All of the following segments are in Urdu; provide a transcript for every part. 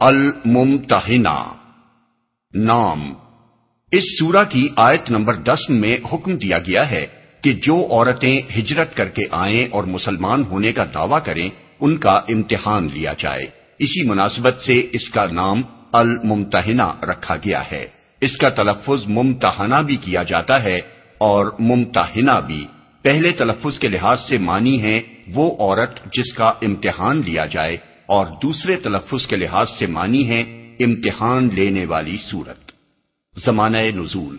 الممتحنہ نام۔ اس سورہ کی آیت نمبر 10 میں حکم دیا گیا ہے کہ جو عورتیں ہجرت کر کے آئیں اور مسلمان ہونے کا دعویٰ کریں ان کا امتحان لیا جائے۔ اسی مناسبت سے اس کا نام الممتحنہ رکھا گیا ہے۔ اس کا تلفظ ممتحنہ بھی کیا جاتا ہے اور ممتحنہ بھی۔ پہلے تلفظ کے لحاظ سے معنی ہے وہ عورت جس کا امتحان لیا جائے، اور دوسرے تلفظ کے لحاظ سے معنی ہے امتحان لینے والی صورت۔ زمانہ نزول،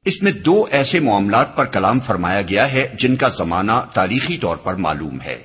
اس میں دو ایسے معاملات پر کلام فرمایا گیا ہے جن کا زمانہ تاریخی طور پر معلوم ہے۔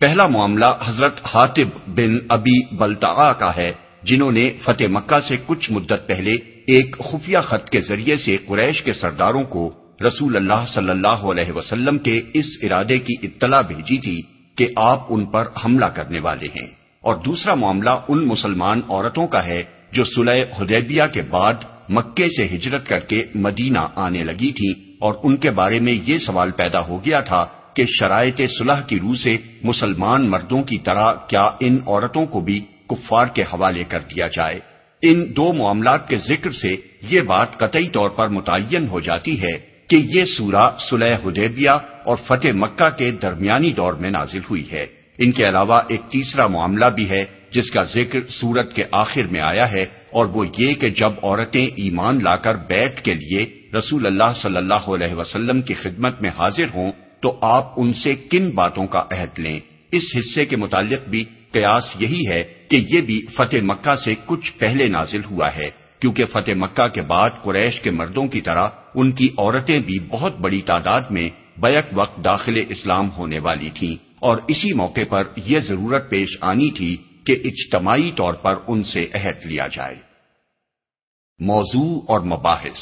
پہلا معاملہ حضرت حاطب بن ابی بلتعہ کا ہے، جنہوں نے فتح مکہ سے کچھ مدت پہلے ایک خفیہ خط کے ذریعے سے قریش کے سرداروں کو رسول اللہ صلی اللہ علیہ وسلم کے اس ارادے کی اطلاع بھیجی تھی کہ آپ ان پر حملہ کرنے والے ہیں۔ اور دوسرا معاملہ ان مسلمان عورتوں کا ہے جو صلح حدیبیہ کے بعد مکے سے ہجرت کر کے مدینہ آنے لگی تھیں، اور ان کے بارے میں یہ سوال پیدا ہو گیا تھا کہ شرائط صلح کی روح سے مسلمان مردوں کی طرح کیا ان عورتوں کو بھی کفار کے حوالے کر دیا جائے۔ ان دو معاملات کے ذکر سے یہ بات قطعی طور پر متعین ہو جاتی ہے کہ یہ سورہ صلح حدیبیہ اور فتح مکہ کے درمیانی دور میں نازل ہوئی ہے۔ ان کے علاوہ ایک تیسرا معاملہ بھی ہے جس کا ذکر سورت کے آخر میں آیا ہے، اور وہ یہ کہ جب عورتیں ایمان لا کر بیعت کے لیے رسول اللہ صلی اللہ علیہ وسلم کی خدمت میں حاضر ہوں تو آپ ان سے کن باتوں کا عہد لیں۔ اس حصے کے متعلق بھی قیاس یہی ہے کہ یہ بھی فتح مکہ سے کچھ پہلے نازل ہوا ہے، کیونکہ فتح مکہ کے بعد قریش کے مردوں کی طرح ان کی عورتیں بھی بہت بڑی تعداد میں بیک وقت داخل اسلام ہونے والی تھیں، اور اسی موقع پر یہ ضرورت پیش آنی تھی کہ اجتماعی طور پر ان سے عہد لیا جائے۔ موضوع اور مباحث،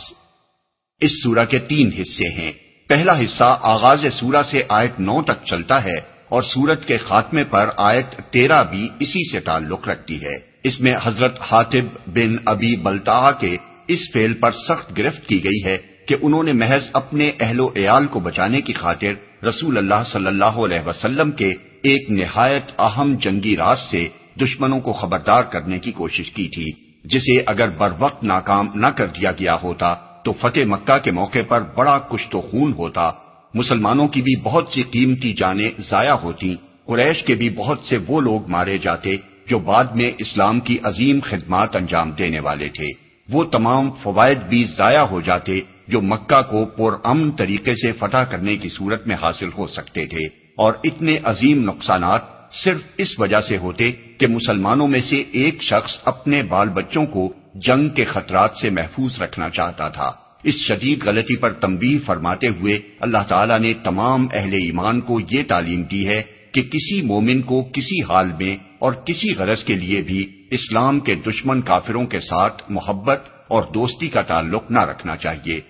اس سورہ کے 3 حصے ہیں۔ پہلا حصہ آغاز سورہ سے آیت 9 تک چلتا ہے، اور سورت کے خاتمے پر آیت 13 بھی اسی سے تعلق رکھتی ہے۔ اس میں حضرت حاطب بن ابی بلتعہ کے اس فعل پر سخت گرفت کی گئی ہے کہ انہوں نے محض اپنے اہل و عیال کو بچانے کی خاطر رسول اللہ صلی اللہ علیہ وسلم کے ایک نہایت اہم جنگی راز سے دشمنوں کو خبردار کرنے کی کوشش کی تھی، جسے اگر بر وقت ناکام نہ کر دیا گیا ہوتا تو فتح مکہ کے موقع پر بڑا کشت و خون ہوتا، مسلمانوں کی بھی بہت سی قیمتی جانیں ضائع ہوتی، قریش کے بھی بہت سے وہ لوگ مارے جاتے جو بعد میں اسلام کی عظیم خدمات انجام دینے والے تھے، وہ تمام فوائد بھی ضائع ہو جاتے جو مکہ کو پرامن طریقے سے فتح کرنے کی صورت میں حاصل ہو سکتے تھے، اور اتنے عظیم نقصانات صرف اس وجہ سے ہوتے کہ مسلمانوں میں سے ایک شخص اپنے بال بچوں کو جنگ کے خطرات سے محفوظ رکھنا چاہتا تھا۔ اس شدید غلطی پر تنبیہ فرماتے ہوئے اللہ تعالیٰ نے تمام اہل ایمان کو یہ تعلیم دی ہے کہ کسی مومن کو کسی حال میں اور کسی غرض کے لیے بھی اسلام کے دشمن کافروں کے ساتھ محبت اور دوستی کا تعلق نہ رکھنا چاہیے،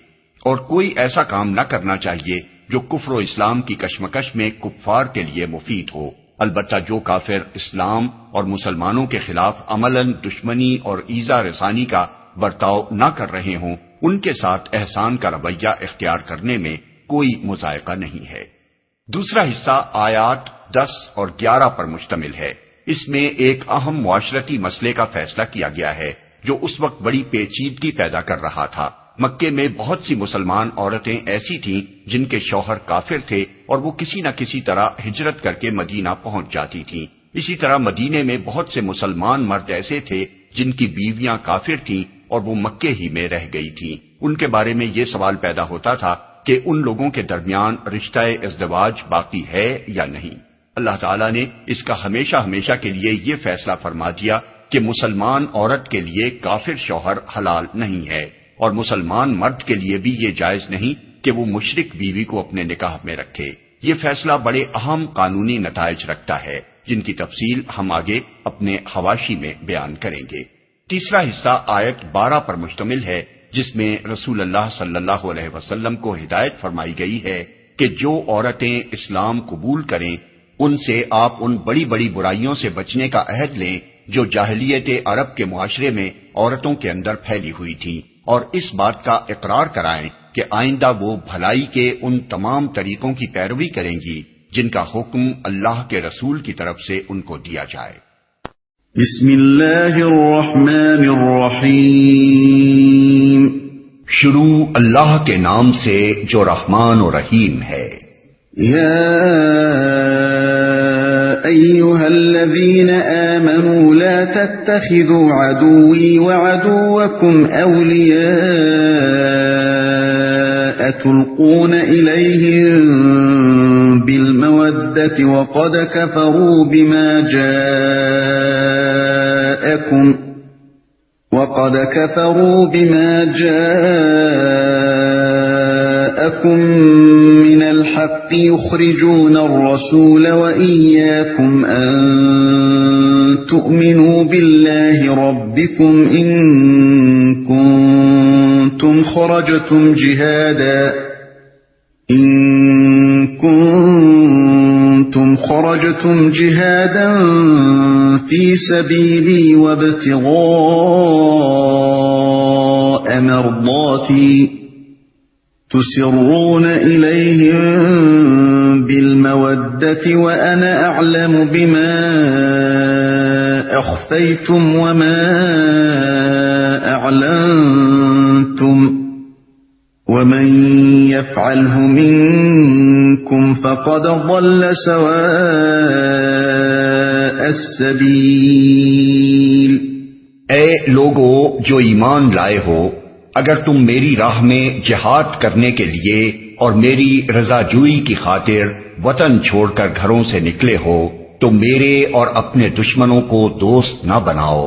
اور کوئی ایسا کام نہ کرنا چاہیے جو کفر و اسلام کی کشمکش میں کفار کے لیے مفید ہو۔ البتہ جو کافر اسلام اور مسلمانوں کے خلاف عملاً دشمنی اور ایذا رسانی کا برتاؤ نہ کر رہے ہوں، ان کے ساتھ احسان کا رویہ اختیار کرنے میں کوئی مذائقہ نہیں ہے۔ دوسرا حصہ آیات 10 اور 11 پر مشتمل ہے۔ اس میں ایک اہم معاشرتی مسئلے کا فیصلہ کیا گیا ہے جو اس وقت بڑی پیچیدگی پیدا کر رہا تھا۔ مکے میں بہت سی مسلمان عورتیں ایسی تھیں جن کے شوہر کافر تھے، اور وہ کسی نہ کسی طرح ہجرت کر کے مدینہ پہنچ جاتی تھیں۔ اسی طرح مدینے میں بہت سے مسلمان مرد ایسے تھے جن کی بیویاں کافر تھیں اور وہ مکے ہی میں رہ گئی تھیں۔ ان کے بارے میں یہ سوال پیدا ہوتا تھا کہ ان لوگوں کے درمیان رشتہ ازدواج باقی ہے یا نہیں۔ اللہ تعالیٰ نے اس کا ہمیشہ ہمیشہ کے لیے یہ فیصلہ فرما دیا کہ مسلمان عورت کے لیے کافر شوہر حلال نہیں ہے، اور مسلمان مرد کے لیے بھی یہ جائز نہیں کہ وہ مشرک بیوی کو اپنے نکاح میں رکھے۔ یہ فیصلہ بڑے اہم قانونی نتائج رکھتا ہے جن کی تفصیل ہم آگے اپنے حواشی میں بیان کریں گے۔ تیسرا حصہ آیت 12 پر مشتمل ہے، جس میں رسول اللہ صلی اللہ علیہ وسلم کو ہدایت فرمائی گئی ہے کہ جو عورتیں اسلام قبول کریں ان سے آپ ان بڑی بڑی برائیوں سے بچنے کا عہد لیں جو جاہلیت عرب کے معاشرے میں عورتوں کے اندر پھیلی ہوئی تھی، اور اس بات کا اقرار کرائیں کہ آئندہ وہ بھلائی کے ان تمام طریقوں کی پیروی کریں گی جن کا حکم اللہ کے رسول کی طرف سے ان کو دیا جائے۔ بسم اللہ الرحمن الرحیم. شروع اللہ کے نام سے جو رحمان و رحیم ہے. یا ایھا الذین آمنوا لا تتخذوا عدوی وعدوکم اولیاء تلقون الیہم بالمودة وقد كفروا بما جاءكم من الحق يخرجون الرسول وإياكم أن تؤمنوا بالله ربكم إن كنتم خرجتم جهادا في سبيلي وابتغاء مرضاتي تسرون إليهم بالمودة وأنا أعلم بما أخفيتم وما أعلنتم ومن يفعله منكم فقد ضل سواء السبيل. اے لوگو جو ایمان لائے ہو، اگر تم میری راہ میں جہاد کرنے کے لیے اور میری رضا جوئی کی خاطر وطن چھوڑ کر گھروں سے نکلے ہو تو میرے اور اپنے دشمنوں کو دوست نہ بناؤ.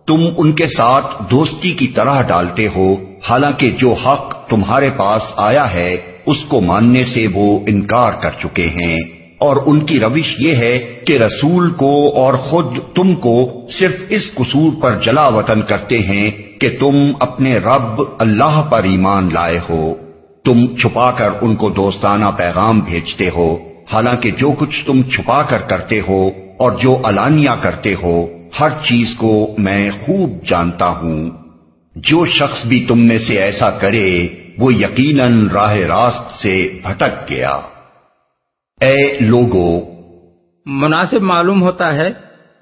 تم ان کے ساتھ دوستی کی طرح ڈالتے ہو، حالانکہ جو حق تمہارے پاس آیا ہے اس کو ماننے سے وہ انکار کر چکے ہیں، اور ان کی روش یہ ہے کہ رسول کو اور خود تم کو صرف اس قصور پر جلا وطن کرتے ہیں کہ تم اپنے رب اللہ پر ایمان لائے ہو. تم چھپا کر ان کو دوستانہ پیغام بھیجتے ہو، حالانکہ جو کچھ تم چھپا کر کرتے ہو اور جو علانیہ کرتے ہو ہر چیز کو میں خوب جانتا ہوں. جو شخص بھی تم میں سے ایسا کرے وہ یقیناً راہ راست سے بھٹک گیا. اے لوگو، مناسب معلوم ہوتا ہے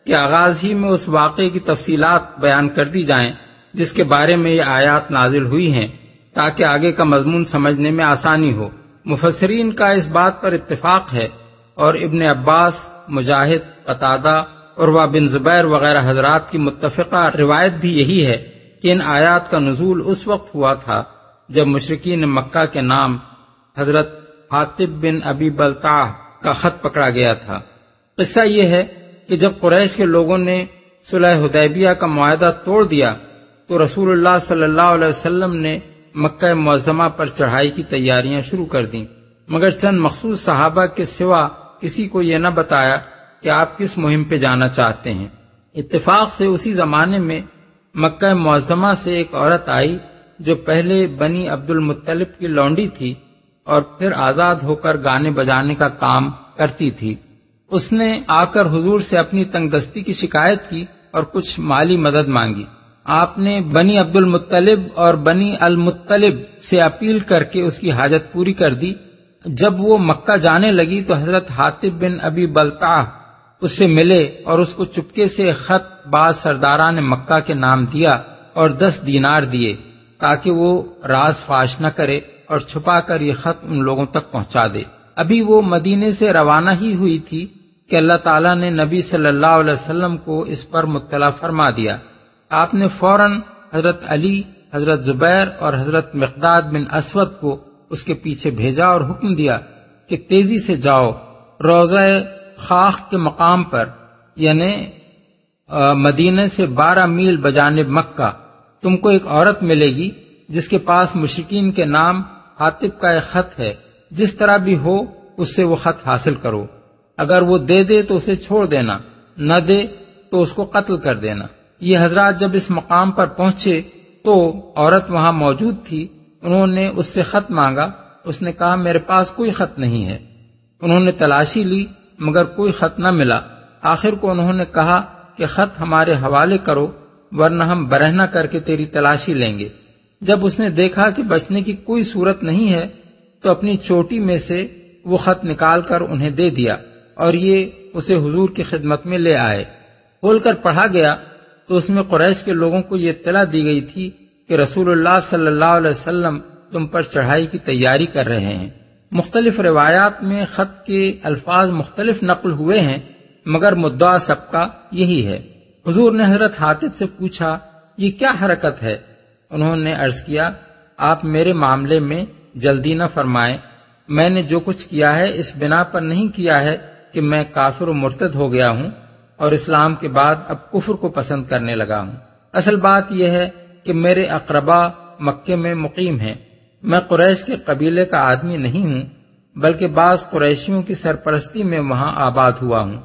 کہ آغاز ہی میں اس واقعے کی تفصیلات بیان کر دی جائیں جس کے بارے میں یہ آیات نازل ہوئی ہیں تاکہ آگے کا مضمون سمجھنے میں آسانی ہو. مفسرین کا اس بات پر اتفاق ہے اور ابن عباس، مجاہد، قتادہ، عروہ بن زبیر وغیرہ حضرات کی متفقہ روایت بھی یہی ہے کہ ان آیات کا نزول اس وقت ہوا تھا جب مشرکین مکہ کے نام حضرت حاطب بن ابی بلتعہ کا خط پکڑا گیا تھا. قصہ یہ ہے کہ جب قریش کے لوگوں نے صلح حدیبیہ کا معاہدہ توڑ دیا تو رسول اللہ صلی اللہ علیہ وسلم نے مکہ معظمہ پر چڑھائی کی تیاریاں شروع کر دیں، مگر چند مخصوص صحابہ کے سوا کسی کو یہ نہ بتایا کہ آپ کس مہم پہ جانا چاہتے ہیں. اتفاق سے اسی زمانے میں مکہ معظمہ سے ایک عورت آئی جو پہلے بنی عبد المطلب کی لونڈی تھی اور پھر آزاد ہو کر گانے بجانے کا کام کرتی تھی. اس نے آ کر حضور سے اپنی تنگ دستی کی شکایت کی اور کچھ مالی مدد مانگی. آپ نے بنی عبد المطلب اور بنی المطلب سے اپیل کر کے اس کی حاجت پوری کر دی. جب وہ مکہ جانے لگی تو حضرت حاطب بن ابی بلتعہ اس سے ملے اور اس کو چپکے سے خط بعض سرداران مکہ کے نام دیا اور 10 دینار دیے تاکہ وہ راز فاش نہ کرے اور چھپا کر یہ خط ان لوگوں تک پہنچا دے. ابھی وہ مدینے سے روانہ ہی ہوئی تھی کہ اللہ تعالیٰ نے نبی صلی اللہ علیہ وسلم کو اس پر مطلع فرما دیا. آپ نے فوراً حضرت علی، حضرت زبیر اور حضرت مقداد بن اسود کو اس کے پیچھے بھیجا اور حکم دیا کہ تیزی سے جاؤ، روضہ خاخ کے مقام پر یعنی مدینے سے 12 میل بجانب مکہ تم کو ایک عورت ملے گی جس کے پاس مشرکین کے نام حاطب کا ایک خط ہے. جس طرح بھی ہو اس سے وہ خط حاصل کرو. اگر وہ دے دے تو اسے چھوڑ دینا، نہ دے تو اس کو قتل کر دینا. یہ حضرات جب اس مقام پر پہنچے تو عورت وہاں موجود تھی. انہوں نے اس سے خط مانگا. اس نے کہا میرے پاس کوئی خط نہیں ہے. انہوں نے تلاشی لی مگر کوئی خط نہ ملا. آخر کو انہوں نے کہا کہ خط ہمارے حوالے کرو ورنہ ہم برہنہ کر کے تیری تلاشی لیں گے. جب اس نے دیکھا کہ بچنے کی کوئی صورت نہیں ہے تو اپنی چوٹی میں سے وہ خط نکال کر انہیں دے دیا اور یہ اسے حضور کی خدمت میں لے آئے. کھول کر پڑھا گیا تو اس میں قریش کے لوگوں کو یہ اطلاع دی گئی تھی کہ رسول اللہ صلی اللہ علیہ وسلم تم پر چڑھائی کی تیاری کر رہے ہیں۔ مختلف روایات میں خط کے الفاظ مختلف نقل ہوئے ہیں، مگر مدعا سب کا یہی ہے۔ حضور نے حضرت حاطب سے پوچھا، یہ کیا حرکت ہے؟ انہوں نے عرض کیا، آپ میرے معاملے میں جلدی نہ فرمائیں، میں نے جو کچھ کیا ہے اس بنا پر نہیں کیا ہے کہ میں کافر و مرتد ہو گیا ہوں اور اسلام کے بعد اب کفر کو پسند کرنے لگا ہوں۔ اصل بات یہ ہے کہ میرے اقربا مکے میں مقیم ہیں، میں قریش کے قبیلے کا آدمی نہیں ہوں بلکہ بعض قریشیوں کی سرپرستی میں وہاں آباد ہوا ہوں۔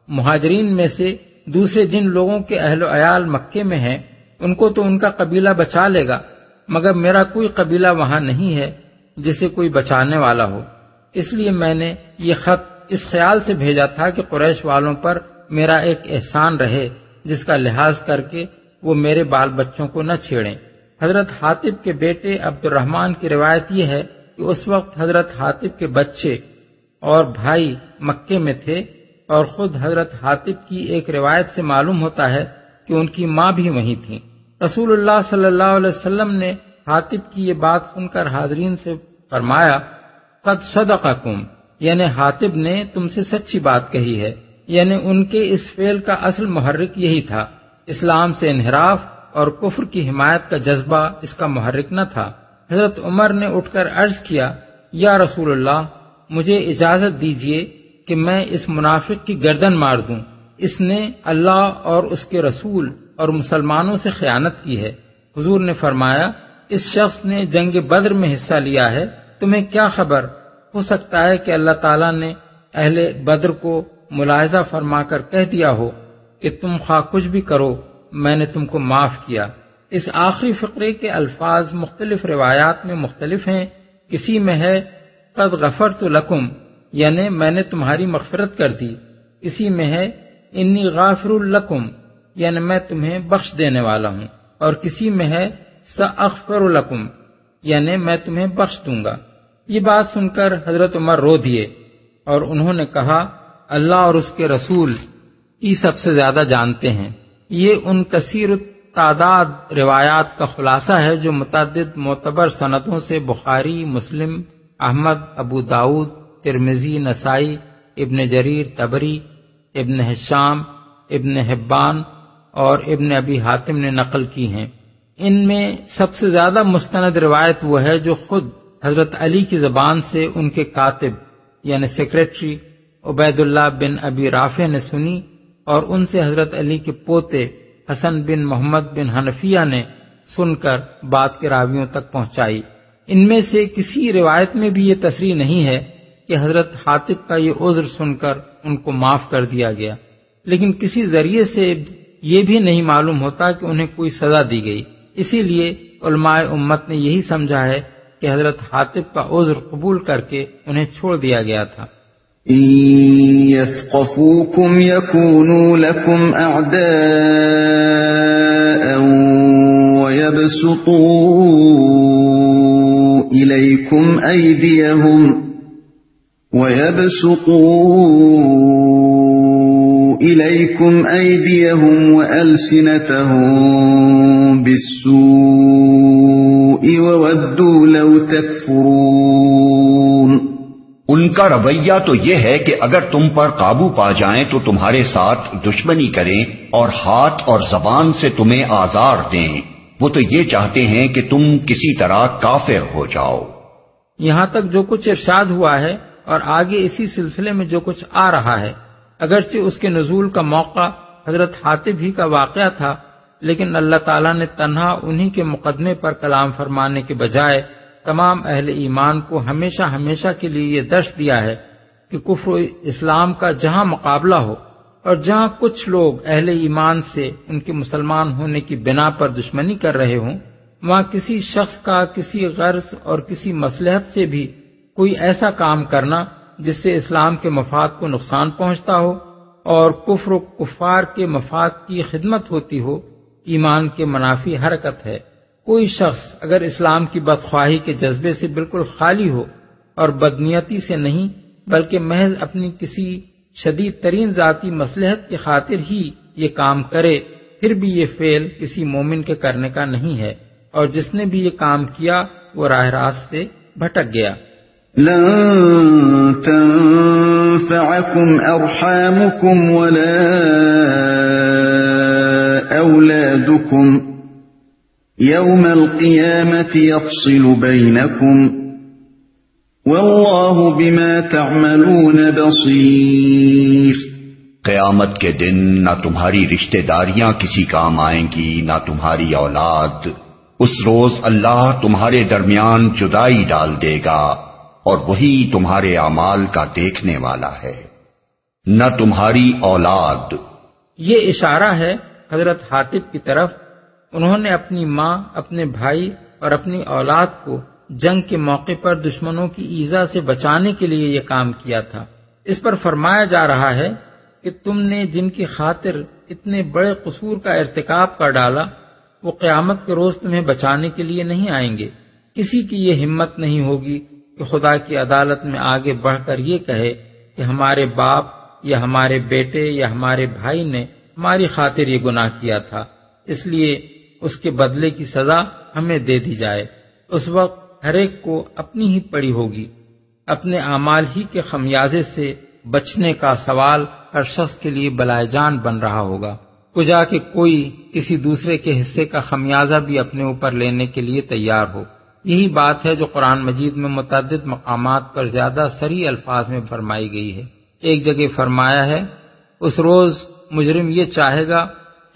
مہاجرین میں سے دوسرے جن لوگوں کے اہل و عیال مکے میں ہیں ان کو تو ان کا قبیلہ بچا لے گا، مگر میرا کوئی قبیلہ وہاں نہیں ہے جسے کوئی بچانے والا ہو، اس لیے میں نے یہ خط اس خیال سے بھیجا تھا کہ قریش والوں پر میرا ایک احسان رہے جس کا لحاظ کر کے وہ میرے بال بچوں کو نہ چھیڑیں۔ حضرت حاطب کے بیٹے عبد الرحمن کی روایت یہ ہے کہ اس وقت حضرت حاطب کے بچے اور بھائی مکے میں تھے، اور خود حضرت حاطب کی ایک روایت سے معلوم ہوتا ہے کہ ان کی ماں بھی وہیں تھی۔ رسول اللہ صلی اللہ علیہ وسلم نے حاطب کی یہ بات سن کر حاضرین سے فرمایا، قد صدقکم، یعنی حاطب نے تم سے سچی بات کہی ہے، یعنی ان کے اس فعل کا اصل محرک یہی تھا، اسلام سے انحراف اور کفر کی حمایت کا جذبہ اس کا محرک نہ تھا۔ حضرت عمر نے اٹھ کر عرض کیا، یا رسول اللہ، مجھے اجازت دیجیے کہ میں اس منافق کی گردن مار دوں، اس نے اللہ اور اس کے رسول اور مسلمانوں سے خیانت کی ہے۔ حضور نے فرمایا، اس شخص نے جنگ بدر میں حصہ لیا ہے، تمہیں کیا خبر، ہو سکتا ہے کہ اللہ تعالیٰ نے اہل بدر کو ملاحظہ فرما کر کہہ دیا ہو کہ تم خواہ کچھ بھی کرو میں نے تم کو معاف کیا۔ اس آخری فقرے کے الفاظ مختلف روایات میں مختلف ہیں، کسی میں ہے قد غفرت لکم، یعنی میں نے تمہاری مغفرت کر دی، کسی میں ہے انی غافر لکم، یعنی میں تمہیں بخش دینے والا ہوں، اور کسی میں ہے سأغفر لکم، یعنی میں تمہیں بخش دوں گا۔ یہ بات سن کر حضرت عمر رو دیے اور انہوں نے کہا، اللہ اور اس کے رسول ہی سب سے زیادہ جانتے ہیں۔ یہ ان کثیر تعداد روایات کا خلاصہ ہے جو متعدد معتبر سندوں سے بخاری، مسلم، احمد، ابو داؤد، ترمذی، نسائی، ابن جریر طبری، ابن حشام، ابن حبان اور ابن ابی حاتم نے نقل کی ہیں۔ ان میں سب سے زیادہ مستند روایت وہ ہے جو خود حضرت علی کی زبان سے ان کے کاتب یعنی سیکریٹری عبید اللہ بن ابی رافع نے سنی، اور ان سے حضرت علی کے پوتے حسن بن محمد بن حنفیہ نے سن کر بات کے راویوں تک پہنچائی۔ ان میں سے کسی روایت میں بھی یہ تصریح نہیں ہے کہ حضرت حاطب کا یہ عذر سن کر ان کو معاف کر دیا گیا، لیکن کسی ذریعے سے یہ بھی نہیں معلوم ہوتا کہ انہیں کوئی سزا دی گئی، اسی لیے علماء امت نے یہی سمجھا ہے کہ حضرت حاطب کا عذر قبول کر کے انہیں چھوڑ دیا گیا تھا۔ إن يثقفوكم يكونوا لكم أعداء ويبسطوا إليكم أيديهم وألسنتهم بالسوء وودوا لو تكفرون۔ ان کا رویہ تو یہ ہے کہ اگر تم پر قابو پا جائیں تو تمہارے ساتھ دشمنی کریں اور ہاتھ اور زبان سے تمہیں آزار دیں، وہ تو یہ چاہتے ہیں کہ تم کسی طرح کافر ہو جاؤ۔ یہاں تک جو کچھ ارشاد ہوا ہے اور آگے اسی سلسلے میں جو کچھ آ رہا ہے، اگرچہ اس کے نزول کا موقع حضرت حاطب ہی کا واقعہ تھا، لیکن اللہ تعالیٰ نے تنہا انہی کے مقدمے پر کلام فرمانے کے بجائے تمام اہل ایمان کو ہمیشہ ہمیشہ کے لیے یہ درس دیا ہے کہ کفر و اسلام کا جہاں مقابلہ ہو اور جہاں کچھ لوگ اہل ایمان سے ان کے مسلمان ہونے کی بنا پر دشمنی کر رہے ہوں، وہاں کسی شخص کا کسی غرض اور کسی مصلحت سے بھی کوئی ایسا کام کرنا جس سے اسلام کے مفاد کو نقصان پہنچتا ہو اور کفر و کفار کے مفاد کی خدمت ہوتی ہو، ایمان کے منافی حرکت ہے۔ کوئی شخص اگر اسلام کی بدخواہی کے جذبے سے بالکل خالی ہو اور بدنیتی سے نہیں بلکہ محض اپنی کسی شدید ترین ذاتی مصلحت کی خاطر ہی یہ کام کرے پھر بھی یہ فعل کسی مومن کے کرنے کا نہیں ہے، اور جس نے بھی یہ کام کیا وہ راہ راست سے بھٹک گیا۔ لن تنفعكم أرحامكم ولا أولادكم يوم القيامة يفصل بينكم والله بما تعملون بصير۔ قیامت کے دن نہ تمہاری رشتہ داریاں کسی کام آئیں گی نہ تمہاری اولاد۔ اس روز اللہ تمہارے درمیان جدائی ڈال دے گا اور وہی تمہارے اعمال کا دیکھنے والا ہے۔ نہ تمہاری اولاد، یہ اشارہ ہے حضرت حاطب کی طرف۔ انہوں نے اپنی ماں، اپنے بھائی اور اپنی اولاد کو جنگ کے موقع پر دشمنوں کی ایذا سے بچانے کے لیے یہ کام کیا تھا۔ اس پر فرمایا جا رہا ہے کہ تم نے جن کی خاطر اتنے بڑے قصور کا ارتکاب کر ڈالا وہ قیامت کے روز تمہیں بچانے کے لیے نہیں آئیں گے۔ کسی کی یہ ہمت نہیں ہوگی کہ خدا کی عدالت میں آگے بڑھ کر یہ کہے کہ ہمارے باپ یا ہمارے بیٹے یا ہمارے بھائی نے ہماری خاطر یہ گناہ کیا تھا، اس لیے اس کے بدلے کی سزا ہمیں دے دی جائے۔ اس وقت ہر ایک کو اپنی ہی پڑی ہوگی، اپنے اعمال ہی کے خمیازے سے بچنے کا سوال ہر شخص کے لیے بلائے جان بن رہا ہوگا، کجا کہ کوئی کسی دوسرے کے حصے کا خمیازہ بھی اپنے اوپر لینے کے لیے تیار ہو۔ یہی بات ہے جو قرآن مجید میں متعدد مقامات پر زیادہ صریح الفاظ میں فرمائی گئی ہے۔ ایک جگہ فرمایا ہے اس روز مجرم یہ چاہے گا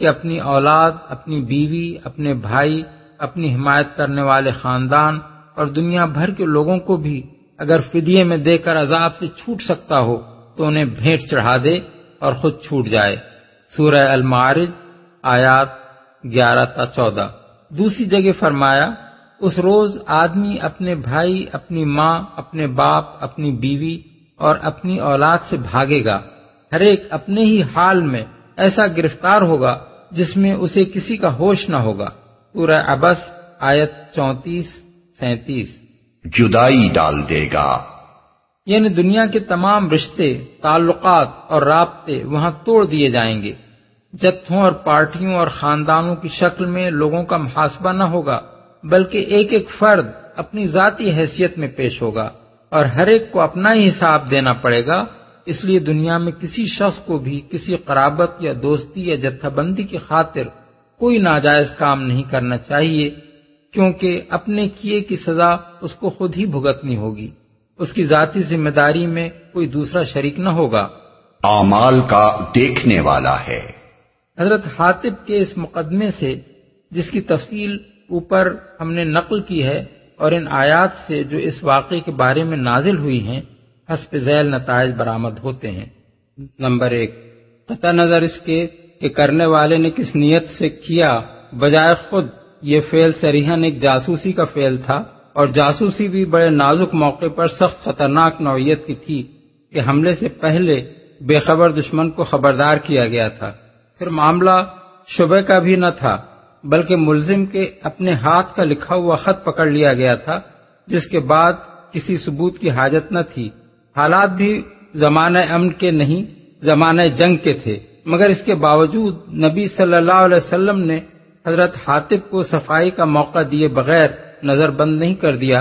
کہ اپنی اولاد، اپنی بیوی، اپنے بھائی، اپنی حمایت کرنے والے خاندان اور دنیا بھر کے لوگوں کو بھی اگر فدیے میں دے کر عذاب سے چھوٹ سکتا ہو تو انہیں بھیٹ چڑھا دے اور خود چھوٹ جائے۔ سورہ المعارج آیات 11-14۔ دوسری جگہ فرمایا اس روز آدمی اپنے بھائی، اپنی ماں، اپنے باپ، اپنی بیوی اور اپنی اولاد سے بھاگے گا، ہر ایک اپنے ہی حال میں ایسا گرفتار ہوگا جس میں اسے کسی کا ہوش نہ ہوگا۔ سورہ عبس آیت 34-37۔ جدائی ڈال دے گا، یعنی دنیا کے تمام رشتے، تعلقات اور رابطے وہاں توڑ دیے جائیں گے۔ جتھوں اور پارٹیوں اور خاندانوں کی شکل میں لوگوں کا محاسبہ نہ ہوگا، بلکہ ایک ایک فرد اپنی ذاتی حیثیت میں پیش ہوگا اور ہر ایک کو اپنا ہی حساب دینا پڑے گا۔ اس لیے دنیا میں کسی شخص کو بھی کسی قرابت یا دوستی یا جتھا بندی کی خاطر کوئی ناجائز کام نہیں کرنا چاہیے، کیونکہ اپنے کیے کی سزا اس کو خود ہی بھگتنی ہوگی، اس کی ذاتی ذمہ داری میں کوئی دوسرا شریک نہ ہوگا۔ اعمال کا دیکھنے والا ہے۔ حضرت حاطب کے اس مقدمے سے جس کی تفصیل اوپر ہم نے نقل کی ہے اور ان آیات سے جو اس واقعے کے بارے میں نازل ہوئی ہیں، حسب ذیل نتائج برآمد ہوتے ہیں۔ نمبر 1، قطع نظر اس کے کہ کرنے والے نے کس نیت سے کیا، بجائے خود یہ فعل صریحاً ایک جاسوسی کا فعل تھا، اور جاسوسی بھی بڑے نازک موقع پر سخت خطرناک نوعیت کی تھی کہ حملے سے پہلے بے خبر دشمن کو خبردار کیا گیا تھا۔ پھر معاملہ شبہ کا بھی نہ تھا، بلکہ ملزم کے اپنے ہاتھ کا لکھا ہوا خط پکڑ لیا گیا تھا، جس کے بعد کسی ثبوت کی حاجت نہ تھی۔ حالات بھی زمانہ امن کے نہیں، زمانہ جنگ کے تھے، مگر اس کے باوجود نبی صلی اللہ علیہ وسلم نے حضرت حاطب کو صفائی کا موقع دیے بغیر نظر بند نہیں کر دیا،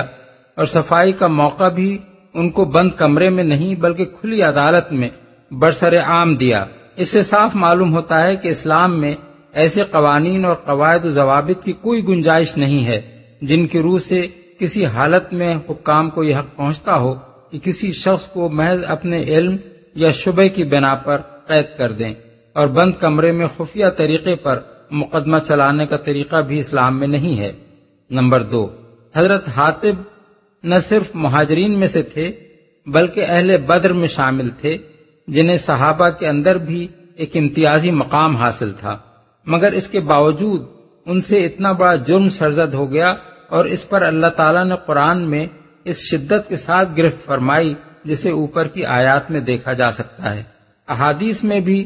اور صفائی کا موقع بھی ان کو بند کمرے میں نہیں بلکہ کھلی عدالت میں برسر عام دیا۔ اس سے صاف معلوم ہوتا ہے کہ اسلام میں ایسے قوانین اور قواعد و ضوابط کی کوئی گنجائش نہیں ہے جن کی روح سے کسی حالت میں حکام کو یہ حق پہنچتا ہو کہ کسی شخص کو محض اپنے علم یا شبہ کی بنا پر قید کر دیں، اور بند کمرے میں خفیہ طریقے پر مقدمہ چلانے کا طریقہ بھی اسلام میں نہیں ہے۔ نمبر 2، حضرت حاطب نہ صرف مہاجرین میں سے تھے بلکہ اہل بدر میں شامل تھے، جنہیں صحابہ کے اندر بھی ایک امتیازی مقام حاصل تھا، مگر اس کے باوجود ان سے اتنا بڑا جرم سرزد ہو گیا، اور اس پر اللہ تعالیٰ نے قرآن میں اس شدت کے ساتھ گرفت فرمائی جسے اوپر کی آیات میں دیکھا جا سکتا ہے۔ احادیث میں بھی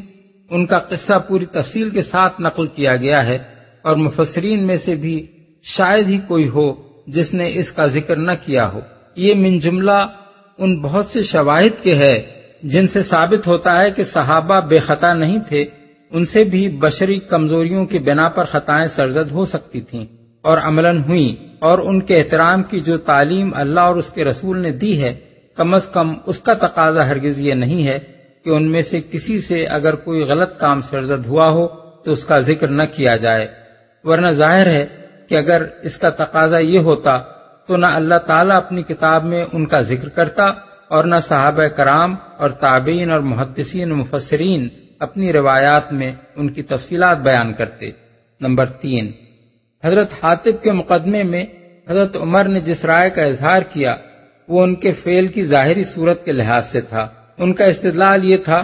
ان کا قصہ پوری تفصیل کے ساتھ نقل کیا گیا ہے، اور مفسرین میں سے بھی شاید ہی کوئی ہو جس نے اس کا ذکر نہ کیا ہو۔ یہ من جملہ ان بہت سے شواہد کے ہے جن سے ثابت ہوتا ہے کہ صحابہ بے خطا نہیں تھے، ان سے بھی بشری کمزوریوں کی بنا پر خطائیں سرزد ہو سکتی تھیں اور عملاً ہوئیں، اور ان کے احترام کی جو تعلیم اللہ اور اس کے رسول نے دی ہے، کم از کم اس کا تقاضا ہرگز یہ نہیں ہے کہ ان میں سے کسی سے اگر کوئی غلط کام سرزد ہوا ہو تو اس کا ذکر نہ کیا جائے، ورنہ ظاہر ہے کہ اگر اس کا تقاضا یہ ہوتا تو نہ اللہ تعالیٰ اپنی کتاب میں ان کا ذکر کرتا اور نہ صحابہ کرام اور تابعین اور محدثین و مفسرین اپنی روایات میں ان کی تفصیلات بیان کرتے۔ نمبر 3، حضرت حاتب کے مقدمے میں حضرت عمر نے جس رائے کا اظہار کیا وہ ان کے فعل کی ظاہری صورت کے لحاظ سے تھا۔ ان کا استدلال یہ تھا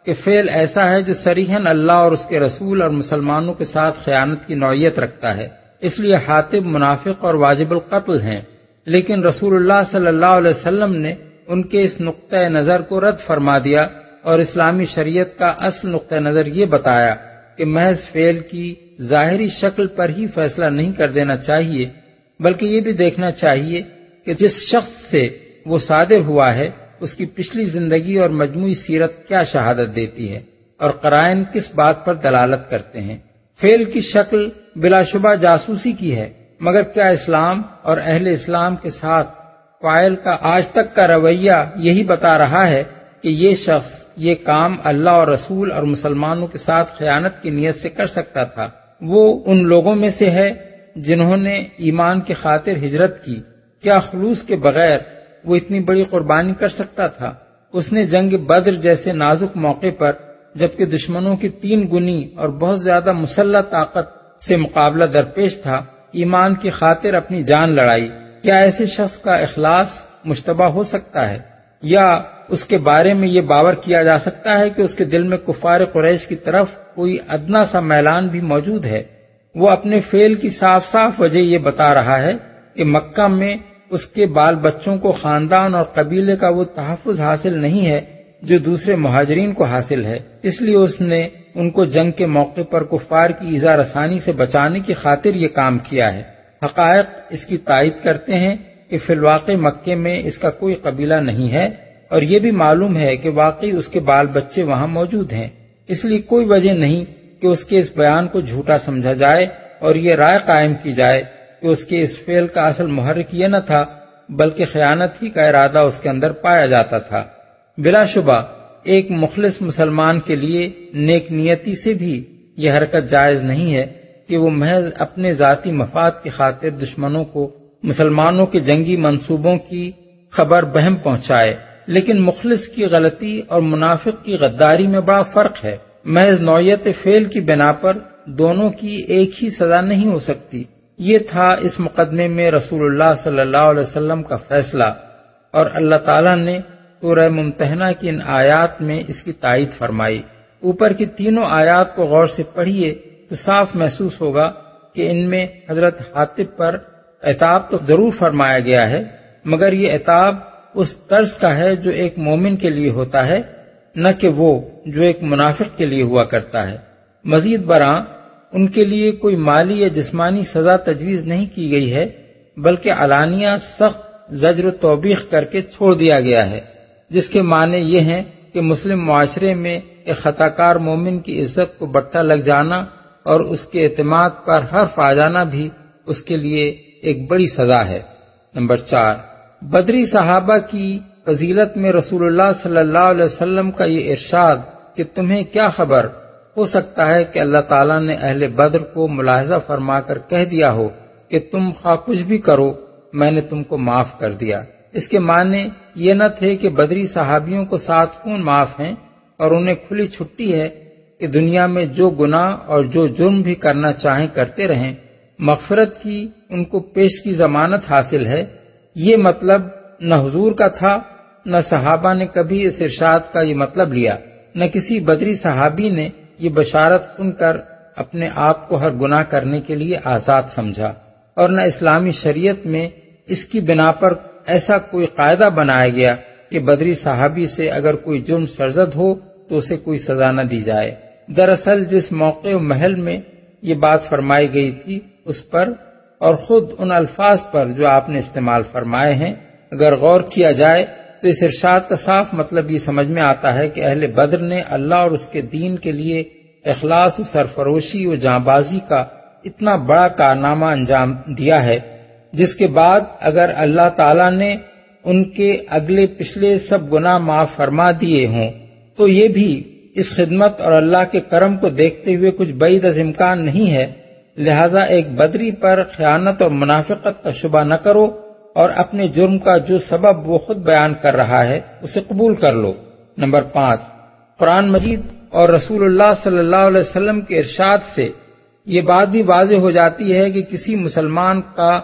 کہ فعل ایسا ہے جو صریحاً اللہ اور اس کے رسول اور مسلمانوں کے ساتھ خیانت کی نوعیت رکھتا ہے، اس لیے حاتب منافق اور واجب القتل ہیں، لیکن رسول اللہ صلی اللہ علیہ وسلم نے ان کے اس نقطۂ نظر کو رد فرما دیا اور اسلامی شریعت کا اصل نقطۂ نظر یہ بتایا کہ محض فعل کی ظاہری شکل پر ہی فیصلہ نہیں کر دینا چاہیے، بلکہ یہ بھی دیکھنا چاہیے کہ جس شخص سے وہ صادر ہوا ہے اس کی پچھلی زندگی اور مجموعی سیرت کیا شہادت دیتی ہے اور قرائن کس بات پر دلالت کرتے ہیں۔ فعل کی شکل بلا شبہ جاسوسی کی ہے، مگر کیا اسلام اور اہل اسلام کے ساتھ فاعل کا آج تک کا رویہ یہی بتا رہا ہے کہ یہ شخص یہ کام اللہ اور رسول اور مسلمانوں کے ساتھ خیانت کی نیت سے کر سکتا تھا؟ وہ ان لوگوں میں سے ہے جنہوں نے ایمان کی خاطر ہجرت کی، کیا خلوص کے بغیر وہ اتنی بڑی قربانی کر سکتا تھا؟ اس نے جنگ بدر جیسے نازک موقع پر جبکہ دشمنوں کی 3 گنی اور بہت زیادہ مسلح طاقت سے مقابلہ درپیش تھا، ایمان کی خاطر اپنی جان لڑائی۔ کیا ایسے شخص کا اخلاص مشتبہ ہو سکتا ہے؟ یا اس کے بارے میں یہ باور کیا جا سکتا ہے کہ اس کے دل میں کفار قریش کی طرف کوئی ادنا سا میلان بھی موجود ہے؟ وہ اپنے فعل کی صاف صاف وجہ یہ بتا رہا ہے کہ مکہ میں اس کے بال بچوں کو خاندان اور قبیلے کا وہ تحفظ حاصل نہیں ہے جو دوسرے مہاجرین کو حاصل ہے، اس لیے اس نے ان کو جنگ کے موقع پر کفار کی ایذا رسانی سے بچانے کی خاطر یہ کام کیا ہے۔ حقائق اس کی تائید کرتے ہیں کہ فی الواقع مکے میں اس کا کوئی قبیلہ نہیں ہے، اور یہ بھی معلوم ہے کہ واقعی اس کے بال بچے وہاں موجود ہیں، اس لیے کوئی وجہ نہیں کہ اس کے اس بیان کو جھوٹا سمجھا جائے اور یہ رائے قائم کی جائے کہ اس کے اس فعل کا اصل محرک یہ نہ تھا بلکہ خیانت ہی کا ارادہ اس کے اندر پایا جاتا تھا۔ بلا شبہ ایک مخلص مسلمان کے لیے نیک نیتی سے بھی یہ حرکت جائز نہیں ہے کہ وہ محض اپنے ذاتی مفاد کی خاطر دشمنوں کو مسلمانوں کے جنگی منصوبوں کی خبر بہم پہنچائے، لیکن مخلص کی غلطی اور منافق کی غداری میں بڑا فرق ہے۔ محض نوعیت فعل کی بنا پر دونوں کی ایک ہی سزا نہیں ہو سکتی۔ یہ تھا اس مقدمے میں رسول اللہ صلی اللہ علیہ وسلم کا فیصلہ، اور اللہ تعالیٰ نے سورہ ممتحنہ کی ان آیات میں اس کی تائید فرمائی۔ اوپر کی تینوں آیات کو غور سے پڑھیے تو صاف محسوس ہوگا کہ ان میں حضرت حاتب پر عتاب تو ضرور فرمایا گیا ہے، مگر یہ عتاب اس طرز کا ہے جو ایک مومن کے لیے ہوتا ہے، نہ کہ وہ جو ایک منافق کے لیے ہوا کرتا ہے۔ مزید برآں ان کے لیے کوئی مالی یا جسمانی سزا تجویز نہیں کی گئی ہے، بلکہ علانیہ سخت زجر و توبیخ کر کے چھوڑ دیا گیا ہے، جس کے معنی یہ ہیں کہ مسلم معاشرے میں ایک خطا کار مومن کی عزت کو بٹا لگ جانا اور اس کے اعتماد پر حرف آ جانا بھی اس کے لیے ایک بڑی سزا ہے۔ نمبر 4، بدری صحابہ کی فضیلت میں رسول اللہ صلی اللہ علیہ وسلم کا یہ ارشاد کہ تمہیں کیا خبر، ہو سکتا ہے کہ اللہ تعالیٰ نے اہل بدر کو ملاحظہ فرما کر کہہ دیا ہو کہ تم خواہ کچھ بھی کرو میں نے تم کو معاف کر دیا۔ اس کے معنی یہ نہ تھے کہ بدری صحابیوں کو 7 خون معاف ہیں اور انہیں کھلی چھٹی ہے کہ دنیا میں جو گناہ اور جو جرم بھی کرنا چاہیں کرتے رہیں، مغفرت کی ان کو پیش کی ضمانت حاصل ہے۔ یہ مطلب نہ حضور کا تھا، نہ صحابہ نے کبھی اس ارشاد کا یہ مطلب لیا، نہ کسی بدری صحابی نے یہ بشارت سن کر اپنے آپ کو ہر گناہ کرنے کے لیے آزاد سمجھا، اور نہ اسلامی شریعت میں اس کی بنا پر ایسا کوئی قاعدہ بنایا گیا کہ بدری صحابی سے اگر کوئی جرم سرزد ہو تو اسے کوئی سزا نہ دی جائے۔ دراصل جس موقع و محل میں یہ بات فرمائی گئی تھی اس پر اور خود ان الفاظ پر جو آپ نے استعمال فرمائے ہیں اگر غور کیا جائے تو اس ارشاد کا صاف مطلب یہ سمجھ میں آتا ہے کہ اہل بدر نے اللہ اور اس کے دین کے لیے اخلاص و سرفروشی و جانبازی کا اتنا بڑا کارنامہ انجام دیا ہے، جس کے بعد اگر اللہ تعالیٰ نے ان کے اگلے پچھلے سب گناہ معاف فرما دیے ہوں تو یہ بھی اس خدمت اور اللہ کے کرم کو دیکھتے ہوئے کچھ بعید از امکان نہیں ہے۔ لہذا ایک بدری پر خیانت اور منافقت کا شبہ نہ کرو اور اپنے جرم کا جو سبب وہ خود بیان کر رہا ہے اسے قبول کر لو۔ نمبر 5، قرآن مجید اور رسول اللہ صلی اللہ علیہ وسلم کے ارشاد سے یہ بات بھی واضح ہو جاتی ہے کہ کسی مسلمان کا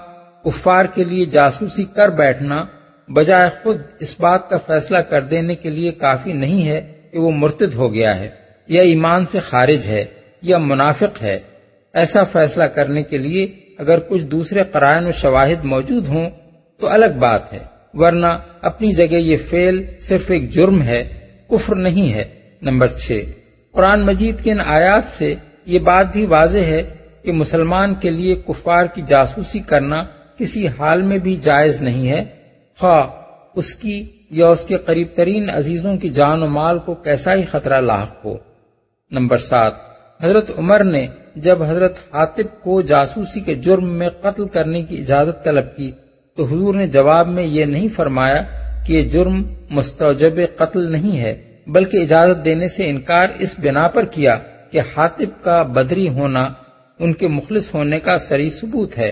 کفار کے لیے جاسوسی کر بیٹھنا بجائے خود اس بات کا فیصلہ کر دینے کے لیے کافی نہیں ہے کہ وہ مرتد ہو گیا ہے یا ایمان سے خارج ہے یا منافق ہے۔ ایسا فیصلہ کرنے کے لیے اگر کچھ دوسرے قرائن و شواہد موجود ہوں تو الگ بات ہے، ورنہ اپنی جگہ یہ فعل صرف ایک جرم ہے، کفر نہیں ہے۔ نمبر 6، قرآن مجید کے ان آیات سے یہ بات بھی واضح ہے کہ مسلمان کے لیے کفار کی جاسوسی کرنا کسی حال میں بھی جائز نہیں ہے، خواہ اس کی یا اس کے قریب ترین عزیزوں کی جان و مال کو کیسا ہی خطرہ لاحق ہو۔ نمبر 7، حضرت عمر نے جب حضرت حاطب کو جاسوسی کے جرم میں قتل کرنے کی اجازت طلب کی تو حضور نے جواب میں یہ نہیں فرمایا کہ یہ جرم مستوجب قتل نہیں ہے، بلکہ اجازت دینے سے انکار اس بنا پر کیا کہ حاطب کا بدری ہونا ان کے مخلص ہونے کا صریح ثبوت ہے،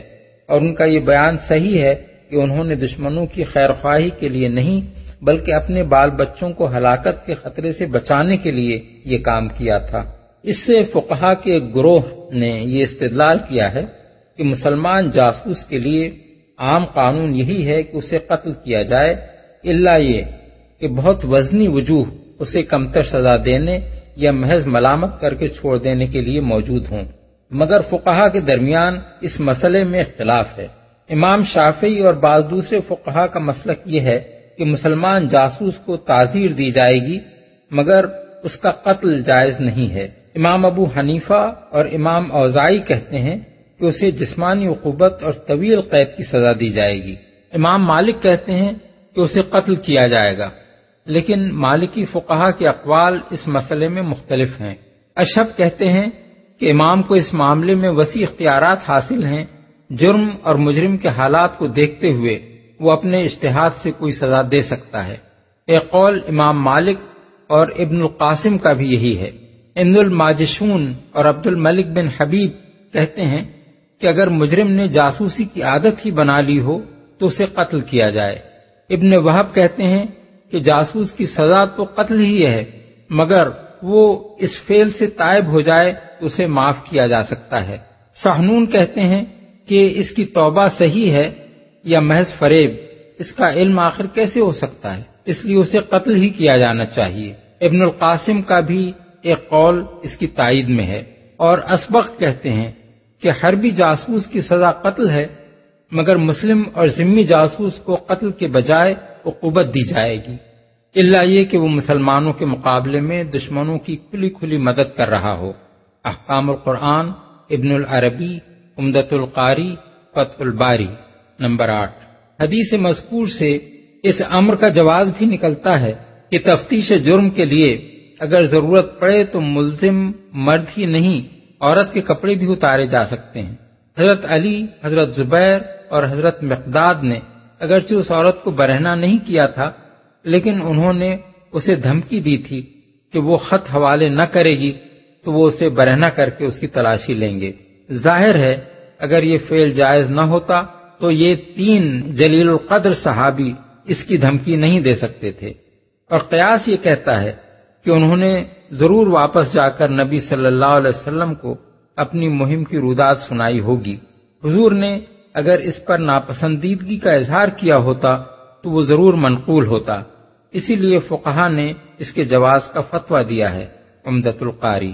اور ان کا یہ بیان صحیح ہے کہ انہوں نے دشمنوں کی خیرخواہی کے لیے نہیں بلکہ اپنے بال بچوں کو ہلاکت کے خطرے سے بچانے کے لیے یہ کام کیا تھا۔ اس سے فقہا کے ایک گروہ نے یہ استدلال کیا ہے کہ مسلمان جاسوس کے لیے عام قانون یہی ہے کہ اسے قتل کیا جائے، الا یہ کہ بہت وزنی وجوہ اسے کمتر سزا دینے یا محض ملامت کر کے چھوڑ دینے کے لیے موجود ہوں، مگر فقہا کے درمیان اس مسئلے میں اختلاف ہے۔ امام شافعی اور بعض دوسرے فقہا کا مسلک یہ ہے کہ مسلمان جاسوس کو تعزیر دی جائے گی مگر اس کا قتل جائز نہیں ہے۔ امام ابو حنیفہ اور امام اوزاعی کہتے ہیں کہ اسے جسمانی عقوبت اور طویل قید کی سزا دی جائے گی۔ امام مالک کہتے ہیں کہ اسے قتل کیا جائے گا، لیکن مالکی فقہا کے اقوال اس مسئلے میں مختلف ہیں۔ اشہب کہتے ہیں کہ امام کو اس معاملے میں وسیع اختیارات حاصل ہیں، جرم اور مجرم کے حالات کو دیکھتے ہوئے وہ اپنے اجتہاد سے کوئی سزا دے سکتا ہے۔ ایک قول امام مالک اور ابن القاسم کا بھی یہی ہے۔ ابن الماجشون اور عبد الملک بن حبیب کہتے ہیں کہ اگر مجرم نے جاسوسی کی عادت ہی بنا لی ہو تو اسے قتل کیا جائے۔ ابن وہب کہتے ہیں کہ جاسوس کی سزا تو قتل ہی ہے، مگر وہ اس فعل سے تائب ہو جائے تو اسے معاف کیا جا سکتا ہے۔ سحنون کہتے ہیں کہ اس کی توبہ صحیح ہے یا محض فریب، اس کا علم آخر کیسے ہو سکتا ہے، اس لیے اسے قتل ہی کیا جانا چاہیے۔ ابن القاسم کا بھی ایک قول اس کی تائید میں ہے، اور اسبغ کہتے ہیں کہ حربی جاسوس کی سزا قتل ہے، مگر مسلم اور ذمی جاسوس کو قتل کے بجائے عقوبت دی جائے گی، الا یہ کہ وہ مسلمانوں کے مقابلے میں دشمنوں کی کھلی کھلی مدد کر رہا ہو۔ احکام القرآن، ابن العربی، عمدۃ القاری، فتح الباری۔ نمبر 8، حدیث مذکور سے اس امر کا جواز بھی نکلتا ہے کہ تفتیش جرم کے لیے اگر ضرورت پڑے تو ملزم مرد ہی نہیں عورت کے کپڑے بھی اتارے جا سکتے ہیں۔ حضرت علی، حضرت زبیر اور حضرت مقداد نے اگرچہ اس عورت کو برہنہ نہیں کیا تھا لیکن انہوں نے اسے دھمکی دی تھی کہ وہ خط حوالے نہ کرے گی تو وہ اسے برہنہ کر کے اس کی تلاشی لیں گے۔ ظاہر ہے اگر یہ فعل جائز نہ ہوتا تو یہ 3 جلیل القدر صحابی اس کی دھمکی نہیں دے سکتے تھے، اور قیاس یہ کہتا ہے کہ انہوں نے ضرور واپس جا کر نبی صلی اللہ علیہ وسلم کو اپنی مہم کی روداد سنائی ہوگی۔ حضور نے اگر اس پر ناپسندیدگی کا اظہار کیا ہوتا تو وہ ضرور منقول ہوتا، اسی لیے فقہا نے اس کے جواز کا فتویٰ دیا ہے۔ عمدۃ القاری۔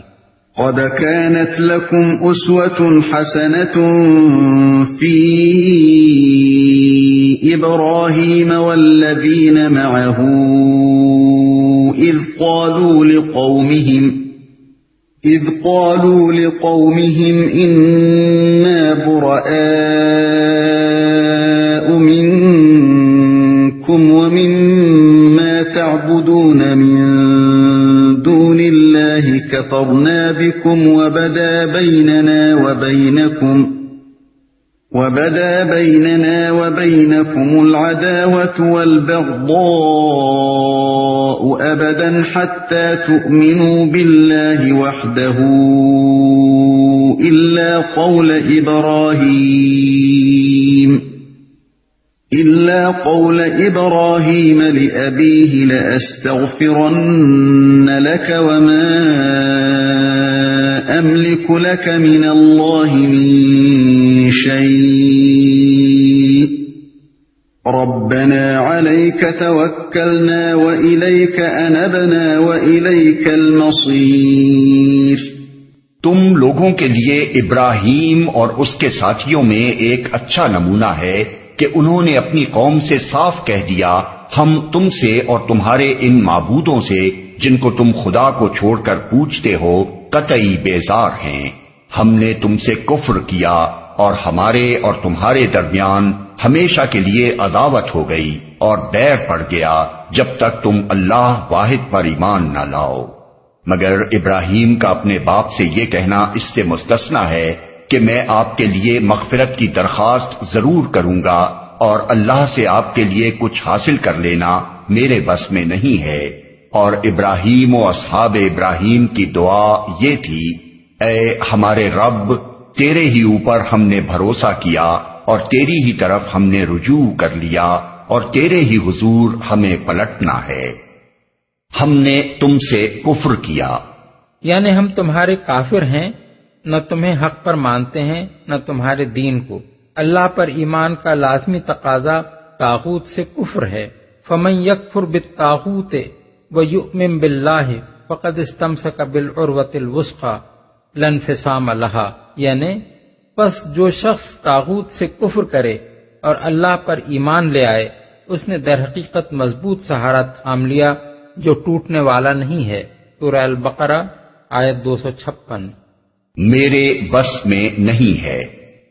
قد كانت لكم أسوة حسنة في إبراهيم والذين معه إذ قالوا لقومهم إنا براء منكم ومما تعبدون من دون الله كفرنا عليكم وبدا بيننا وبينكم العداوة والبغضاء أبدا حتى تؤمنوا بالله وحده إلا قول إبراهيم لأبيه لأستغفرن لك وما أملك لك من الله من شيء ربنا عليك توكلنا وإليك أنبنا وإليك المصير۔ تم لوگوں کے لیے ابراہیم اور اس کے ساتھیوں میں ایک اچھا نمونہ ہے کہ انہوں نے اپنی قوم سے صاف کہہ دیا، ہم تم سے اور تمہارے ان معبودوں سے جن کو تم خدا کو چھوڑ کر پوجتے ہو قطعی بیزار ہیں۔ ہم نے تم سے کفر کیا اور ہمارے اور تمہارے درمیان ہمیشہ کے لیے عداوت ہو گئی اور بیر پڑ گیا جب تک تم اللہ واحد پر ایمان نہ لاؤ۔ مگر ابراہیم کا اپنے باپ سے یہ کہنا اس سے مستثنا ہے کہ میں آپ کے لیے مغفرت کی درخواست ضرور کروں گا اور اللہ سے آپ کے لیے کچھ حاصل کر لینا میرے بس میں نہیں ہے۔ اور ابراہیم و اصحاب ابراہیم کی دعا یہ تھی، اے ہمارے رب، تیرے ہی اوپر ہم نے بھروسہ کیا اور تیری ہی طرف ہم نے رجوع کر لیا اور تیرے ہی حضور ہمیں پلٹنا ہے۔ ہم نے تم سے کفر کیا، یعنی ہم تمہارے کافر ہیں، نہ تمہیں حق پر مانتے ہیں نہ تمہارے دین کو۔ اللہ پر ایمان کا لازمی تقاضا طاغوت سے کفر ہے۔ فمن یکفر بالطاغوت ویؤمن باللہ فقد استمسک بالعروۃ الوثقی لا انفصام لہا، یعنی پس جو شخص طاغوت سے کفر کرے اور اللہ پر ایمان لے آئے اس نے در حقیقت مضبوط سہارا تھام لیا جو ٹوٹنے والا نہیں ہے۔ سورہ البقرہ آیت 256۔ میرے بس میں نہیں ہے۔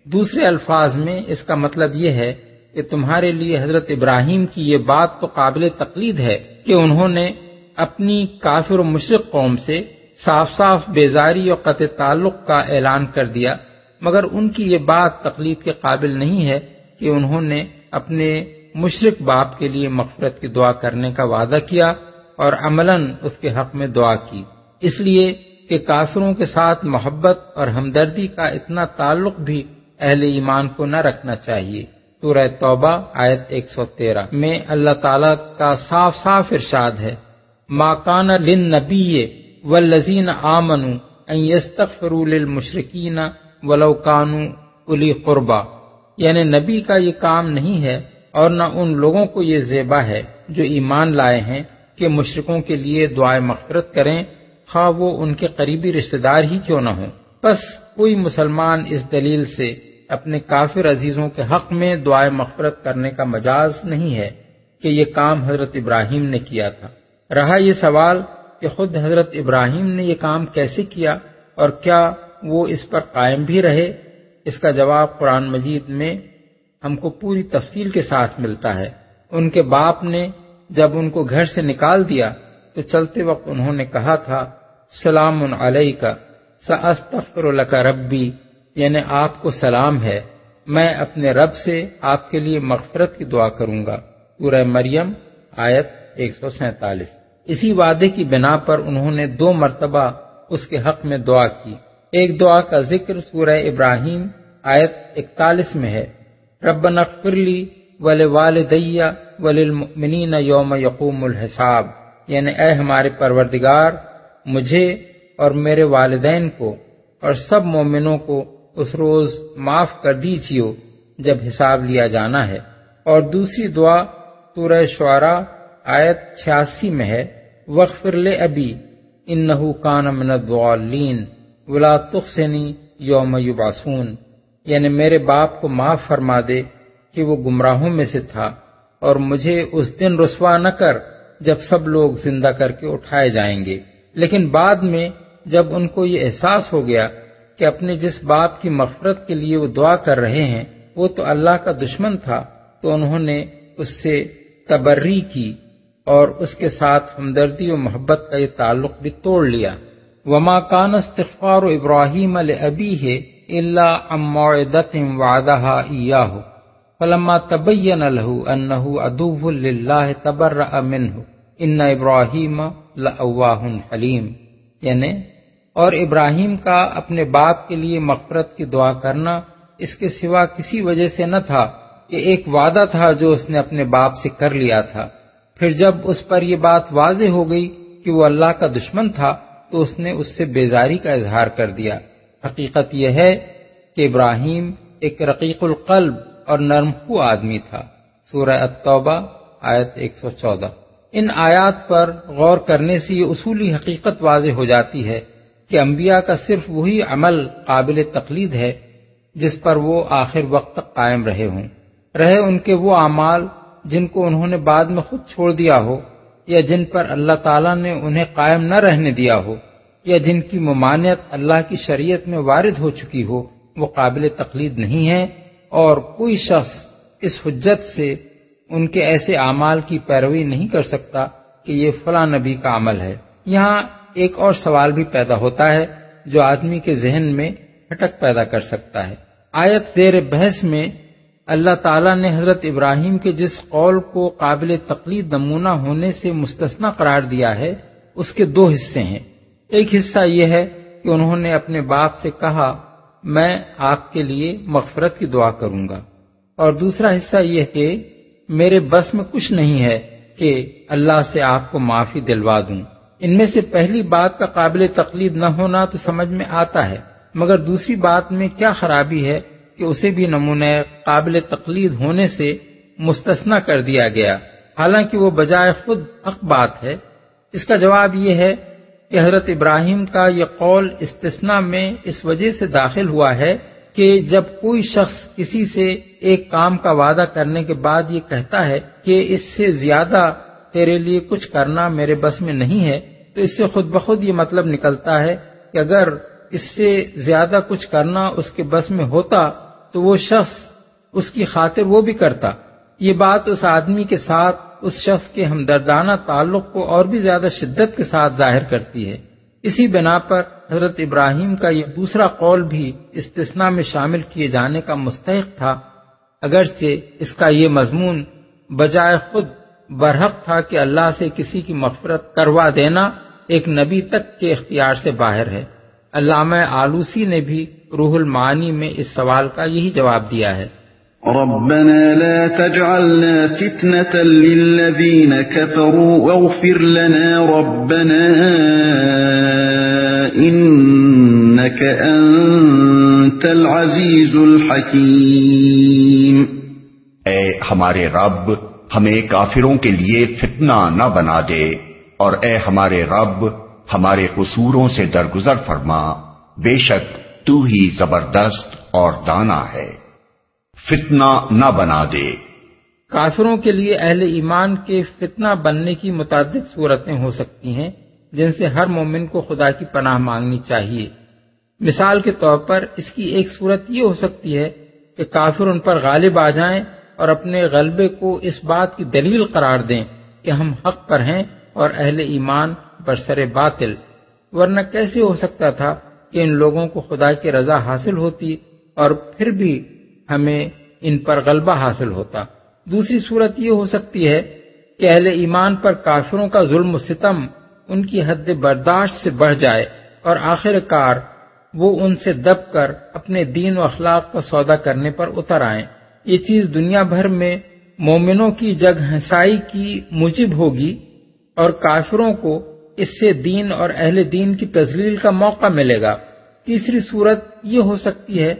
دوسرے الفاظ میں اس کا مطلب یہ ہے کہ تمہارے لیے حضرت ابراہیم کی یہ بات تو قابل تقلید ہے کہ انہوں نے اپنی کافر و مشرک قوم سے صاف صاف بیزاری اور قطع تعلق کا اعلان کر دیا، مگر ان کی یہ بات تقلید کے قابل نہیں ہے کہ انہوں نے اپنے مشرک باپ کے لیے مغفرت کی دعا کرنے کا وعدہ کیا اور عملاً اس کے حق میں دعا کی، اس لیے کہ کافروں کے ساتھ محبت اور ہمدردی کا اتنا تعلق بھی اہل ایمان کو نہ رکھنا چاہیے۔ سورہ توبہ آیت 113 میں اللہ تعالیٰ کا صاف صاف ارشاد ہے، ما کان للنبی والذین آمنوا ان یستغفروا للمشرکین ولو کانوا اولی قربا، یعنی نبی کا یہ کام نہیں ہے اور نہ ان لوگوں کو یہ زیبا ہے جو ایمان لائے ہیں کہ مشرکوں کے لیے دعائے مغفرت کریں خواہ وہ ان کے قریبی رشتہ دار ہی کیوں نہ ہوں۔ بس کوئی مسلمان اس دلیل سے اپنے کافر عزیزوں کے حق میں دعائے مغفرت کرنے کا مجاز نہیں ہے کہ یہ کام حضرت ابراہیم نے کیا تھا۔ رہا یہ سوال کہ خود حضرت ابراہیم نے یہ کام کیسے کیا اور کیا وہ اس پر قائم بھی رہے، اس کا جواب قرآن مجید میں ہم کو پوری تفصیل کے ساتھ ملتا ہے۔ ان کے باپ نے جب ان کو گھر سے نکال دیا تو چلتے وقت انہوں نے کہا تھا، سلام علیک ساستغفر لک ربی، یعنی آپ کو سلام ہے، میں اپنے رب سے آپ کے لیے مغفرت کی دعا کروں گا۔ سورہ مریم آیت 147۔ اسی وعدے کی بنا پر انہوں نے 2 مرتبہ اس کے حق میں دعا کی۔ ایک دعا کا ذکر سورہ ابراہیم آیت 41 میں ہے، ربنا اغفر لی ولوالدی وللمؤمنین یوم یقوم الحساب، یعنی اے ہمارے پروردگار، مجھے اور میرے والدین کو اور سب مومنوں کو اس روز معاف کر دیجیو جب حساب لیا جانا ہے۔ اور دوسری دعا سورہ شعراء آیت 86 میں ہے، واغفر لأبی انہ کان من الضالین ولا تخزنی یوم یبعثون، یعنی میرے باپ کو معاف فرما دے کہ وہ گمراہوں میں سے تھا اور مجھے اس دن رسوا نہ کر جب سب لوگ زندہ کر کے اٹھائے جائیں گے۔ لیکن بعد میں جب ان کو یہ احساس ہو گیا کہ اپنے جس باپ کی مغفرت کے لیے وہ دعا کر رہے ہیں وہ تو اللہ کا دشمن تھا، تو انہوں نے اس سے تبری کی اور اس کے ساتھ ہمدردی و محبت کا یہ تعلق بھی توڑ لیا۔ وما كان استغفار ابراہیم لأبیہ الا عن موعدۃ وعدها إياه فلما تبین له انه عدو للہ تبرأ منہ ان ابراہیم لأواہ حلیم، یعنی اور ابراہیم کا اپنے باپ کے لیے مغفرت کی دعا کرنا اس کے سوا کسی وجہ سے نہ تھا کہ ایک وعدہ تھا جو اس نے اپنے باپ سے کر لیا تھا۔ پھر جب اس پر یہ بات واضح ہو گئی کہ وہ اللہ کا دشمن تھا تو اس نے اس سے بیزاری کا اظہار کر دیا۔ حقیقت یہ ہے کہ ابراہیم ایک رقیق القلب اور نرم خو آدمی تھا۔ سورہ التوبہ آیت 114۔ ان آیات پر غور کرنے سے یہ اصولی حقیقت واضح ہو جاتی ہے کہ انبیاء کا صرف وہی عمل قابل تقلید ہے جس پر وہ آخر وقت تک قائم رہے ہوں، رہے ان کے وہ اعمال جن کو انہوں نے بعد میں خود چھوڑ دیا ہو، یا جن پر اللہ تعالیٰ نے انہیں قائم نہ رہنے دیا ہو، یا جن کی ممانعت اللہ کی شریعت میں وارد ہو چکی ہو، وہ قابل تقلید نہیں ہے، اور کوئی شخص اس حجت سے ان کے ایسے اعمال کی پیروی نہیں کر سکتا کہ یہ فلاں نبی کا عمل ہے۔ یہاں ایک اور سوال بھی پیدا ہوتا ہے جو آدمی کے ذہن میں کھٹک پیدا کر سکتا ہے۔ آیت زیر بحث میں اللہ تعالیٰ نے حضرت ابراہیم کے جس قول کو قابل تقلید نمونہ ہونے سے مستثنا قرار دیا ہے اس کے دو حصے ہیں۔ ایک حصہ یہ ہے کہ انہوں نے اپنے باپ سے کہا میں آپ کے لیے مغفرت کی دعا کروں گا، اور دوسرا حصہ یہ کہ میرے بس میں کچھ نہیں ہے کہ اللہ سے آپ کو معافی دلوا دوں۔ ان میں سے پہلی بات کا قابل تقلید نہ ہونا تو سمجھ میں آتا ہے، مگر دوسری بات میں کیا خرابی ہے کہ اسے بھی نمونہ قابل تقلید ہونے سے مستثنا کر دیا گیا، حالانکہ وہ بجائے خود حق بات ہے۔ اس کا جواب یہ ہے کہ حضرت ابراہیم کا یہ قول استثناء میں اس وجہ سے داخل ہوا ہے کہ جب کوئی شخص کسی سے ایک کام کا وعدہ کرنے کے بعد یہ کہتا ہے کہ اس سے زیادہ تیرے لیے کچھ کرنا میرے بس میں نہیں ہے، تو اس سے خود بخود یہ مطلب نکلتا ہے کہ اگر اس سے زیادہ کچھ کرنا اس کے بس میں ہوتا تو وہ شخص اس کی خاطر وہ بھی کرتا۔ یہ بات اس آدمی کے ساتھ اس شخص کے ہمدردانہ تعلق کو اور بھی زیادہ شدت کے ساتھ ظاہر کرتی ہے۔ اسی بنا پر حضرت ابراہیم کا یہ دوسرا قول بھی استثناء میں شامل کیے جانے کا مستحق تھا، اگرچہ اس کا یہ مضمون بجائے خود برحق تھا کہ اللہ سے کسی کی مغفرت کروا دینا ایک نبی تک کے اختیار سے باہر ہے۔ علامہ آلوسی نے بھی روح المعانی میں اس سوال کا یہی جواب دیا ہے۔ ربنا لا تجعلنا فتنة للذين كفروا واغفر لنا ربنا إنك أنت العزيز الحكيم۔ اے ہمارے رب ہمیں کافروں کے لیے فتنہ نہ بنا دے، اور اے ہمارے رب ہمارے قصوروں سے درگزر فرما، بے شک تو ہی زبردست اور دانا ہے، فتنہ نہ بنا دے۔ کافروں کے لیے اہل ایمان کے فتنہ بننے کی متعدد صورتیں ہو سکتی ہیں جن سے ہر مومن کو خدا کی پناہ مانگنی چاہیے۔ مثال کے طور پر اس کی ایک صورت یہ ہو سکتی ہے کہ کافر ان پر غالب آ جائیں اور اپنے غلبے کو اس بات کی دلیل قرار دیں کہ ہم حق پر ہیں اور اہل ایمان برسر باطل، ورنہ کیسے ہو سکتا تھا کہ ان لوگوں کو خدا کی رضا حاصل ہوتی اور پھر بھی ہمیں ان پر غلبہ حاصل ہوتا۔ دوسری صورت یہ ہو سکتی ہے کہ اہل ایمان پر کافروں کا ظلم و ستم ان کی حد برداشت سے بڑھ جائے اور آخر کار وہ ان سے دب کر اپنے دین و اخلاق کا سودا کرنے پر اتر آئیں۔ یہ چیز دنیا بھر میں مومنوں کی جگ ہنسائی کی موجب ہوگی اور کافروں کو اس سے دین اور اہل دین کی تذلیل کا موقع ملے گا۔ تیسری صورت یہ ہو سکتی ہے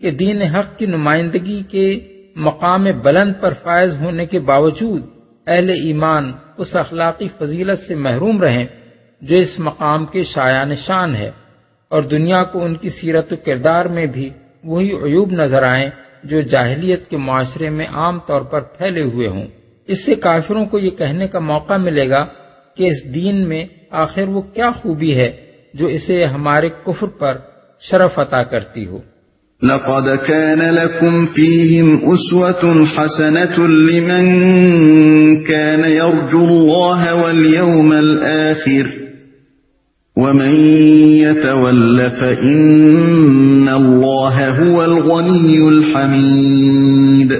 کہ دین حق کی نمائندگی کے مقام بلند پر فائز ہونے کے باوجود اہل ایمان اس اخلاقی فضیلت سے محروم رہیں جو اس مقام کے شایان شان ہے، اور دنیا کو ان کی سیرت و کردار میں بھی وہی عیوب نظر آئیں جو جاہلیت کے معاشرے میں عام طور پر پھیلے ہوئے ہوں۔ اس سے کافروں کو یہ کہنے کا موقع ملے گا کہ اس دین میں آخر وہ کیا خوبی ہے جو اسے ہمارے کفر پر شرف عطا کرتی ہو۔ لقد كان لكم فيهم أسوة حسنة لمن كان يرجو الله واليوم الآخر وَمَن يَتَوَلَّ فَإِنَّ اللَّهَ هُوَ الْغَنِيُّ الْحَمِيدُ۔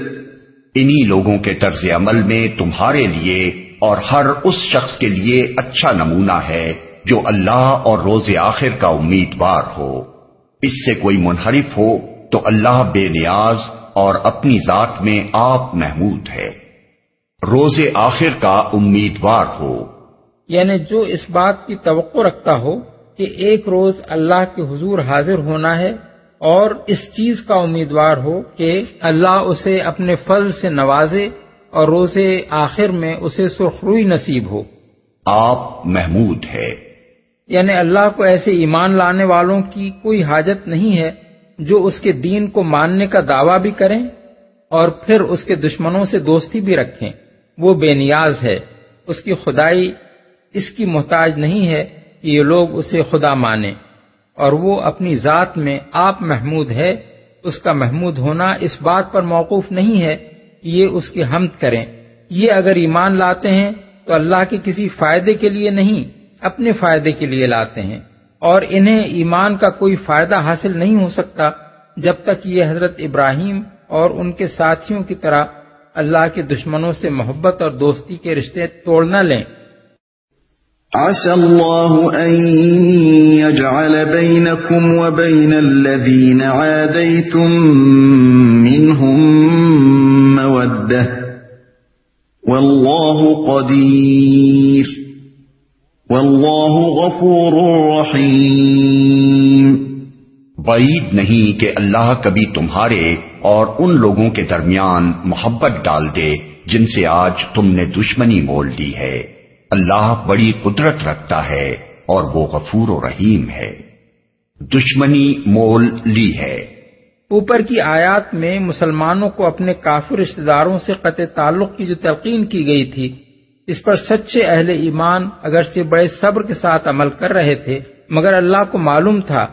انہی لوگوں کے طرز عمل میں تمہارے لیے اور ہر اس شخص کے لیے اچھا نمونہ ہے جو اللہ اور روز آخر کا امیدوار ہو۔ اس سے کوئی منحرف ہو تو اللہ بے نیاز اور اپنی ذات میں آپ محمود ہے، روز آخر کا امیدوار ہو، یعنی جو اس بات کی توقع رکھتا ہو کہ ایک روز اللہ کے حضور حاضر ہونا ہے، اور اس چیز کا امیدوار ہو کہ اللہ اسے اپنے فضل سے نوازے اور روز آخر میں اسے سرخروئی نصیب ہو۔ آپ محمود ہے، یعنی اللہ کو ایسے ایمان لانے والوں کی کوئی حاجت نہیں ہے جو اس کے دین کو ماننے کا دعویٰ بھی کریں اور پھر اس کے دشمنوں سے دوستی بھی رکھیں۔ وہ بے نیاز ہے، اس کی خدائی اس کی محتاج نہیں ہے کہ یہ لوگ اسے خدا مانیں، اور وہ اپنی ذات میں آپ محمود ہے۔ اس کا محمود ہونا اس بات پر موقوف نہیں ہے کہ یہ اس کی حمد کریں۔ یہ اگر ایمان لاتے ہیں تو اللہ کے کسی فائدے کے لیے نہیں، اپنے فائدے کے لیے لاتے ہیں، اور انہیں ایمان کا کوئی فائدہ حاصل نہیں ہو سکتا جب تک یہ حضرت ابراہیم اور ان کے ساتھیوں کی طرح اللہ کے دشمنوں سے محبت اور دوستی کے رشتے توڑ نہ لیں۔ عسى الله أن يجعل بينكم وبين الذين عاديتم منهم مودة والله قدير والله غفور رحيم۔ بعید نہیں کہ اللہ کبھی تمہارے اور ان لوگوں کے درمیان محبت ڈال دے جن سے آج تم نے دشمنی مول لی ہے۔ اللہ بڑی قدرت رکھتا ہے اور وہ غفور و رحیم ہے۔ دشمنی مول لی ہے۔ اوپر کی آیات میں مسلمانوں کو اپنے کافر رشتہ داروں سے قطع تعلق کی جو تلقین کی گئی تھی، اس پر سچے اہل ایمان اگرچہ بڑے صبر کے ساتھ عمل کر رہے تھے، مگر اللہ کو معلوم تھا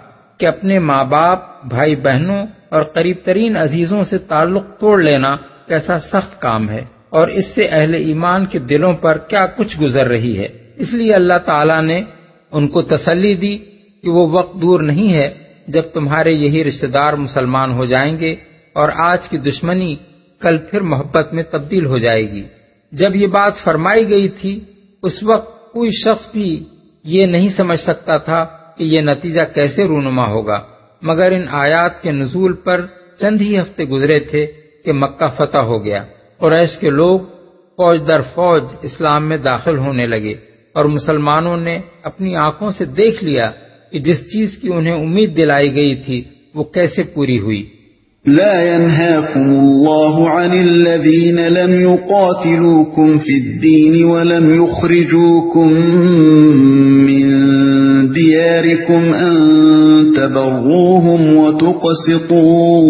کہ اپنے ماں باپ، بھائی بہنوں اور قریب ترین عزیزوں سے تعلق توڑ لینا کیسا سخت کام ہے، اور اس سے اہل ایمان کے دلوں پر کیا کچھ گزر رہی ہے۔ اس لیے اللہ تعالیٰ نے ان کو تسلی دی کہ وہ وقت دور نہیں ہے جب تمہارے یہی رشتہ دار مسلمان ہو جائیں گے، اور آج کی دشمنی کل پھر محبت میں تبدیل ہو جائے گی۔ جب یہ بات فرمائی گئی تھی اس وقت کوئی شخص بھی یہ نہیں سمجھ سکتا تھا کہ یہ نتیجہ کیسے رونما ہوگا، مگر ان آیات کے نزول پر چند ہی ہفتے گزرے تھے کہ مکہ فتح ہو گیا۔ قریش کے لوگ فوج در فوج اسلام میں داخل ہونے لگے، اور مسلمانوں نے اپنی آنکھوں سے دیکھ لیا کہ جس چیز کی انہیں امید دلائی گئی تھی وہ کیسے پوری ہوئی۔ لا ينهاكم الله عن الذين لم يقاتلوكم في الدين ولم يخرجوكم من دياركم أن تبروهم وتقسطوا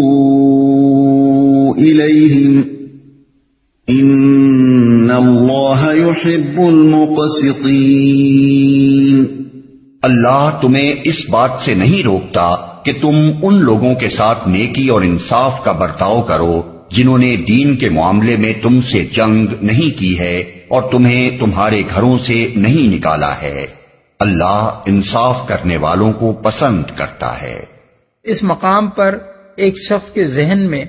إليهم ان اللہ يحب المقسطین۔ اللہ تمہیں اس بات سے نہیں روکتا کہ تم ان لوگوں کے ساتھ نیکی اور انصاف کا برتاؤ کرو جنہوں نے دین کے معاملے میں تم سے جنگ نہیں کی ہے اور تمہیں تمہارے گھروں سے نہیں نکالا ہے۔ اللہ انصاف کرنے والوں کو پسند کرتا ہے۔ اس مقام پر ایک شخص کے ذہن میں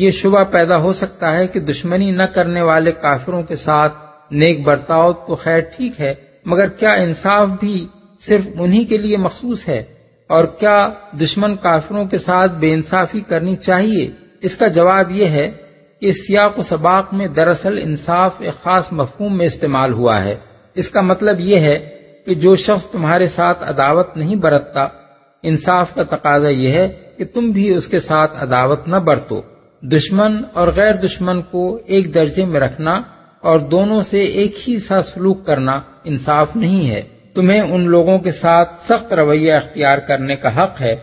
یہ شبہ پیدا ہو سکتا ہے کہ دشمنی نہ کرنے والے کافروں کے ساتھ نیک برتاؤ تو خیر ٹھیک ہے، مگر کیا انصاف بھی صرف انہی کے لیے مخصوص ہے، اور کیا دشمن کافروں کے ساتھ بے انصافی کرنی چاہیے؟ اس کا جواب یہ ہے کہ سیاق و سباق میں دراصل انصاف ایک خاص مفہوم میں استعمال ہوا ہے۔ اس کا مطلب یہ ہے کہ جو شخص تمہارے ساتھ عداوت نہیں برتتا، انصاف کا تقاضا یہ ہے کہ تم بھی اس کے ساتھ عداوت نہ برتو۔ دشمن اور غیر دشمن کو ایک درجے میں رکھنا اور دونوں سے ایک ہی سا سلوک کرنا انصاف نہیں ہے۔ تمہیں ان لوگوں کے ساتھ سخت رویہ اختیار کرنے کا حق ہے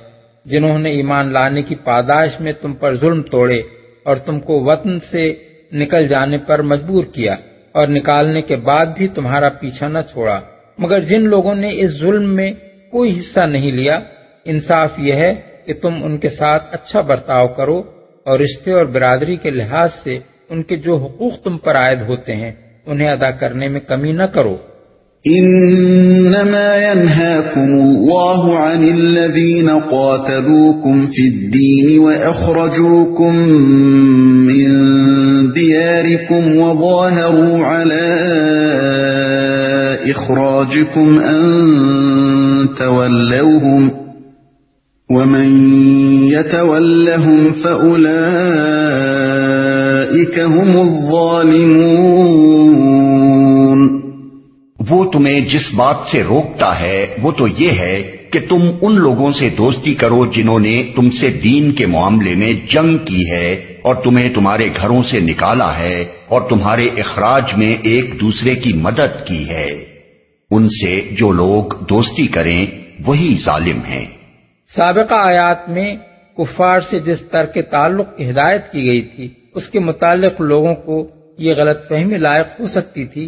جنہوں نے ایمان لانے کی پاداش میں تم پر ظلم توڑے اور تم کو وطن سے نکل جانے پر مجبور کیا، اور نکالنے کے بعد بھی تمہارا پیچھا نہ چھوڑا۔ مگر جن لوگوں نے اس ظلم میں کوئی حصہ نہیں لیا، انصاف یہ ہے کہ تم ان کے ساتھ اچھا برتاؤ کرو اور رشتے اور برادری کے لحاظ سے ان کے جو حقوق تم پر عائد ہوتے ہیں انہیں ادا کرنے میں کمی نہ کرو۔ انما ينهاكم الله عن الذين قاتلوكم في الدين واخرجوكم من دياركم وظاهروا على اخراجكم ان تولوهم ومن يتولهم فاولئك هم الظالمون۔ وہ تمہیں جس بات سے روکتا ہے وہ تو یہ ہے کہ تم ان لوگوں سے دوستی کرو جنہوں نے تم سے دین کے معاملے میں جنگ کی ہے اور تمہیں تمہارے گھروں سے نکالا ہے اور تمہارے اخراج میں ایک دوسرے کی مدد کی ہے۔ ان سے جو لوگ دوستی کریں وہی ظالم ہیں۔ سابقہ آیات میں کفار سے جس ترک تعلق کی ہدایت کی گئی تھی اس کے متعلق لوگوں کو یہ غلط فہمی لائق ہو سکتی تھی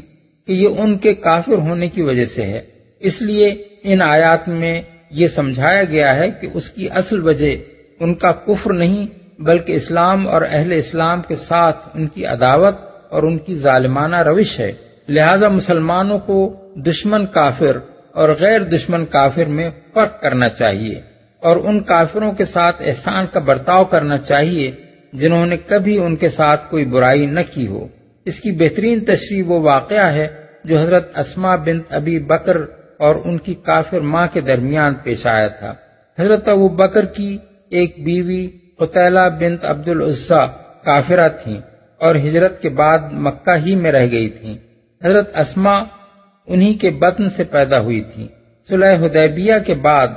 کہ یہ ان کے کافر ہونے کی وجہ سے ہے، اس لیے ان آیات میں یہ سمجھایا گیا ہے کہ اس کی اصل وجہ ان کا کفر نہیں بلکہ اسلام اور اہل اسلام کے ساتھ ان کی عداوت اور ان کی ظالمانہ روش ہے۔ لہذا مسلمانوں کو دشمن کافر اور غیر دشمن کافر میں فرق کرنا چاہیے اور ان کافروں کے ساتھ احسان کا برتاؤ کرنا چاہیے جنہوں نے کبھی ان کے ساتھ کوئی برائی نہ کی ہو۔ اس کی بہترین تشریح وہ واقعہ ہے جو حضرت اسماء بنت ابی بکر اور ان کی کافر ماں کے درمیان پیش آیا تھا۔ حضرت ابو بکر کی ایک بیوی قتیلہ بنت عبد العزیٰ کافرہ تھیں اور ہجرت کے بعد مکہ ہی میں رہ گئی تھیں۔ حضرت اسماء انہی کے بطن سے پیدا ہوئی تھیں۔ صلح حدیبیہ کے بعد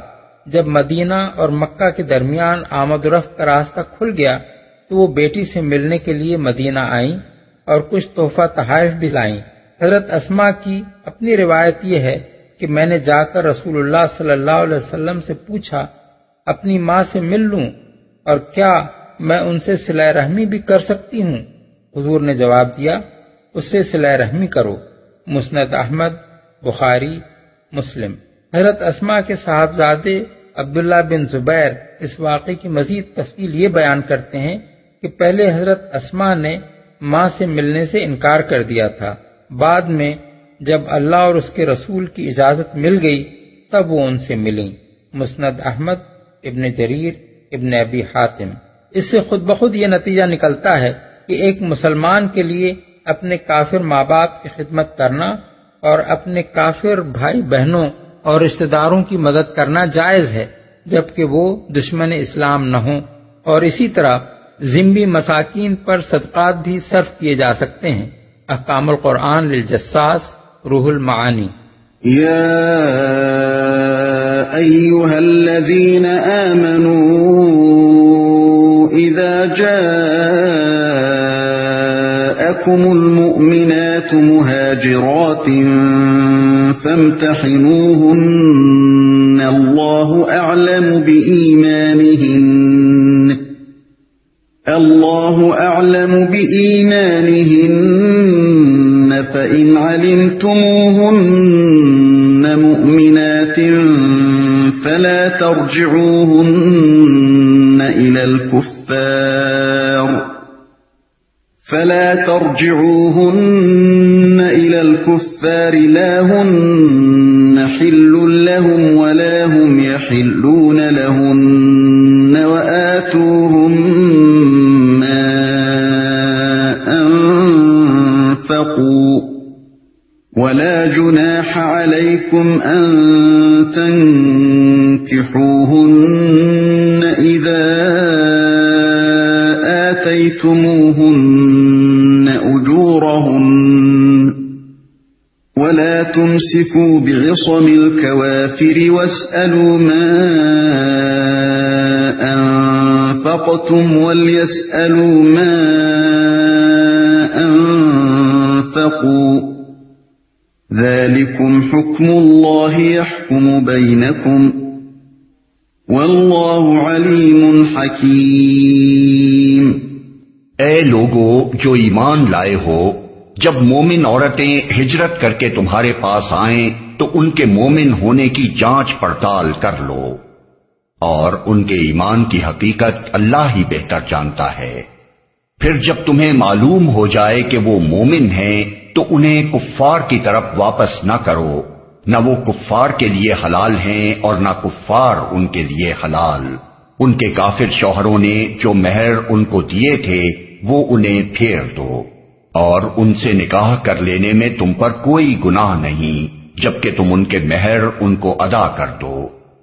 جب مدینہ اور مکہ کے درمیان آمد و رفت کا راستہ کھل گیا تو وہ بیٹی سے ملنے کے لیے مدینہ آئیں اور کچھ تحفہ تحائف بھی لائیں۔ حضرت اسماء کی اپنی روایت یہ ہے کہ میں نے جا کر رسول اللہ صلی اللہ علیہ وسلم سے پوچھا اپنی ماں سے مل لوں اور کیا میں ان سے صلہ رحمی بھی کر سکتی ہوں؟ حضور نے جواب دیا اس سے صلہ رحمی کرو۔ مسند احمد، بخاری، مسلم۔ حضرت اسماء کے صاحبزادے عبداللہ بن زبیر اس واقعے کی مزید تفصیل یہ بیان کرتے ہیں کہ پہلے حضرت اسماء نے ماں سے ملنے سے انکار کر دیا تھا، بعد میں جب اللہ اور اس کے رسول کی اجازت مل گئی تب وہ ان سے ملیں۔ مسند احمد، ابن جریر، ابن ابی حاتم۔ اس سے خود بخود یہ نتیجہ نکلتا ہے کہ ایک مسلمان کے لیے اپنے کافر ماں باپ کی خدمت کرنا اور اپنے کافر بھائی بہنوں اور رشتہ داروں کی مدد کرنا جائز ہے جبکہ وہ دشمن اسلام نہ ہوں، اور اسی طرح ذمہ مساکین پر صدقات بھی صرف کیے جا سکتے ہیں۔ احکام القرآن للجساس، روح المعانی۔ یا ایھا الذین آمنوا اذا جاءکم المؤمنات مہاجرات فامتحنوہن اللہ اعلم بإيمانهن فإن علمتموهن مؤمنات فلا ترجعوهن إلى الكفار لا هن حل لهم ولا هم يحلون لهن وآتوهم ما أنفقوا ولا جناح عليكم أن تنكحوهن إذا آتيتموهن أجورهن ولا تمسكوا بعصم الكوافر واسألوا ما أنفقتم وليسألوا ما أنفقوا ذلكم حكم الله يحكم بينكم واللہ علیم حکیم۔ اے لوگو جو ایمان لائے ہو، جب مومن عورتیں ہجرت کر کے تمہارے پاس آئیں تو ان کے مومن ہونے کی جانچ پڑتال کر لو، اور ان کے ایمان کی حقیقت اللہ ہی بہتر جانتا ہے۔ پھر جب تمہیں معلوم ہو جائے کہ وہ مومن ہیں تو انہیں کفار کی طرف واپس نہ کرو نہ وہ کفار کے لیے حلال ہیں اور نہ کفار ان کے لیے حلال۔ ان کے کافر شوہروں نے جو مہر ان کو دیے تھے وہ انہیں پھیر دو، اور ان سے نکاح کر لینے میں تم پر کوئی گناہ نہیں جبکہ تم ان کے مہر ان کو ادا کر دو،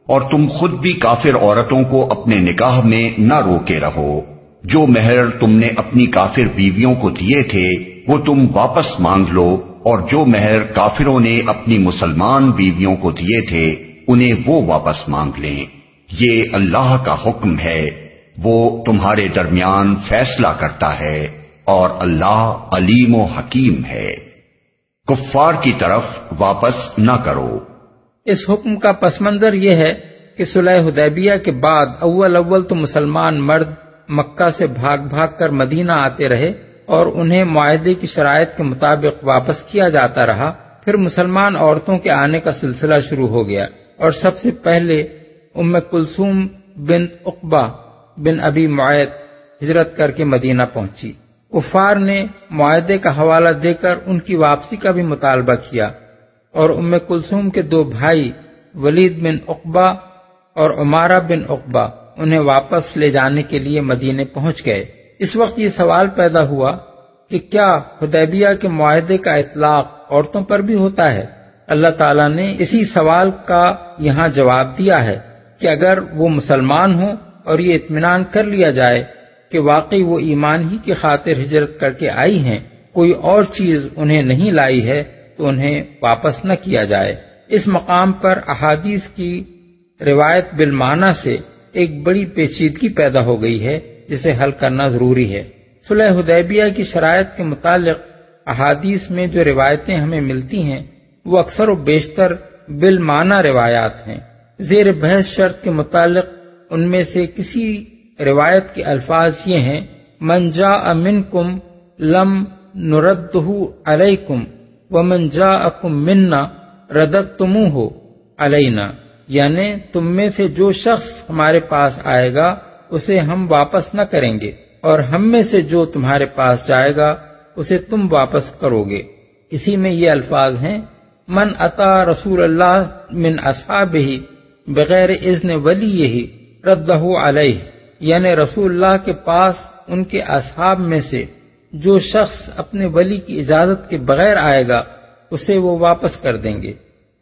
اور تم خود بھی کافر عورتوں کو اپنے نکاح میں نہ روکے رہو۔ جو مہر تم نے اپنی کافر بیویوں کو دیے تھے وہ تم واپس مانگ لو، اور جو مہر کافروں نے اپنی مسلمان بیویوں کو دیے تھے انہیں وہ واپس مانگ لیں۔ یہ اللہ کا حکم ہے، وہ تمہارے درمیان فیصلہ کرتا ہے، اور اللہ علیم و حکیم ہے۔ کفار کی طرف واپس نہ کرو۔ اس حکم کا پس منظر یہ ہے کہ صلح حدیبیہ کے بعد اول تو مسلمان مرد مکہ سے بھاگ بھاگ کر مدینہ آتے رہے اور انہیں معاہدے کی شرائط کے مطابق واپس کیا جاتا رہا۔ پھر مسلمان عورتوں کے آنے کا سلسلہ شروع ہو گیا، اور سب سے پہلے ام کلثوم بنت عقبہ بن ابی معیط ہجرت کر کے مدینہ پہنچی۔ کفار نے معاہدے کا حوالہ دے کر ان کی واپسی کا بھی مطالبہ کیا، اور ام کلثوم کے دو بھائی ولید بن عقبہ اور عمارہ بن عقبہ انہیں واپس لے جانے کے لیے مدینے پہنچ گئے۔ اس وقت یہ سوال پیدا ہوا کہ کیا حدیبیہ کے معاہدے کا اطلاق عورتوں پر بھی ہوتا ہے؟ اللہ تعالیٰ نے اسی سوال کا یہاں جواب دیا ہے کہ اگر وہ مسلمان ہوں اور یہ اطمینان کر لیا جائے کہ واقعی وہ ایمان ہی کی خاطر ہجرت کر کے آئی ہیں، کوئی اور چیز انہیں نہیں لائی ہے، تو انہیں واپس نہ کیا جائے۔ اس مقام پر احادیث کی روایت بالمعنی سے ایک بڑی پیچیدگی پیدا ہو گئی ہے جسے حل کرنا ضروری ہے۔ صلح حدیبیہ کی شرائط کے متعلق احادیث میں جو روایتیں ہمیں ملتی ہیں وہ اکثر و بیشتر بالمعنی روایات ہیں۔ زیر بحث شرط کے متعلق ان میں سے کسی روایت کے الفاظ یہ ہیں: من جاء منکم لم نردہ علیکم ومن جاءکم منا رددتموہ علینا، یعنی تم میں سے جو شخص ہمارے پاس آئے گا اسے ہم واپس نہ کریں گے، اور ہم میں سے جو تمہارے پاس جائے گا اسے تم واپس کرو گے۔ اسی میں یہ الفاظ ہیں: من اتا رسول اللہ من اصحابہ بغیر اذن ولیہ ردہ علیہ، یعنی رسول اللہ کے پاس ان کے اصحاب میں سے جو شخص اپنے ولی کی اجازت کے بغیر آئے گا اسے وہ واپس کر دیں گے۔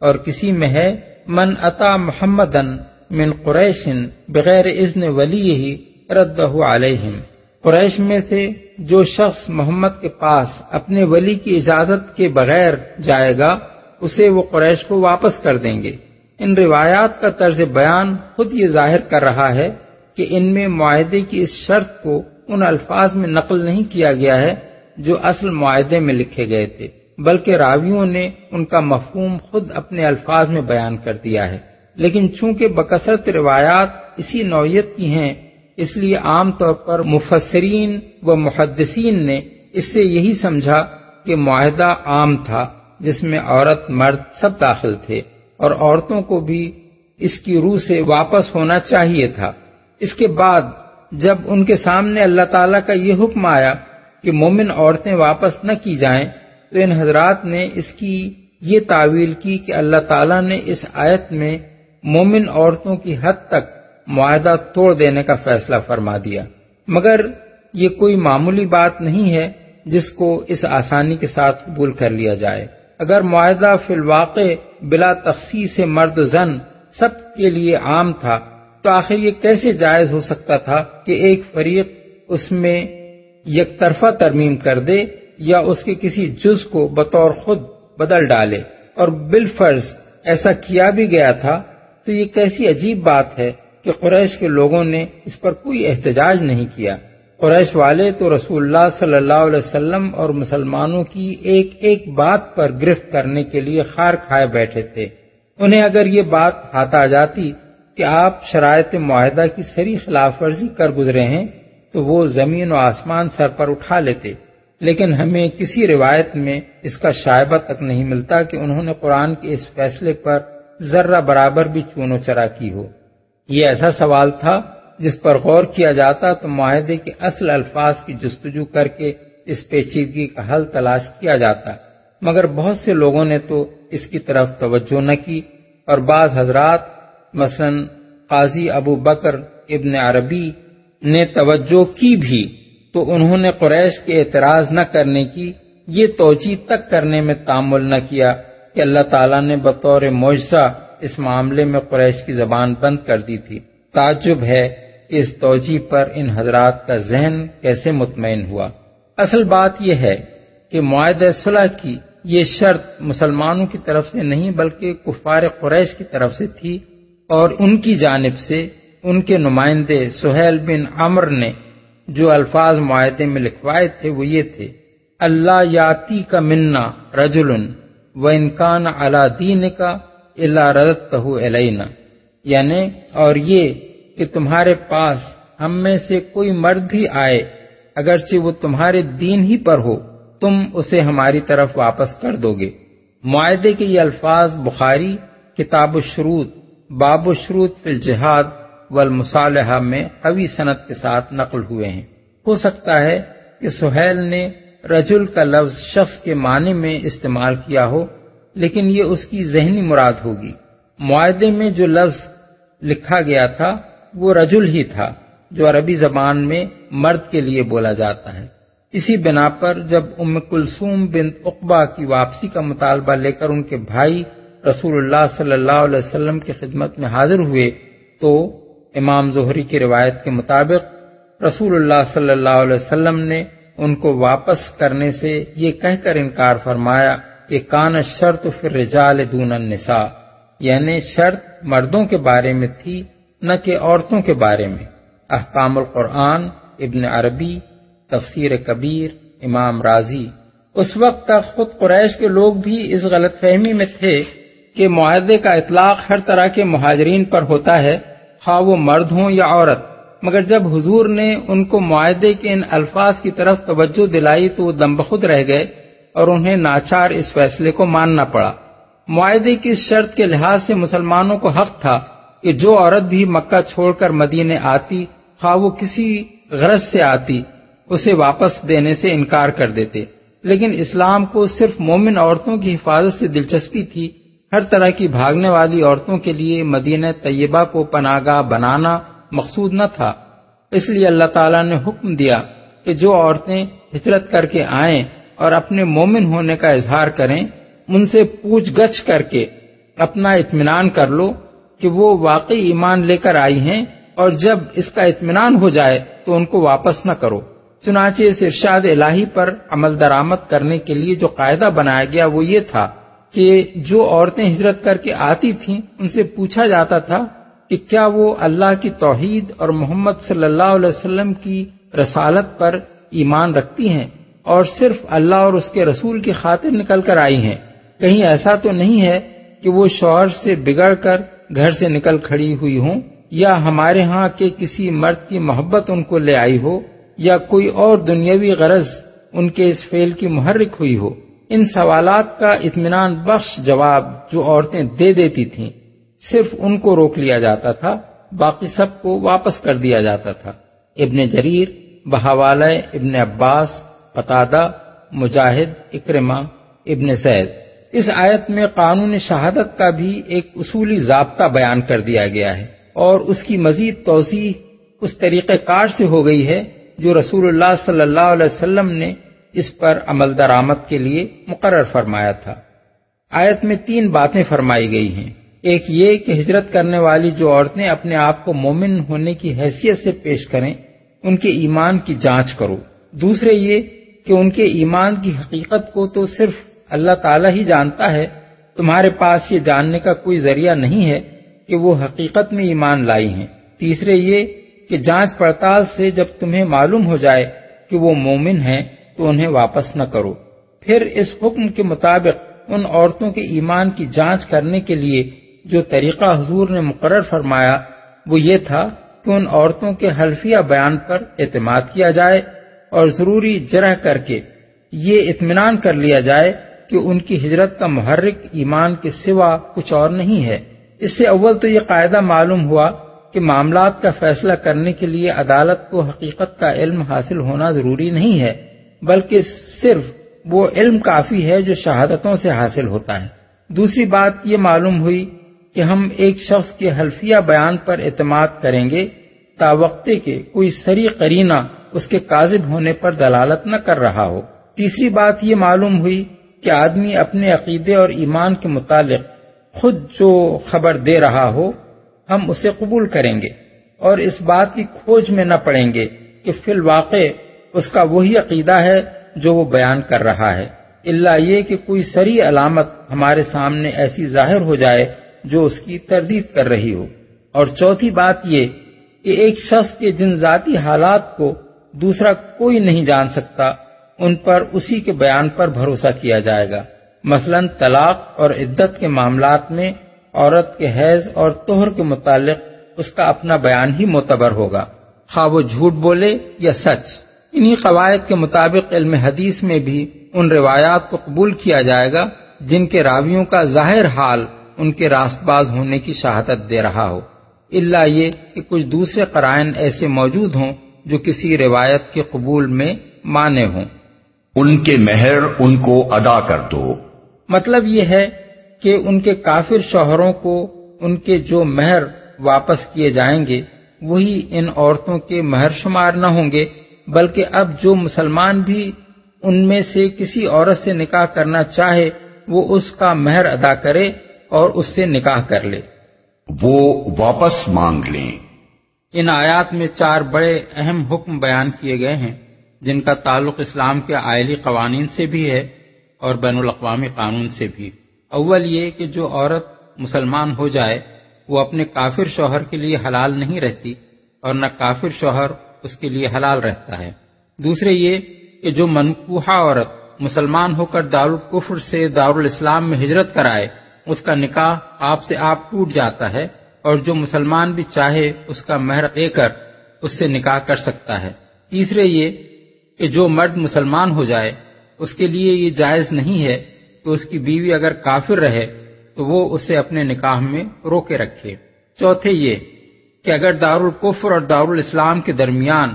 اور کسی میں ہے: من اتا محمدن من قریش بغیر اذن ولیہ ردہ علیہم، قریش میں سے جو شخص محمد کے پاس اپنے ولی کی اجازت کے بغیر جائے گا اسے وہ قریش کو واپس کر دیں گے۔ ان روایات کا طرز بیان خود یہ ظاہر کر رہا ہے کہ ان میں معاہدے کی اس شرط کو ان الفاظ میں نقل نہیں کیا گیا ہے جو اصل معاہدے میں لکھے گئے تھے، بلکہ راویوں نے ان کا مفہوم خود اپنے الفاظ میں بیان کر دیا ہے۔ لیکن چونکہ بکثرت روایات اسی نوعیت کی ہیں، اس لیے عام طور پر مفسرین و محدثین نے اس سے یہی سمجھا کہ معاہدہ عام تھا جس میں عورت مرد سب داخل تھے، اور عورتوں کو بھی اس کی روح سے واپس ہونا چاہیے تھا۔ اس کے بعد جب ان کے سامنے اللہ تعالیٰ کا یہ حکم آیا کہ مومن عورتیں واپس نہ کی جائیں، تو ان حضرات نے اس کی یہ تعویل کی کہ اللہ تعالیٰ نے اس آیت میں مومن عورتوں کی حد تک معاہدہ توڑ دینے کا فیصلہ فرما دیا۔ مگر یہ کوئی معمولی بات نہیں ہے جس کو اس آسانی کے ساتھ قبول کر لیا جائے۔ اگر معاہدہ فی الواقع بلا تخصیص مرد و زن سب کے لیے عام تھا تو آخر یہ کیسے جائز ہو سکتا تھا کہ ایک فریق اس میں یک طرفہ ترمیم کر دے یا اس کے کسی جز کو بطور خود بدل ڈالے؟ اور بالفرض ایسا کیا بھی گیا تھا تو یہ کیسی عجیب بات ہے کہ قریش کے لوگوں نے اس پر کوئی احتجاج نہیں کیا۔ قریش والے تو رسول اللہ صلی اللہ علیہ وسلم اور مسلمانوں کی ایک ایک بات پر گرفت کرنے کے لیے خار کھائے بیٹھے تھے۔ انہیں اگر یہ بات ہاتھ آ جاتی کہ آپ شرائط معاہدہ کی صریح خلاف ورزی کر گزرے ہیں تو وہ زمین و آسمان سر پر اٹھا لیتے، لیکن ہمیں کسی روایت میں اس کا شائبہ تک نہیں ملتا کہ انہوں نے قرآن کے اس فیصلے پر ذرہ برابر بھی چون و چرا کی ہو۔ یہ ایسا سوال تھا جس پر غور کیا جاتا تو معاہدے کے اصل الفاظ کی جستجو کر کے اس پیچیدگی کا حل تلاش کیا جاتا۔ مگر بہت سے لوگوں نے تو اس کی طرف توجہ نہ کی، اور بعض حضرات مثلا قاضی ابو بکر ابن عربی نے توجہ کی بھی تو انہوں نے قریش کے اعتراض نہ کرنے کی یہ توجیہ تک کرنے میں تامل نہ کیا کہ اللہ تعالیٰ نے بطور معجزہ اس معاملے میں قریش کی زبان بند کر دی تھی۔ تعجب ہے کہ اس توجیہ پر ان حضرات کا ذہن کیسے مطمئن ہوا۔ اصل بات یہ ہے کہ معاہدہ صلح کی یہ شرط مسلمانوں کی طرف سے نہیں بلکہ کفار قریش کی طرف سے تھی، اور ان کی جانب سے ان کے نمائندے سہیل بن عمرو نے جو الفاظ معاہدے میں لکھوائے تھے وہ یہ تھے: اللہ یاتی کا منا رجل وَإِنْ كَانَ عَلَى دِينِكَ إِلَّا رَدَدْتَهُ إِلَيْنَا، یعنی اور یہ کہ تمہارے پاس ہم میں سے کوئی مرد بھی آئے اگرچہ وہ تمہارے دین ہی پر ہو، تم اسے ہماری طرف واپس کر دو گے۔ معاہدے کے یہ الفاظ بخاری کتاب الشروط باب الشروط فی الجہاد والمصالحہ میں قوی سند کے ساتھ نقل ہوئے ہیں۔ ہو سکتا ہے کہ سہیل نے رجل کا لفظ شخص کے معنی میں استعمال کیا ہو، لیکن یہ اس کی ذہنی مراد ہوگی۔ معاہدے میں جو لفظ لکھا گیا تھا وہ رجل ہی تھا، جو عربی زبان میں مرد کے لیے بولا جاتا ہے۔ اسی بنا پر جب ام کلثوم بنت عقبہ کی واپسی کا مطالبہ لے کر ان کے بھائی رسول اللہ صلی اللہ علیہ وسلم کی خدمت میں حاضر ہوئے تو امام زہری کی روایت کے مطابق رسول اللہ صلی اللہ علیہ وسلم نے ان کو واپس کرنے سے یہ کہہ کر انکار فرمایا کہ کان الشرط فی الرجال دون النساء، یعنی شرط مردوں کے بارے میں تھی نہ کہ عورتوں کے بارے میں۔ احکام القرآن ابن عربی، تفسیر کبیر امام رازی۔ اس وقت تک خود قریش کے لوگ بھی اس غلط فہمی میں تھے کہ معاہدے کا اطلاق ہر طرح کے مہاجرین پر ہوتا ہے، خواہ وہ مرد ہوں یا عورت، مگر جب حضور نے ان کو معاہدے کے ان الفاظ کی طرف توجہ دلائی تو وہ دم بخود رہ گئے اور انہیں ناچار اس فیصلے کو ماننا پڑا۔ معاہدے کی اس شرط کے لحاظ سے مسلمانوں کو حق تھا کہ جو عورت بھی مکہ چھوڑ کر مدینے آتی، خواہ وہ کسی غرض سے آتی، اسے واپس دینے سے انکار کر دیتے، لیکن اسلام کو صرف مومن عورتوں کی حفاظت سے دلچسپی تھی۔ ہر طرح کی بھاگنے والی عورتوں کے لیے مدینہ طیبہ کو پناہ گاہ بنانا مقصود نہ تھا۔ اس لیے اللہ تعالیٰ نے حکم دیا کہ جو عورتیں ہجرت کر کے آئیں اور اپنے مومن ہونے کا اظہار کریں، ان سے پوچھ گچھ کر کے اپنا اطمینان کر لو کہ وہ واقعی ایمان لے کر آئی ہیں، اور جب اس کا اطمینان ہو جائے تو ان کو واپس نہ کرو۔ چنانچہ اس ارشاد الہی پر عمل درآمد کرنے کے لیے جو قاعدہ بنایا گیا وہ یہ تھا کہ جو عورتیں ہجرت کر کے آتی تھیں ان سے پوچھا جاتا تھا کہ کیا وہ اللہ کی توحید اور محمد صلی اللہ علیہ وسلم کی رسالت پر ایمان رکھتی ہیں اور صرف اللہ اور اس کے رسول کی خاطر نکل کر آئی ہیں، کہیں ایسا تو نہیں ہے کہ وہ شوہر سے بگڑ کر گھر سے نکل کھڑی ہوئی ہوں، یا ہمارے ہاں کے کسی مرد کی محبت ان کو لے آئی ہو، یا کوئی اور دنیاوی غرض ان کے اس فعل کی محرک ہوئی ہو۔ ان سوالات کا اطمینان بخش جواب جو عورتیں دے دیتی تھیں صرف ان کو روک لیا جاتا تھا، باقی سب کو واپس کر دیا جاتا تھا۔ ابن جریر، بحوالہ ابن عباس، قتادہ، مجاہد، اکرمہ، ابن زید۔ اس آیت میں قانون شہادت کا بھی ایک اصولی ضابطہ بیان کر دیا گیا ہے، اور اس کی مزید توضیح اس طریقہ کار سے ہو گئی ہے جو رسول اللہ صلی اللہ علیہ وسلم نے اس پر عمل درآمد کے لیے مقرر فرمایا تھا۔ آیت میں 3 باتیں فرمائی گئی ہیں۔ ایک یہ کہ ہجرت کرنے والی جو عورتیں اپنے آپ کو مومن ہونے کی حیثیت سے پیش کریں ان کے ایمان کی جانچ کرو۔ دوسرے یہ کہ ان کے ایمان کی حقیقت کو تو صرف اللہ تعالیٰ ہی جانتا ہے، تمہارے پاس یہ جاننے کا کوئی ذریعہ نہیں ہے کہ وہ حقیقت میں ایمان لائی ہیں۔ تیسرے یہ کہ جانچ پڑتال سے جب تمہیں معلوم ہو جائے کہ وہ مومن ہیں تو انہیں واپس نہ کرو۔ پھر اس حکم کے مطابق ان عورتوں کے ایمان کی جانچ کرنے کے لیے جو طریقہ حضور نے مقرر فرمایا وہ یہ تھا کہ ان عورتوں کے حلفیہ بیان پر اعتماد کیا جائے اور ضروری جرح کر کے یہ اطمینان کر لیا جائے کہ ان کی ہجرت کا محرک ایمان کے سوا کچھ اور نہیں ہے۔ اس سے اول تو یہ قاعدہ معلوم ہوا کہ معاملات کا فیصلہ کرنے کے لیے عدالت کو حقیقت کا علم حاصل ہونا ضروری نہیں ہے، بلکہ صرف وہ علم کافی ہے جو شہادتوں سے حاصل ہوتا ہے۔ دوسری بات یہ معلوم ہوئی کہ ہم ایک شخص کے حلفیہ بیان پر اعتماد کریں گے تا وقت کے کوئی صریح قرینہ اس کے کاذب ہونے پر دلالت نہ کر رہا ہو۔ تیسری بات یہ معلوم ہوئی کہ آدمی اپنے عقیدے اور ایمان کے متعلق خود جو خبر دے رہا ہو ہم اسے قبول کریں گے اور اس بات کی کھوج میں نہ پڑیں گے کہ فی الواقع اس کا وہی عقیدہ ہے جو وہ بیان کر رہا ہے، الا یہ کہ کوئی صریح علامت ہمارے سامنے ایسی ظاہر ہو جائے جو اس کی تردید کر رہی ہو۔ اور چوتھی بات یہ کہ ایک شخص کے جن ذاتی حالات کو دوسرا کوئی نہیں جان سکتا ان پر اسی کے بیان پر بھروسہ کیا جائے گا۔ مثلا طلاق اور عدت کے معاملات میں عورت کے حیض اور طہر کے متعلق اس کا اپنا بیان ہی معتبر ہوگا، خواہ وہ جھوٹ بولے یا سچ۔ انہی قواعد کے مطابق علم حدیث میں بھی ان روایات کو قبول کیا جائے گا جن کے راویوں کا ظاہر حال ان کے راست باز ہونے کی شہادت دے رہا ہو، الا یہ کہ کچھ دوسرے قرائن ایسے موجود ہوں جو کسی روایت کے قبول میں مانع ہوں۔ ان کے مہر ان کو ادا کر دو۔ مطلب یہ ہے کہ ان کے کافر شوہروں کو ان کے جو مہر واپس کیے جائیں گے وہی ان عورتوں کے مہر شمار نہ ہوں گے، بلکہ اب جو مسلمان بھی ان میں سے کسی عورت سے نکاح کرنا چاہے وہ اس کا مہر ادا کرے اور اس سے نکاح کر لے، وہ واپس مانگ لیں۔ ان آیات میں 4 بڑے اہم حکم بیان کیے گئے ہیں جن کا تعلق اسلام کے آئلی قوانین سے بھی ہے اور بین الاقوامی قانون سے بھی۔ اول یہ کہ جو عورت مسلمان ہو جائے وہ اپنے کافر شوہر کے لیے حلال نہیں رہتی اور نہ کافر شوہر اس کے لیے حلال رہتا ہے۔ دوسرے یہ کہ جو منکوحہ عورت مسلمان ہو کر دارالکفر سے دارالاسلام میں ہجرت کرائے اس کا نکاح آپ سے آپ ٹوٹ جاتا ہے، اور جو مسلمان بھی چاہے اس کا مہر دے کر اس سے نکاح کر سکتا ہے۔ تیسرے یہ کہ جو مرد مسلمان ہو جائے اس کے لیے یہ جائز نہیں ہے کہ اس کی بیوی اگر کافر رہے تو وہ اسے اپنے نکاح میں روکے رکھے۔ چوتھے یہ کہ اگر دارالکفر اور دارالاسلام کے درمیان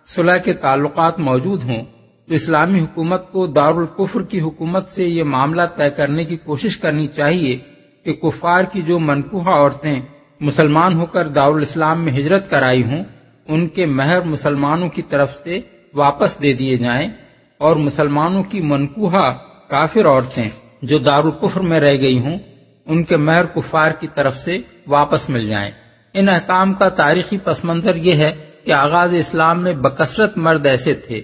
صلح کے تعلقات موجود ہوں تو اسلامی حکومت کو دارالکفر کی حکومت سے یہ معاملہ طے کرنے کی کوشش کرنی چاہیے کہ کفار کی جو منکوحہ عورتیں مسلمان ہو کر دارالاسلام میں ہجرت کرائی ہوں ان کے مہر مسلمانوں کی طرف سے واپس دے دیے جائیں، اور مسلمانوں کی منکوحہ کافر عورتیں جو دارالکفر میں رہ گئی ہوں ان کے مہر کفار کی طرف سے واپس مل جائیں۔ ان احکام کا تاریخی پس منظر یہ ہے کہ آغاز اسلام میں بکثرت مرد ایسے تھے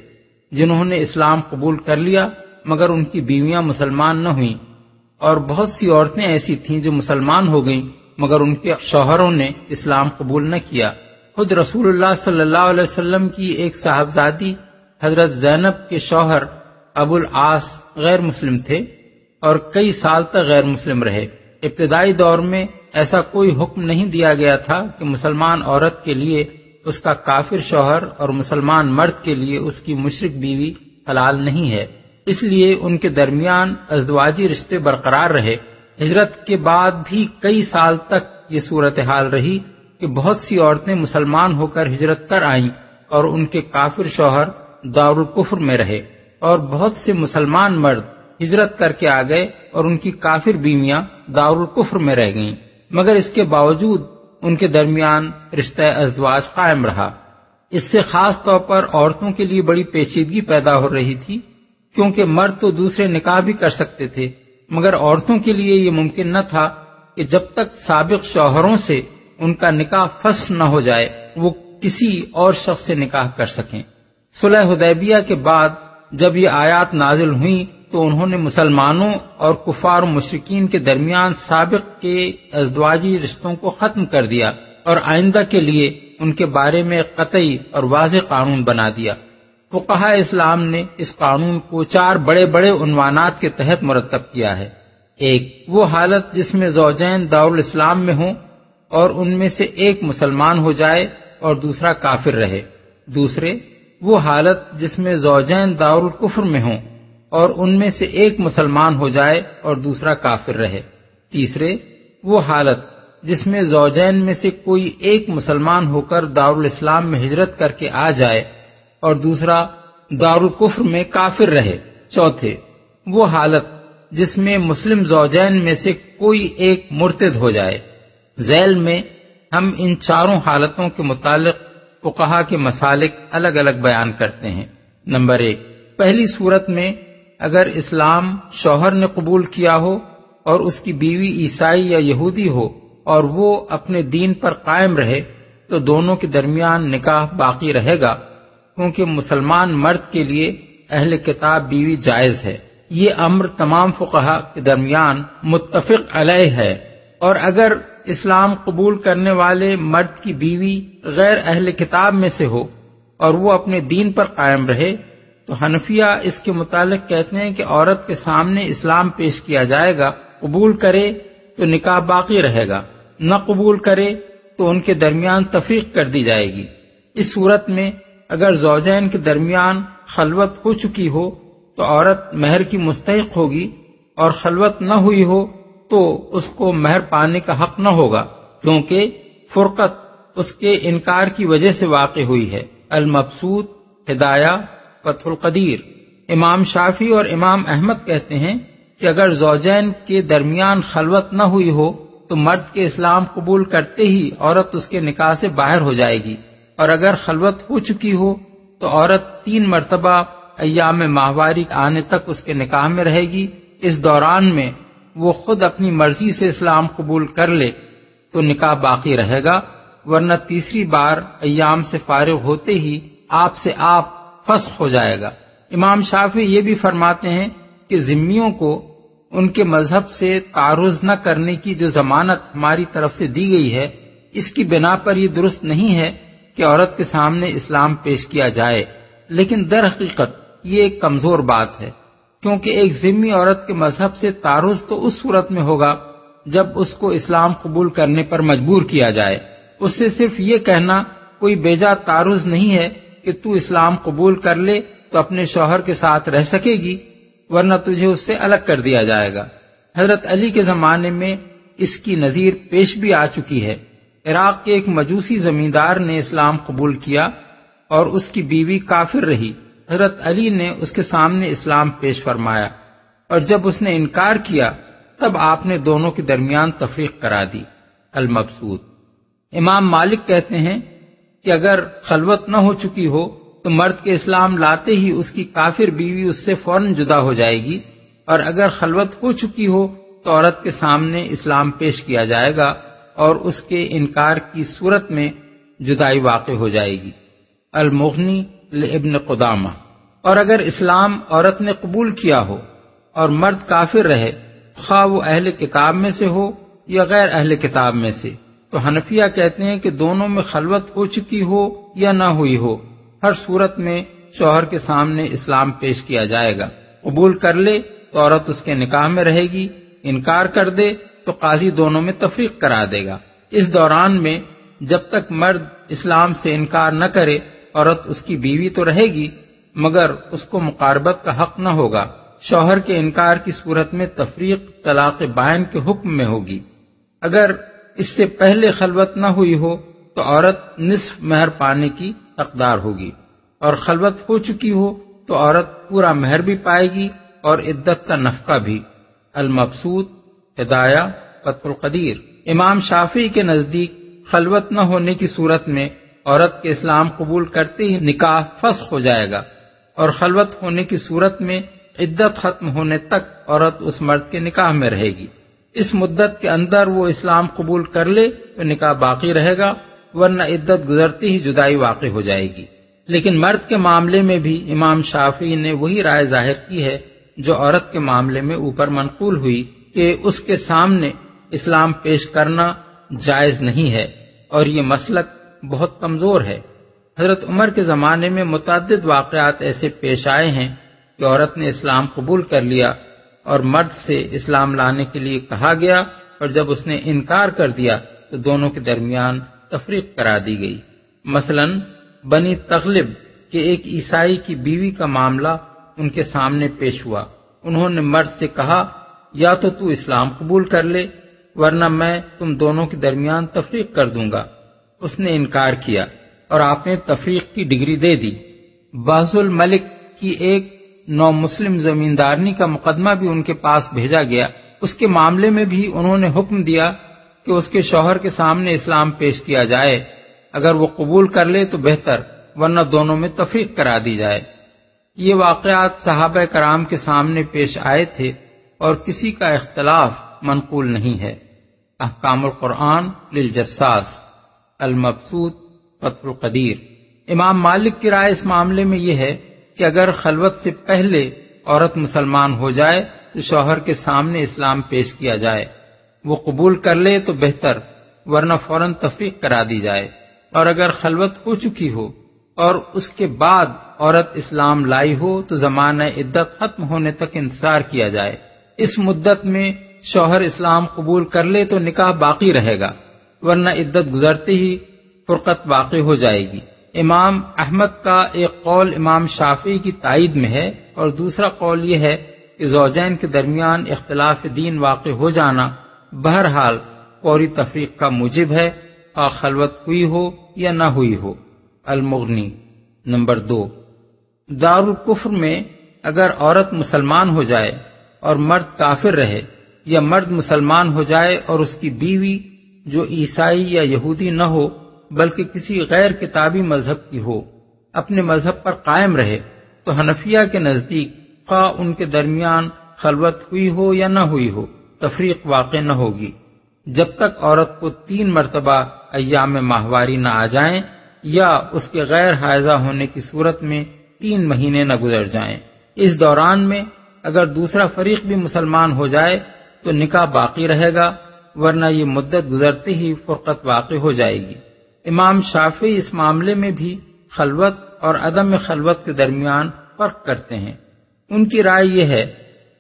جنہوں نے اسلام قبول کر لیا مگر ان کی بیویاں مسلمان نہ ہوئیں، اور بہت سی عورتیں ایسی تھیں جو مسلمان ہو گئیں مگر ان کے شوہروں نے اسلام قبول نہ کیا۔ خود رسول اللہ صلی اللہ علیہ وسلم کی ایک صاحبزادی حضرت زینب کے شوہر ابو العاص غیر مسلم تھے اور کئی سال تک غیر مسلم رہے۔ ابتدائی دور میں ایسا کوئی حکم نہیں دیا گیا تھا کہ مسلمان عورت کے لیے اس کا کافر شوہر اور مسلمان مرد کے لیے اس کی مشرک بیوی حلال نہیں ہے، اس لیے ان کے درمیان ازدواجی رشتے برقرار رہے۔ ہجرت کے بعد بھی کئی سال تک یہ صورتحال رہی کہ بہت سی عورتیں مسلمان ہو کر ہجرت کر آئیں اور ان کے کافر شوہر دارالکفر میں رہے، اور بہت سے مسلمان مرد ہجرت کر کے آ گئے اور ان کی کافر بیویاں دارالکفر میں رہ گئیں، مگر اس کے باوجود ان کے درمیان رشتہ ازدواج قائم رہا۔ اس سے خاص طور پر عورتوں کے لیے بڑی پیچیدگی پیدا ہو رہی تھی، کیونکہ مرد تو دوسرے نکاح بھی کر سکتے تھے مگر عورتوں کے لیے یہ ممکن نہ تھا کہ جب تک سابق شوہروں سے ان کا نکاح فسخ نہ ہو جائے وہ کسی اور شخص سے نکاح کر سکیں۔ صلح حدیبیہ کے بعد جب یہ آیات نازل ہوئیں تو انہوں نے مسلمانوں اور کفار و مشرکین کے درمیان سابق کے ازدواجی رشتوں کو ختم کر دیا اور آئندہ کے لیے ان کے بارے میں قطعی اور واضح قانون بنا دیا۔ فقہاء اسلام نے اس قانون کو 4 بڑے بڑے عنوانات کے تحت مرتب کیا ہے۔ ایک، وہ حالت جس میں زوجین دارالاسلام میں ہوں اور ان میں سے ایک مسلمان ہو جائے اور دوسرا کافر رہے۔ دوسرے، وہ حالت جس میں زوجین دارالکفر میں ہوں اور ان میں سے ایک مسلمان ہو جائے اور دوسرا کافر رہے۔ تیسرے، وہ حالت جس میں زوجین میں سے کوئی ایک مسلمان ہو کر دارالاسلام میں ہجرت کر کے آ جائے اور دوسرا دارالکفر میں کافر رہے۔ چوتھے، وہ حالت جس میں مسلم زوجین میں سے کوئی ایک مرتد ہو جائے۔ ذیل میں ہم ان چاروں حالتوں کے متعلق فقہا کے مسالک الگ الگ بیان کرتے ہیں۔ نمبر 1، پہلی صورت میں اگر اسلام شوہر نے قبول کیا ہو اور اس کی بیوی عیسائی یا یہودی ہو اور وہ اپنے دین پر قائم رہے تو دونوں کے درمیان نکاح باقی رہے گا، کیونکہ مسلمان مرد کے لیے اہل کتاب بیوی جائز ہے۔ یہ امر تمام فقہا کے درمیان متفق علیہ ہے۔ اور اگر اسلام قبول کرنے والے مرد کی بیوی غیر اہل کتاب میں سے ہو اور وہ اپنے دین پر قائم رہے تو حنفیہ اس کے متعلق کہتے ہیں کہ عورت کے سامنے اسلام پیش کیا جائے گا، قبول کرے تو نکاح باقی رہے گا، نہ قبول کرے تو ان کے درمیان تفریق کر دی جائے گی۔ اس صورت میں اگر زوجین کے درمیان خلوت ہو چکی ہو تو عورت مہر کی مستحق ہوگی، اور خلوت نہ ہوئی ہو تو اس کو مہر پانے کا حق نہ ہوگا، کیونکہ فرقت اس کے انکار کی وجہ سے واقع ہوئی ہے۔ المبسوط، ہدایہ، فتح القدیر۔ امام شافعی اور امام احمد کہتے ہیں کہ اگر زوجین کے درمیان خلوت نہ ہوئی ہو تو مرد کے اسلام قبول کرتے ہی عورت اس کے نکاح سے باہر ہو جائے گی، اور اگر خلوت ہو چکی ہو تو عورت 3 مرتبہ ایام ماہواری آنے تک اس کے نکاح میں رہے گی۔ اس دوران میں وہ خود اپنی مرضی سے اسلام قبول کر لے تو نکاح باقی رہے گا، ورنہ تیسری بار ایام سے فارغ ہوتے ہی آپ سے آپ فسخ ہو جائے گا۔ امام شافعی یہ بھی فرماتے ہیں کہ ذمیوں کو ان کے مذہب سے تعرض نہ کرنے کی جو ضمانت ہماری طرف سے دی گئی ہے، اس کی بنا پر یہ درست نہیں ہے کہ عورت کے سامنے اسلام پیش کیا جائے، لیکن در حقیقت یہ ایک کمزور بات ہے، کیونکہ ایک ذمی عورت کے مذہب سے تعرض تو اس صورت میں ہوگا جب اس کو اسلام قبول کرنے پر مجبور کیا جائے۔ اس سے صرف یہ کہنا کوئی بیجا تعرض نہیں ہے کہ تو اسلام قبول کر لے تو اپنے شوہر کے ساتھ رہ سکے گی، ورنہ تجھے اس سے الگ کر دیا جائے گا۔ حضرت علی کے زمانے میں اس کی نظیر پیش بھی آ چکی ہے۔ عراق کے ایک مجوسی زمیندار نے اسلام قبول کیا اور اس کی بیوی کافر رہی۔ حضرت علی نے اس کے سامنے اسلام پیش فرمایا، اور جب اس نے انکار کیا تب آپ نے دونوں کے درمیان تفریق کرا دی۔ المبسوط۔ امام مالک کہتے ہیں کہ اگر خلوت نہ ہو چکی ہو تو مرد کے اسلام لاتے ہی اس کی کافر بیوی اس سے فوراً جدا ہو جائے گی، اور اگر خلوت ہو چکی ہو تو عورت کے سامنے اسلام پیش کیا جائے گا اور اس کے انکار کی صورت میں جدائی واقع ہو جائے گی۔ المغنی لابن قدامہ۔ اور اگر اسلام عورت نے قبول کیا ہو اور مرد کافر رہے، خواہ وہ اہل کتاب میں سے ہو یا غیر اہل کتاب میں سے، تو حنفیہ کہتے ہیں کہ دونوں میں خلوت ہو چکی ہو یا نہ ہوئی ہو، ہر صورت میں شوہر کے سامنے اسلام پیش کیا جائے گا۔ قبول کر لے تو عورت اس کے نکاح میں رہے گی، انکار کر دے تو قاضی دونوں میں تفریق کرا دے گا۔ اس دوران میں جب تک مرد اسلام سے انکار نہ کرے عورت اس کی بیوی تو رہے گی، مگر اس کو مقاربت کا حق نہ ہوگا۔ شوہر کے انکار کی صورت میں تفریق طلاق بائن کے حکم میں ہوگی۔ اگر اس سے پہلے خلوت نہ ہوئی ہو تو عورت نصف مہر پانے کی حقدار ہوگی، اور خلوت ہو چکی ہو تو عورت پورا مہر بھی پائے گی اور عدت کا نفقہ بھی۔ المبسوط، ہدایہ، فتح القدیر۔ امام شافعی کے نزدیک خلوت نہ ہونے کی صورت میں عورت کے اسلام قبول کرتے ہی نکاح فسخ ہو جائے گا، اور خلوت ہونے کی صورت میں عدت ختم ہونے تک عورت اس مرد کے نکاح میں رہے گی۔ اس مدت کے اندر وہ اسلام قبول کر لے تو نکاح باقی رہے گا، ورنہ عدت گزرتے ہی جدائی واقع ہو جائے گی۔ لیکن مرد کے معاملے میں بھی امام شافعی نے وہی رائے ظاہر کی ہے جو عورت کے معاملے میں اوپر منقول ہوئی، کہ اس کے سامنے اسلام پیش کرنا جائز نہیں ہے، اور یہ مسلک بہت کمزور ہے۔ حضرت عمر کے زمانے میں متعدد واقعات ایسے پیش آئے ہیں کہ عورت نے اسلام قبول کر لیا اور مرد سے اسلام لانے کے لیے کہا گیا، اور جب اس نے انکار کر دیا تو دونوں کے درمیان تفریق کرا دی گئی۔ مثلا بنی تغلب کے ایک عیسائی کی بیوی کا معاملہ ان کے سامنے پیش ہوا۔ انہوں نے مرد سے کہا، یا تو اسلام قبول کر لے ورنہ میں تم دونوں کے درمیان تفریق کر دوں گا۔ اس نے انکار کیا اور آپ نے تفریق کی ڈگری دے دی۔ باز الملک کی ایک نو مسلم زمیندارنی کا مقدمہ بھی ان کے پاس بھیجا گیا، اس کے معاملے میں بھی انہوں نے حکم دیا کہ اس کے شوہر کے سامنے اسلام پیش کیا جائے، اگر وہ قبول کر لے تو بہتر، ورنہ دونوں میں تفریق کرا دی جائے۔ یہ واقعات صحابہ کرام کے سامنے پیش آئے تھے اور کسی کا اختلاف منقول نہیں ہے۔ احکام القرآن للجساس، المبسوط، فتح القدیر۔ امام مالک کی رائے اس معاملے میں یہ ہے کہ اگر خلوت سے پہلے عورت مسلمان ہو جائے تو شوہر کے سامنے اسلام پیش کیا جائے، وہ قبول کر لے تو بہتر، ورنہ فوراً تفریق کرا دی جائے، اور اگر خلوت ہو چکی ہو اور اس کے بعد عورت اسلام لائی ہو تو زمانہ عدت ختم ہونے تک انتظار کیا جائے۔ اس مدت میں شوہر اسلام قبول کر لے تو نکاح باقی رہے گا، ورنہ عدت گزرتے ہی فرقت واقع ہو جائے گی۔ امام احمد کا ایک قول امام شافعی کی تائید میں ہے، اور دوسرا قول یہ ہے کہ زوجین کے درمیان اختلاف دین واقع ہو جانا بہرحال فوری تفریق کا موجب ہے، اور خلوت ہوئی ہو یا نہ ہوئی ہو۔ المغنی۔ نمبر 2، دارالکفر میں اگر عورت مسلمان ہو جائے اور مرد کافر رہے، یا مرد مسلمان ہو جائے اور اس کی بیوی جو عیسائی یا یہودی نہ ہو بلکہ کسی غیر کتابی مذہب کی ہو، اپنے مذہب پر قائم رہے، تو حنفیہ کے نزدیک خواہ ان کے درمیان خلوت ہوئی ہو یا نہ ہوئی ہو، تفریق واقع نہ ہوگی، جب تک عورت کو 3 مرتبہ ایام ماہواری نہ آ جائیں یا اس کے غیر حائضہ ہونے کی صورت میں 3 مہینے نہ گزر جائیں۔ اس دوران میں اگر دوسرا فریق بھی مسلمان ہو جائے تو نکاح باقی رہے گا، ورنہ یہ مدت گزرتے ہی فرقت واقع ہو جائے گی۔ امام شافعی اس معاملے میں بھی خلوت اور عدم خلوت کے درمیان فرق کرتے ہیں۔ ان کی رائے یہ ہے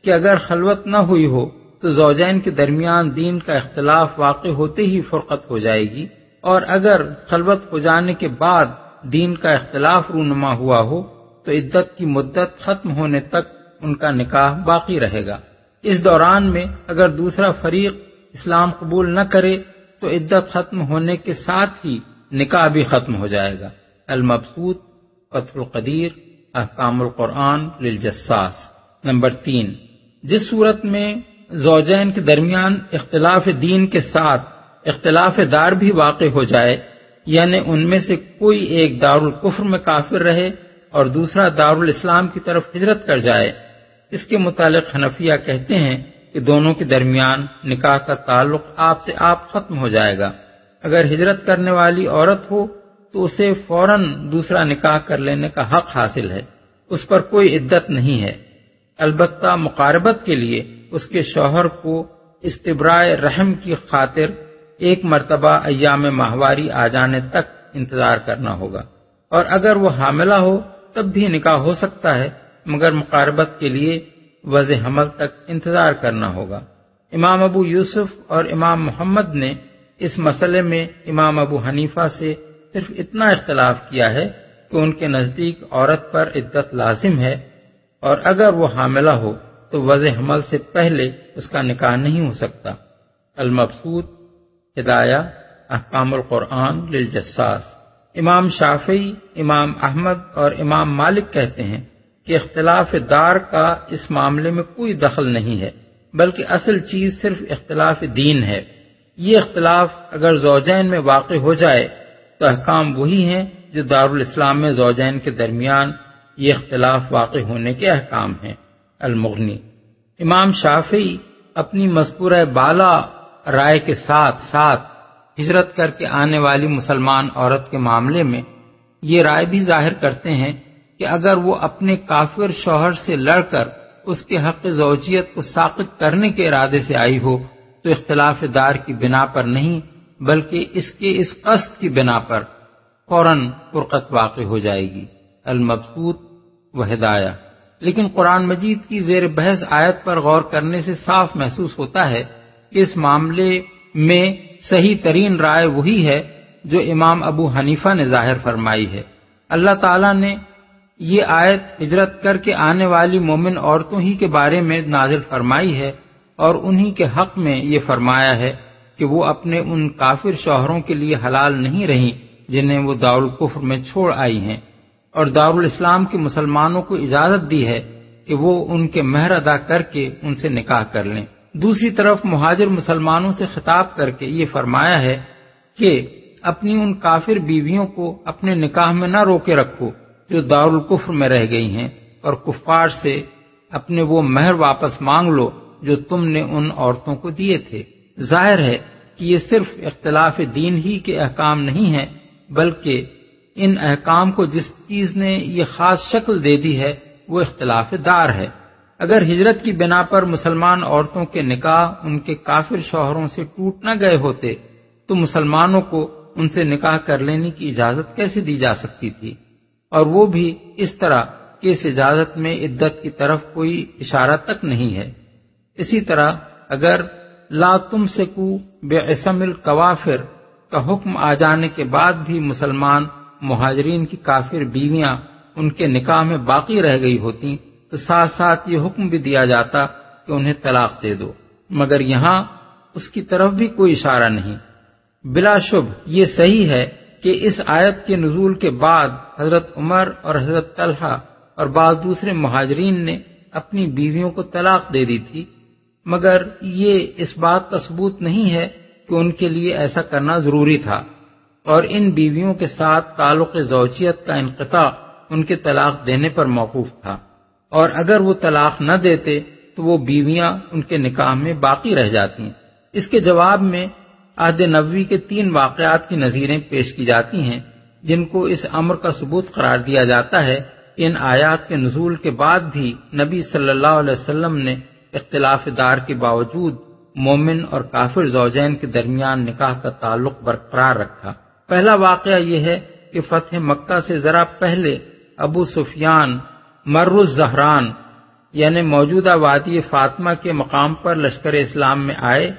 کہ اگر خلوت نہ ہوئی ہو تو زوجین کے درمیان دین کا اختلاف واقع ہوتے ہی فرقت ہو جائے گی، اور اگر خلوت ہو جانے کے بعد دین کا اختلاف رونما ہوا ہو تو عدت کی مدت ختم ہونے تک ان کا نکاح باقی رہے گا۔ اس دوران میں اگر دوسرا فریق اسلام قبول نہ کرے تو عدت ختم ہونے کے ساتھ ہی نکاح بھی ختم ہو جائے گا۔ المبسوط، فتح القدیر، احکام القرآن للجساس۔ نمبر 3، جس صورت میں زوجین کے درمیان اختلاف دین کے ساتھ اختلاف دار بھی واقع ہو جائے، یعنی ان میں سے کوئی ایک دارالکفر میں کافر رہے اور دوسرا دارالاسلام کی طرف ہجرت کر جائے، اس کے متعلق حنفیہ کہتے ہیں کہ دونوں کے درمیان نکاح کا تعلق آپ سے آپ ختم ہو جائے گا۔ اگر ہجرت کرنے والی عورت ہو تو اسے فوراً دوسرا نکاح کر لینے کا حق حاصل ہے، اس پر کوئی عدت نہیں ہے، البتہ مقاربت کے لیے اس کے شوہر کو استبراء رحم کی خاطر 1 مرتبہ ایام ماہواری آ جانے تک انتظار کرنا ہوگا، اور اگر وہ حاملہ ہو تب بھی نکاح ہو سکتا ہے، مگر مقاربت کے لیے وضع حمل تک انتظار کرنا ہوگا۔ امام ابو یوسف اور امام محمد نے اس مسئلے میں امام ابو حنیفہ سے صرف اتنا اختلاف کیا ہے کہ ان کے نزدیک عورت پر عدت لازم ہے، اور اگر وہ حاملہ ہو تو وضع حمل سے پہلے اس کا نکاح نہیں ہو سکتا۔ المبسوط، ہدایہ، احکام القرآن للجساس۔ امام شافعی، امام احمد اور امام مالک کہتے ہیں کہ اختلاف دار کا اس معاملے میں کوئی دخل نہیں ہے، بلکہ اصل چیز صرف اختلاف دین ہے۔ یہ اختلاف اگر زوجین میں واقع ہو جائے تو احکام وہی ہیں جو دارالاسلام میں زوجین کے درمیان یہ اختلاف واقع ہونے کے احکام ہیں۔ المغنی۔ امام شافعی اپنی مذکورہ بالا رائے کے ساتھ ساتھ ہجرت کر کے آنے والی مسلمان عورت کے معاملے میں یہ رائے بھی ظاہر کرتے ہیں کہ اگر وہ اپنے کافر شوہر سے لڑ کر اس کے حق زوجیت کو ساقط کرنے کے ارادے سے آئی ہو تو اختلاف دار کی بنا پر نہیں بلکہ اس کے اس قصد کی بنا پر فوراً فرقت واقع ہو جائے گی۔ المبسوط و ہدایہ۔ لیکن قرآن مجید کی زیر بحث آیت پر غور کرنے سے صاف محسوس ہوتا ہے کہ اس معاملے میں صحیح ترین رائے وہی ہے جو امام ابو حنیفہ نے ظاہر فرمائی ہے۔ اللہ تعالیٰ نے یہ آیت ہجرت کر کے آنے والی مومن عورتوں ہی کے بارے میں نازل فرمائی ہے، اور انہی کے حق میں یہ فرمایا ہے کہ وہ اپنے ان کافر شوہروں کے لیے حلال نہیں رہیں جنہیں وہ دارالکفر میں چھوڑ آئی ہیں، اور دارالاسلام کے مسلمانوں کو اجازت دی ہے کہ کہ وہ ان کے مہر ادا کر کے ان سے نکاح کر لیں۔ دوسری طرف مہاجر مسلمانوں سے خطاب کر کے یہ فرمایا ہے کہ اپنی ان کافر بیویوں کو اپنے نکاح میں نہ روکے رکھو جو دارالکفر میں رہ گئی ہیں، اور کفار سے اپنے وہ مہر واپس مانگ لو جو تم نے ان عورتوں کو دیے تھے۔ ظاہر ہے کہ یہ صرف اختلاف دین ہی کے احکام نہیں ہیں، بلکہ ان احکام کو جس چیز نے یہ خاص شکل دے دی ہے وہ اختلاف دار ہے۔ اگر ہجرت کی بنا پر مسلمان عورتوں کے نکاح ان کے کافر شوہروں سے ٹوٹ نہ گئے ہوتے تو مسلمانوں کو ان سے نکاح کر لینے کی اجازت کیسے دی جا سکتی تھی، اور وہ بھی اس طرح کہ اس اجازت میں عدت کی طرف کوئی اشارہ تک نہیں ہے۔ اسی طرح اگر لا تمسکوا بعصم الکوافر کا حکم آ جانے کے بعد بھی مسلمان مہاجرین کی کافر بیویاں ان کے نکاح میں باقی رہ گئی ہوتی تو ساتھ ساتھ یہ حکم بھی دیا جاتا کہ انہیں طلاق دے دو، مگر یہاں اس کی طرف بھی کوئی اشارہ نہیں۔ بلا شبہ یہ صحیح ہے کہ اس آیت کے نزول کے بعد حضرت عمر اور حضرت طلحہ اور بعض دوسرے مہاجرین نے اپنی بیویوں کو طلاق دے دی تھی، مگر یہ اس بات کا ثبوت نہیں ہے کہ ان کے لیے ایسا کرنا ضروری تھا، اور ان بیویوں کے ساتھ تعلق زوجیت کا انقطاع ان کے طلاق دینے پر موقوف تھا، اور اگر وہ طلاق نہ دیتے تو وہ بیویاں ان کے نکاح میں باقی رہ جاتی ہیں۔ اس کے جواب میں عہد نبوی کے 3 واقعات کی نظیریں پیش کی جاتی ہیں جن کو اس امر کا ثبوت قرار دیا جاتا ہے کہ ان آیات کے نزول کے بعد بھی نبی صلی اللہ علیہ وسلم نے اختلاف دار کے باوجود مومن اور کافر زوجین کے درمیان نکاح کا تعلق برقرار رکھا۔ پہلا واقعہ یہ ہے کہ فتح مکہ سے ذرا پہلے ابو سفیان مر الزہران یعنی موجودہ وادی فاطمہ کے مقام پر لشکر اسلام میں آئے،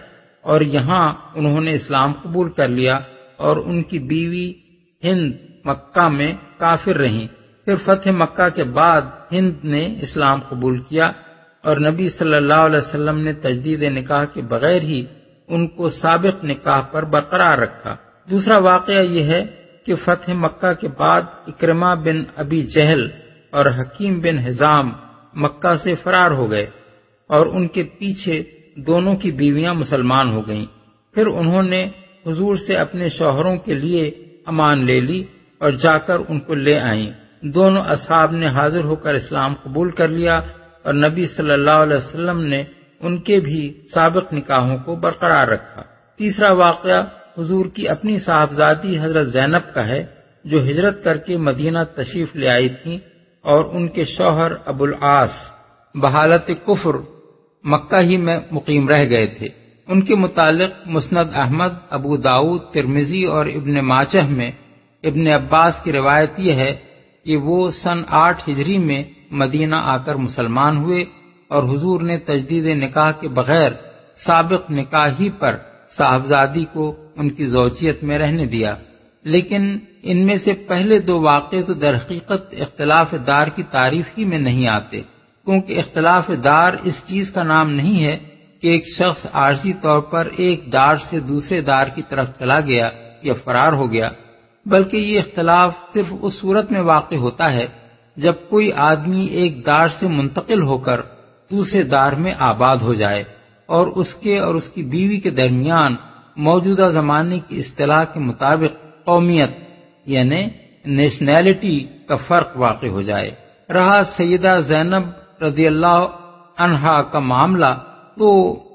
اور یہاں انہوں نے اسلام قبول کر لیا، اور ان کی بیوی ہند مکہ میں کافر رہیں۔ پھر فتح مکہ کے بعد ہند نے اسلام قبول کیا، اور نبی صلی اللہ علیہ وسلم نے تجدید نکاح کے بغیر ہی ان کو سابق نکاح پر برقرار رکھا۔ دوسرا واقعہ یہ ہے کہ فتح مکہ کے بعد اکرمہ بن ابی جہل اور حکیم بن حزام مکہ سے فرار ہو گئے، اور ان کے پیچھے دونوں کی بیویاں مسلمان ہو گئیں۔ پھر انہوں نے حضور سے اپنے شوہروں کے لیے امان لے لی اور جا کر ان کو لے آئیں۔ دونوں اصحاب نے حاضر ہو کر اسلام قبول کر لیا، اور نبی صلی اللہ علیہ وسلم نے ان کے بھی سابق نکاحوں کو برقرار رکھا۔ تیسرا واقعہ حضور کی اپنی صاحبزادی حضرت زینب کا ہے، جو ہجرت کر کے مدینہ تشریف لے آئی تھیں، اور ان کے شوہر ابو العاص بحالت کفر مکہ ہی میں مقیم رہ گئے تھے۔ ان کے متعلق مسند احمد، ابو داؤد، ترمذی اور ابن ماجہ میں ابن عباس کی روایت یہ ہے کہ وہ سن 8 ہجری میں مدینہ آ کر مسلمان ہوئے، اور حضور نے تجدید نکاح کے بغیر سابق نکاح ہی پر صاحبزادی کو ان کی زوجیت میں رہنے دیا۔ لیکن ان میں سے پہلے 2 واقعے تو در حقیقت اختلاف دار کی تعریف ہی میں نہیں آتے، کیونکہ اختلاف دار اس چیز کا نام نہیں ہے کہ ایک شخص عارضی طور پر ایک دار سے دوسرے دار کی طرف چلا گیا یا فرار ہو گیا، بلکہ یہ اختلاف صرف اس صورت میں واقع ہوتا ہے جب کوئی آدمی ایک دار سے منتقل ہو کر دوسرے دار میں آباد ہو جائے، اور اس کے اور اس کی بیوی کے درمیان موجودہ زمانے کی اصطلاح کے مطابق قومیت یعنی نیشنلٹی کا فرق واقع ہو جائے۔ رہا سیدہ زینب رضی اللہ عنہا کا معاملہ، تو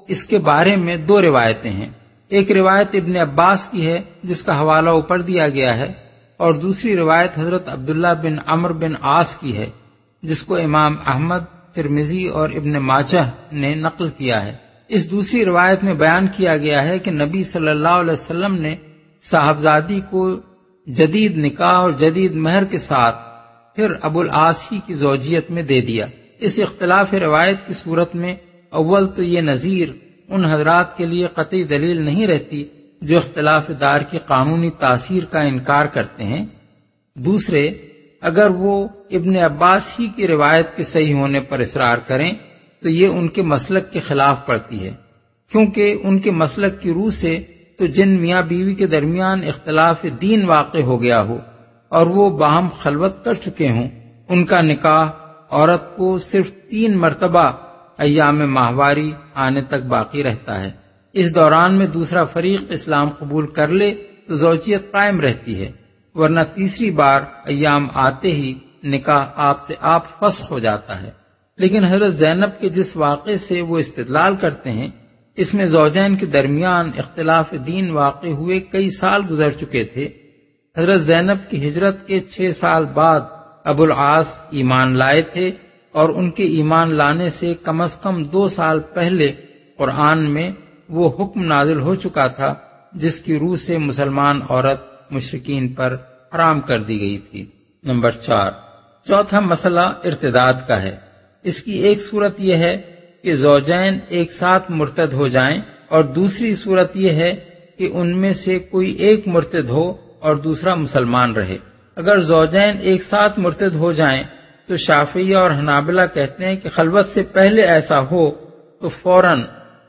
اس کے بارے میں 2 روایتیں ہیں۔ ایک روایت ابن عباس کی ہے جس کا حوالہ اوپر دیا گیا ہے، اور دوسری روایت حضرت عبداللہ بن عمرو بن عاص کی ہے جس کو امام احمد، ترمذی اور ابن ماجہ نے نقل کیا ہے۔ اس دوسری روایت میں بیان کیا گیا ہے کہ نبی صلی اللہ علیہ وسلم نے صاحبزادی کو جدید نکاح اور جدید مہر کے ساتھ پھر ابو العاص ہی کی زوجیت میں دے دیا۔ اس اختلاف روایت کی صورت میں اول تو یہ نظیر ان حضرات کے لیے قطعی دلیل نہیں رہتی جو اختلاف دار کی قانونی تاثیر کا انکار کرتے ہیں۔ دوسرے، اگر وہ ابن عباس ہی کی روایت کے صحیح ہونے پر اصرار کریں تو یہ ان کے مسلک کے خلاف پڑتی ہے، کیونکہ ان کے مسلک کی روح سے تو جن میاں بیوی کے درمیان اختلاف دین واقع ہو گیا ہو اور وہ باہم خلوت کر چکے ہوں، ان کا نکاح عورت کو صرف 3 مرتبہ ایام ماہواری آنے تک باقی رہتا ہے۔ اس دوران میں دوسرا فریق اسلام قبول کر لے تو زوجیت قائم رہتی ہے، ورنہ تیسری بار ایام آتے ہی نکاح آپ سے آپ فسخ ہو جاتا ہے۔ لیکن حضرت زینب کے جس واقعے سے وہ استدلال کرتے ہیں، اس میں زوجین کے درمیان اختلاف دین واقع ہوئے کئی سال گزر چکے تھے۔ حضرت زینب کی ہجرت کے 6 سال بعد ابو العاص ایمان لائے تھے، اور ان کے ایمان لانے سے کم از کم 2 سال پہلے قرآن میں وہ حکم نازل ہو چکا تھا جس کی روح سے مسلمان عورت مشرکین پر حرام کر دی گئی تھی۔ نمبر 4، چوتھا مسئلہ ارتداد کا ہے۔ اس کی ایک صورت یہ ہے کہ زوجین ایک ساتھ مرتد ہو جائیں، اور دوسری صورت یہ ہے کہ ان میں سے کوئی ایک مرتد ہو اور دوسرا مسلمان رہے۔ اگر زوجین ایک ساتھ مرتد ہو جائیں تو شافعیہ اور حنابلہ کہتے ہیں کہ خلوت سے پہلے ایسا ہو تو فوراً،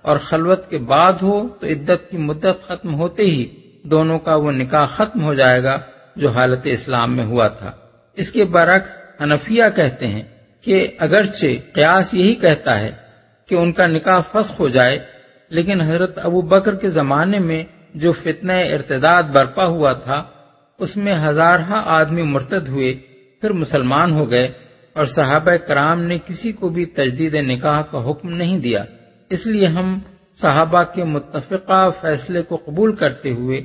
اور خلوت کے بعد ہو تو عدت کی مدت ختم ہوتے ہی دونوں کا وہ نکاح ختم ہو جائے گا جو حالت اسلام میں ہوا تھا۔ اس کے برعکس حنفیہ کہتے ہیں کہ اگرچہ قیاس یہی کہتا ہے کہ ان کا نکاح فسخ ہو جائے، لیکن حضرت ابو بکر کے زمانے میں جو فتنہ ارتداد برپا ہوا تھا اس میں ہزارہ آدمی مرتد ہوئے، پھر مسلمان ہو گئے، اور صحابہ کرام نے کسی کو بھی تجدید نکاح کا حکم نہیں دیا۔ اس لیے ہم صحابہ کے متفقہ فیصلے کو قبول کرتے ہوئے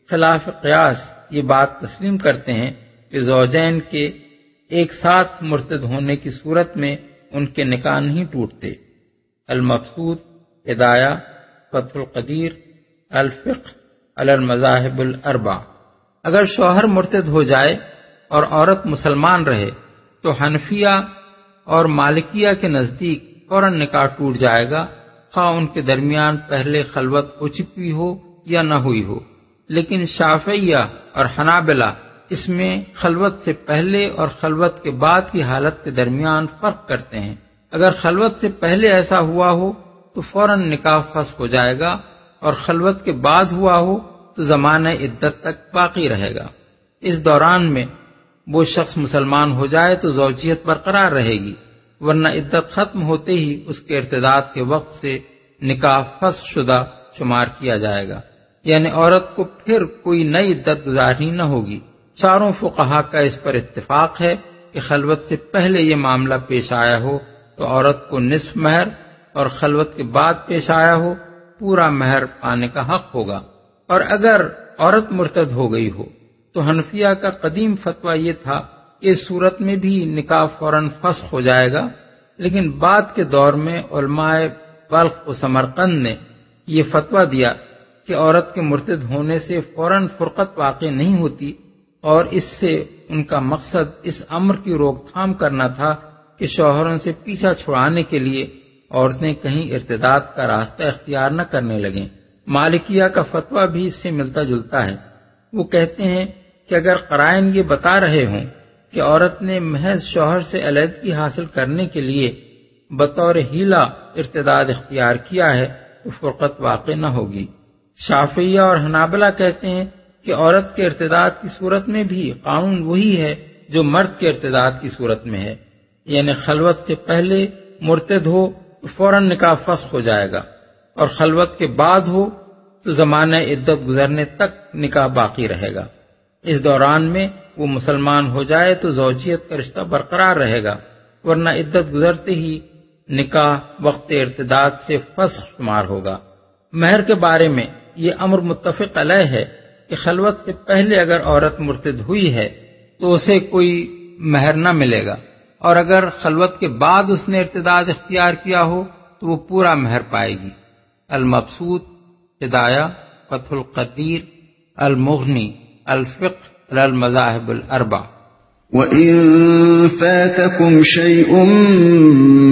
خلاف قیاس یہ بات تسلیم کرتے ہیں کہ زوجین کے ایک ساتھ مرتد ہونے کی صورت میں ان کے نکاح نہیں ٹوٹتے۔ المبسوط، ہدایہ، فتح القدیر، الفقہ علی المذاہب الاربع۔ اگر شوہر مرتد ہو جائے اور عورت مسلمان رہے تو حنفیہ اور مالکیہ کے نزدیک فوراً نکاح ٹوٹ جائے گا، خواہ ان کے درمیان پہلے خلوت ہو چکی ہو یا نہ ہوئی ہو۔ لیکن شافعیہ اور حنابلہ اس میں خلوت سے پہلے اور خلوت کے بعد کی حالت کے درمیان فرق کرتے ہیں۔ اگر خلوت سے پہلے ایسا ہوا ہو تو فوراً نکاح فسخ ہو جائے گا، اور خلوت کے بعد ہوا ہو تو زمانہ عدت تک باقی رہے گا۔ اس دوران میں وہ شخص مسلمان ہو جائے تو زوجیت برقرار رہے گی، ورنہ عدت ختم ہوتے ہی اس کے ارتداد کے وقت سے نکاح فسخ شدہ شمار کیا جائے گا، یعنی عورت کو پھر کوئی نئی عدت گزارنی نہ ہوگی۔ چاروں فقہا کا اس پر اتفاق ہے کہ خلوت سے پہلے یہ معاملہ پیش آیا ہو تو عورت کو نصف مہر، اور خلوت کے بعد پیش آیا ہو پورا مہر پانے کا حق ہوگا۔ اور اگر عورت مرتد ہو گئی ہو تو حنفیہ کا قدیم فتویٰ یہ تھا کہ اس صورت میں بھی نکاح فوراً فسخ ہو جائے گا، لیکن بعد کے دور میں علماء بلخ و سمرقند نے یہ فتویٰ دیا کہ عورت کے مرتد ہونے سے فوراً فرقت واقع نہیں ہوتی، اور اس سے ان کا مقصد اس امر کی روک تھام کرنا تھا کہ شوہروں سے پیچھا چھڑانے کے لیے عورتیں کہیں ارتداد کا راستہ اختیار نہ کرنے لگیں۔ مالکیہ کا فتویٰ بھی اس سے ملتا جلتا ہے۔ وہ کہتے ہیں کہ اگر قرائن یہ بتا رہے ہوں کہ عورت نے محض شوہر سے علیحدگی حاصل کرنے کے لیے بطور حیلہ ارتداد اختیار کیا ہے تو فرقت واقع نہ ہوگی۔ شافعیہ اور حنابلہ کہتے ہیں کہ عورت کے ارتداد کی صورت میں بھی قانون وہی ہے جو مرد کے ارتداد کی صورت میں ہے، یعنی خلوت سے پہلے مرتد ہو تو فوراً نکاح فسخ ہو جائے گا، اور خلوت کے بعد ہو تو زمانہ عدت گزرنے تک نکاح باقی رہے گا۔ اس دوران میں وہ مسلمان ہو جائے تو زوجیت کا رشتہ برقرار رہے گا، ورنہ عدت گزرتے ہی نکاح وقت ارتداد سے فسخ شمار ہوگا۔ مہر کے بارے میں یہ امر متفق علیہ ہے کہ خلوت سے پہلے اگر عورت مرتد ہوئی ہے تو اسے کوئی مہر نہ ملے گا، اور اگر خلوت کے بعد اس نے ارتداد اختیار کیا ہو تو وہ پورا مہر پائے گی۔ المبسوط، ہدایہ، فتح القدیر، المغنی، الفقہ علی المذاہب الاربع۔ وَإِن فَاتَكُمْ شَيْءٌ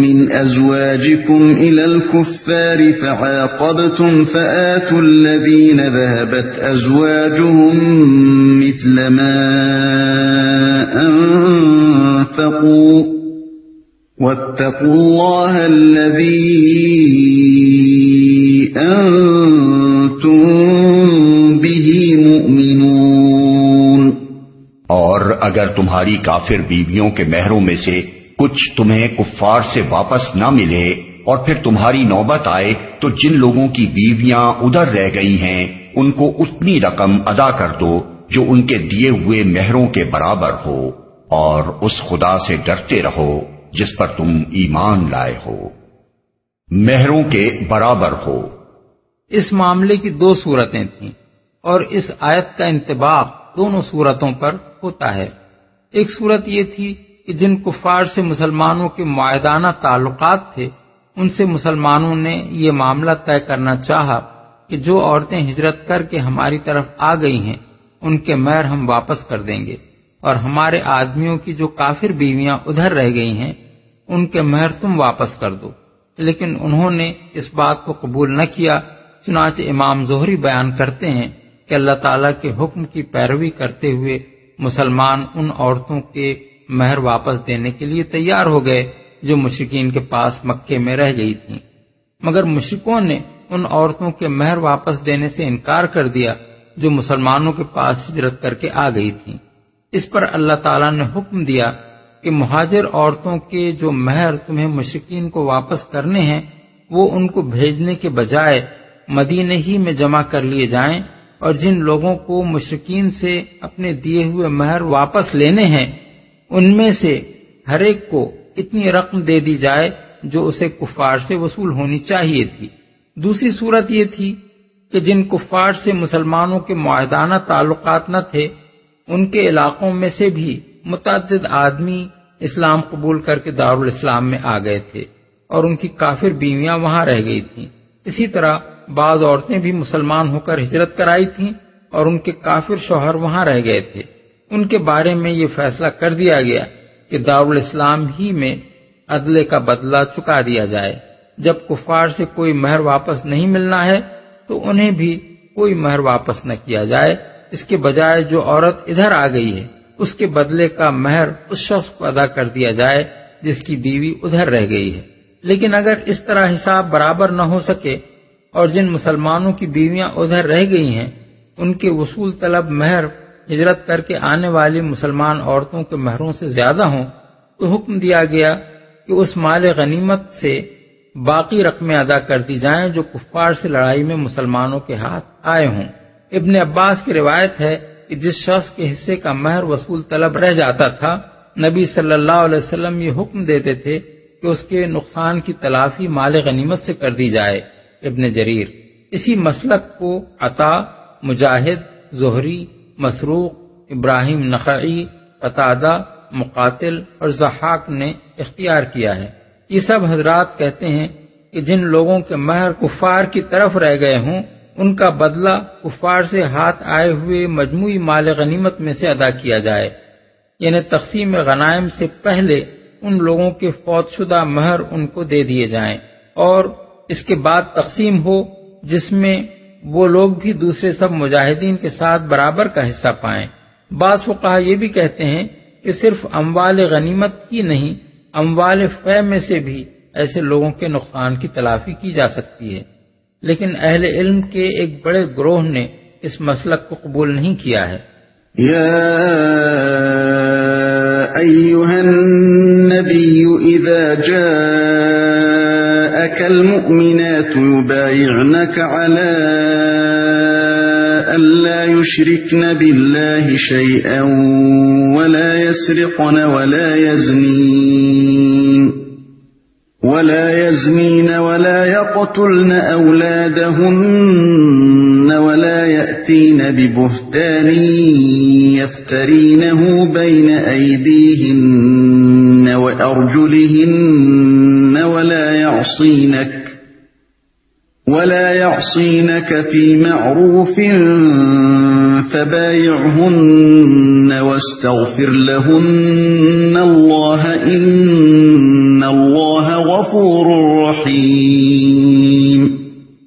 مِّنْ أَزْوَاجِكُمْ إِلَى الْكُفَّارِ فَعَاقَبْتُمْ فَآتُوا الَّذِينَ ذَهَبَتْ أَزْوَاجُهُم مِّثْلَ مَا أَنفَقُوا وَاتَّقُوا اللَّهَ الَّذِي أَنتُم بِهِ مُؤْمِنُونَ۔ اور اگر تمہاری کافر بیویوں کے مہروں میں سے کچھ تمہیں کفار سے واپس نہ ملے اور پھر تمہاری نوبت آئے تو جن لوگوں کی بیویاں ادھر رہ گئی ہیں ان کو اتنی رقم ادا کر دو جو ان کے دیے ہوئے مہروں کے برابر ہو، اور اس خدا سے ڈرتے رہو جس پر تم ایمان لائے ہو۔ مہروں کے برابر ہو۔ اس معاملے کی 2 صورتیں تھیں اور اس آیت کا انطباق دونوں صورتوں پر ہوتا ہے۔ ایک صورت یہ تھی کہ جن کفار سے مسلمانوں کے معاہدانہ تعلقات تھے ان سے مسلمانوں نے یہ معاملہ طے کرنا چاہا کہ جو عورتیں ہجرت کر کے ہماری طرف آ گئی ہیں ان کے مہر ہم واپس کر دیں گے، اور ہمارے آدمیوں کی جو کافر بیویاں ادھر رہ گئی ہیں ان کے مہر تم واپس کر دو۔ لیکن انہوں نے اس بات کو قبول نہ کیا، چنانچہ امام زہری بیان کرتے ہیں کہ اللہ تعالیٰ کے حکم کی پیروی کرتے ہوئے مسلمان ان عورتوں کے مہر واپس دینے کے لیے تیار ہو گئے جو مشرکین کے پاس مکے میں رہ گئی تھیں، مگر مشرکوں نے ان عورتوں کے مہر واپس دینے سے انکار کر دیا جو مسلمانوں کے پاس ہجرت کر کے آ گئی تھیں۔ اس پر اللہ تعالیٰ نے حکم دیا کہ مہاجر عورتوں کے جو مہر تمہیں مشرکین کو واپس کرنے ہیں وہ ان کو بھیجنے کے بجائے مدینے ہی میں جمع کر لیے جائیں، اور جن لوگوں کو مشرکین سے اپنے دیے ہوئے مہر واپس لینے ہیں ان میں سے ہر ایک کو اتنی رقم دے دی جائے جو اسے کفار سے وصول ہونی چاہیے تھی۔ دوسری صورت یہ تھی کہ جن کفار سے مسلمانوں کے معاہدانہ تعلقات نہ تھے ان کے علاقوں میں سے بھی متعدد آدمی اسلام قبول کر کے دارالاسلام میں آ گئے تھے اور ان کی کافر بیویاں وہاں رہ گئی تھیں۔ اسی طرح بعض عورتیں بھی مسلمان ہو کر ہجرت کرائی تھیں اور ان کے کافر شوہر وہاں رہ گئے تھے۔ ان کے بارے میں یہ فیصلہ کر دیا گیا کہ دارالاسلام ہی میں عدلے کا بدلہ چکا دیا جائے۔ جب کفار سے کوئی مہر واپس نہیں ملنا ہے تو انہیں بھی کوئی مہر واپس نہ کیا جائے، اس کے بجائے جو عورت ادھر آ گئی ہے اس کے بدلے کا مہر اس شخص کو ادا کر دیا جائے جس کی بیوی ادھر رہ گئی ہے۔ لیکن اگر اس طرح حساب برابر نہ ہو سکے اور جن مسلمانوں کی بیویاں ادھر رہ گئی ہیں ان کے وصول طلب مہر ہجرت کر کے آنے والی مسلمان عورتوں کے مہروں سے زیادہ ہوں تو حکم دیا گیا کہ اس مال غنیمت سے باقی رقمیں ادا کر دی جائیں جو کفار سے لڑائی میں مسلمانوں کے ہاتھ آئے ہوں۔ ابن عباس کی روایت ہے کہ جس شخص کے حصے کا مہر وصول طلب رہ جاتا تھا نبی صلی اللہ علیہ وسلم یہ حکم دیتے تھے کہ اس کے نقصان کی تلافی مال غنیمت سے کر دی جائے۔ ابن جریر اسی مسلک کو عطا، مجاہد، زہری، مسروق، ابراہیم نخعی، قتادہ، مقاتل اور ضحاک نے اختیار کیا ہے۔ یہ سب حضرات کہتے ہیں کہ جن لوگوں کے مہر کفار کی طرف رہ گئے ہوں ان کا بدلہ کفار سے ہاتھ آئے ہوئے مجموعی مال غنیمت میں سے ادا کیا جائے، یعنی تقسیم غنائم سے پہلے ان لوگوں کے فوت شدہ مہر ان کو دے دیے جائیں، اور اس کے بعد تقسیم ہو جس میں وہ لوگ بھی دوسرے سب مجاہدین کے ساتھ برابر کا حصہ پائیں۔ بعض فقہا یہ بھی کہتے ہیں کہ صرف اموال غنیمت ہی نہیں، اموال فے میں سے بھی ایسے لوگوں کے نقصان کی تلافی کی جا سکتی ہے، لیکن اہل علم کے ایک بڑے گروہ نے اس مسلک کو قبول نہیں کیا ہے۔ يا أيها النبي إذا جاءك المؤمنات يبايعنك على ألا يشركن بالله شيئا ولا يسرقن ولا يزنين ولا يقتلن أولادهن ولا يأتين ببهتان يفترينه بين أيديهن وأرجلهن ولا يعصينك في معروف فبايعهن واستغفر لهن الله إن الله غفور رحيم۔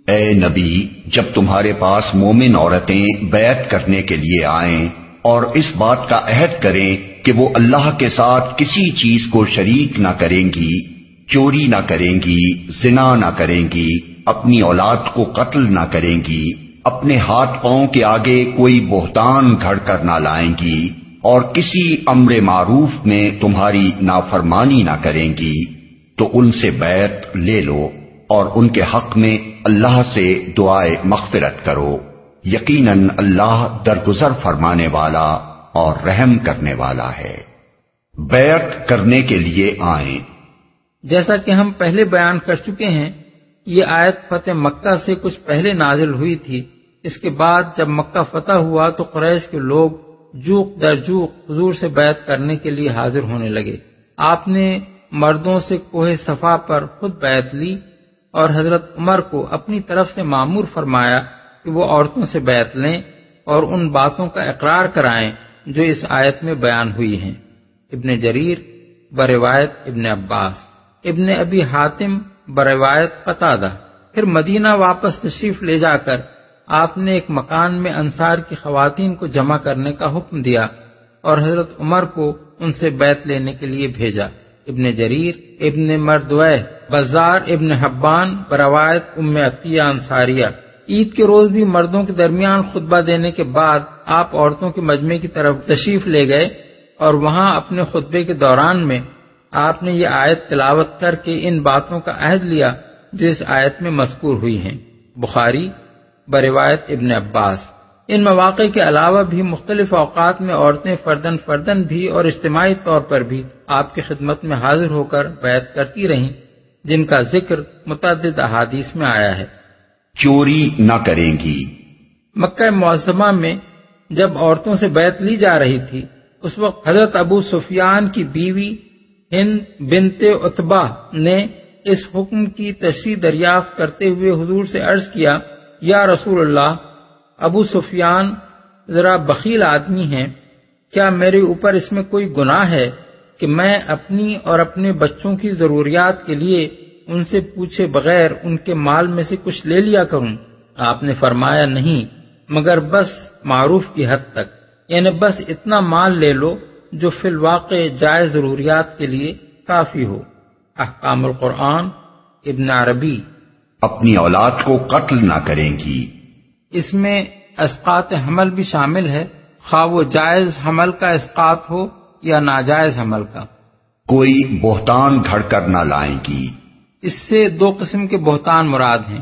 اے نبی، جب تمہارے پاس مومن عورتیں بیعت کرنے کے لیے آئیں اور اس بات کا عہد کریں کہ وہ اللہ کے ساتھ کسی چیز کو شریک نہ کریں گی، چوری نہ کریں گی، زنا نہ کریں گی، اپنی اولاد کو قتل نہ کریں گی، اپنے ہاتھ پاؤں کے آگے کوئی بہتان گھڑ کر نہ لائیں گی، اور کسی امر معروف میں تمہاری نافرمانی نہ کریں گی تو ان سے بیعت لے لو اور ان کے حق میں اللہ سے دعائے مغفرت کرو، یقیناً اللہ درگزر فرمانے والا اور رحم کرنے والا ہے۔ بیعت کرنے کے لیے آئیں۔ جیسا کہ ہم پہلے بیان کر چکے ہیں، یہ آیت فتح مکہ سے کچھ پہلے نازل ہوئی تھی۔ اس کے بعد جب مکہ فتح ہوا تو قریش کے لوگ جوق در جوق حضور سے بیعت کرنے کے لیے حاضر ہونے لگے۔ آپ نے مردوں سے کوہ صفا پر خود بیعت لی اور حضرت عمر کو اپنی طرف سے مامور فرمایا کہ وہ عورتوں سے بیعت لیں اور ان باتوں کا اقرار کرائیں جو اس آیت میں بیان ہوئی ہیں۔ ابن جریر بروایت ابن عباس، ابن ابی حاتم بروایت قتادہ۔ پھر مدینہ واپس تشریف لے جا کر آپ نے ایک مکان میں انصار کی خواتین کو جمع کرنے کا حکم دیا اور حضرت عمر کو ان سے بیعت لینے کے لیے بھیجا۔ ابن جریر، ابن مردویہ، بزار ابن حبان بروایت ام عطیہ انصاریہ۔ عید کے روز بھی مردوں کے درمیان خطبہ دینے کے بعد آپ عورتوں کے مجمع کی طرف تشریف لے گئے اور وہاں اپنے خطبے کے دوران میں آپ نے یہ آیت تلاوت کر کے ان باتوں کا عہد لیا جو اس آیت میں مذکور ہوئی ہیں۔ بخاری بروایت ابن عباس۔ ان مواقع کے علاوہ بھی مختلف اوقات میں عورتیں فردن فردن بھی اور اجتماعی طور پر بھی آپ کی خدمت میں حاضر ہو کر بیعت کرتی رہیں، جن کا ذکر متعدد احادیث میں آیا ہے۔ چوری نہ کریں گی۔ مکہ معظمہ میں جب عورتوں سے بیعت لی جا رہی تھی اس وقت حضرت ابو سفیان کی بیوی ہند بنت عتبہ نے اس حکم کی تشریح دریافت کرتے ہوئے حضور سے عرض کیا، یا رسول اللہ، ابو سفیان ذرا بخیل آدمی ہیں، کیا میرے اوپر اس میں کوئی گناہ ہے کہ میں اپنی اور اپنے بچوں کی ضروریات کے لیے ان سے پوچھے بغیر ان کے مال میں سے کچھ لے لیا کروں؟ آپ نے فرمایا، نہیں، مگر بس معروف کی حد تک، یعنی بس اتنا مال لے لو جو فی الواقع جائز ضروریات کے لیے کافی ہو۔ احکام القرآن ابن عربی۔ اپنی اولاد کو قتل نہ کریں گی۔ اس میں اسقاط حمل بھی شامل ہے، خواہ وہ جائز حمل کا اسقاط ہو یا ناجائز حمل کا۔ کوئی بہتان گھڑ کر نہ لائیں گی۔ اس سے دو قسم کے بہتان مراد ہیں۔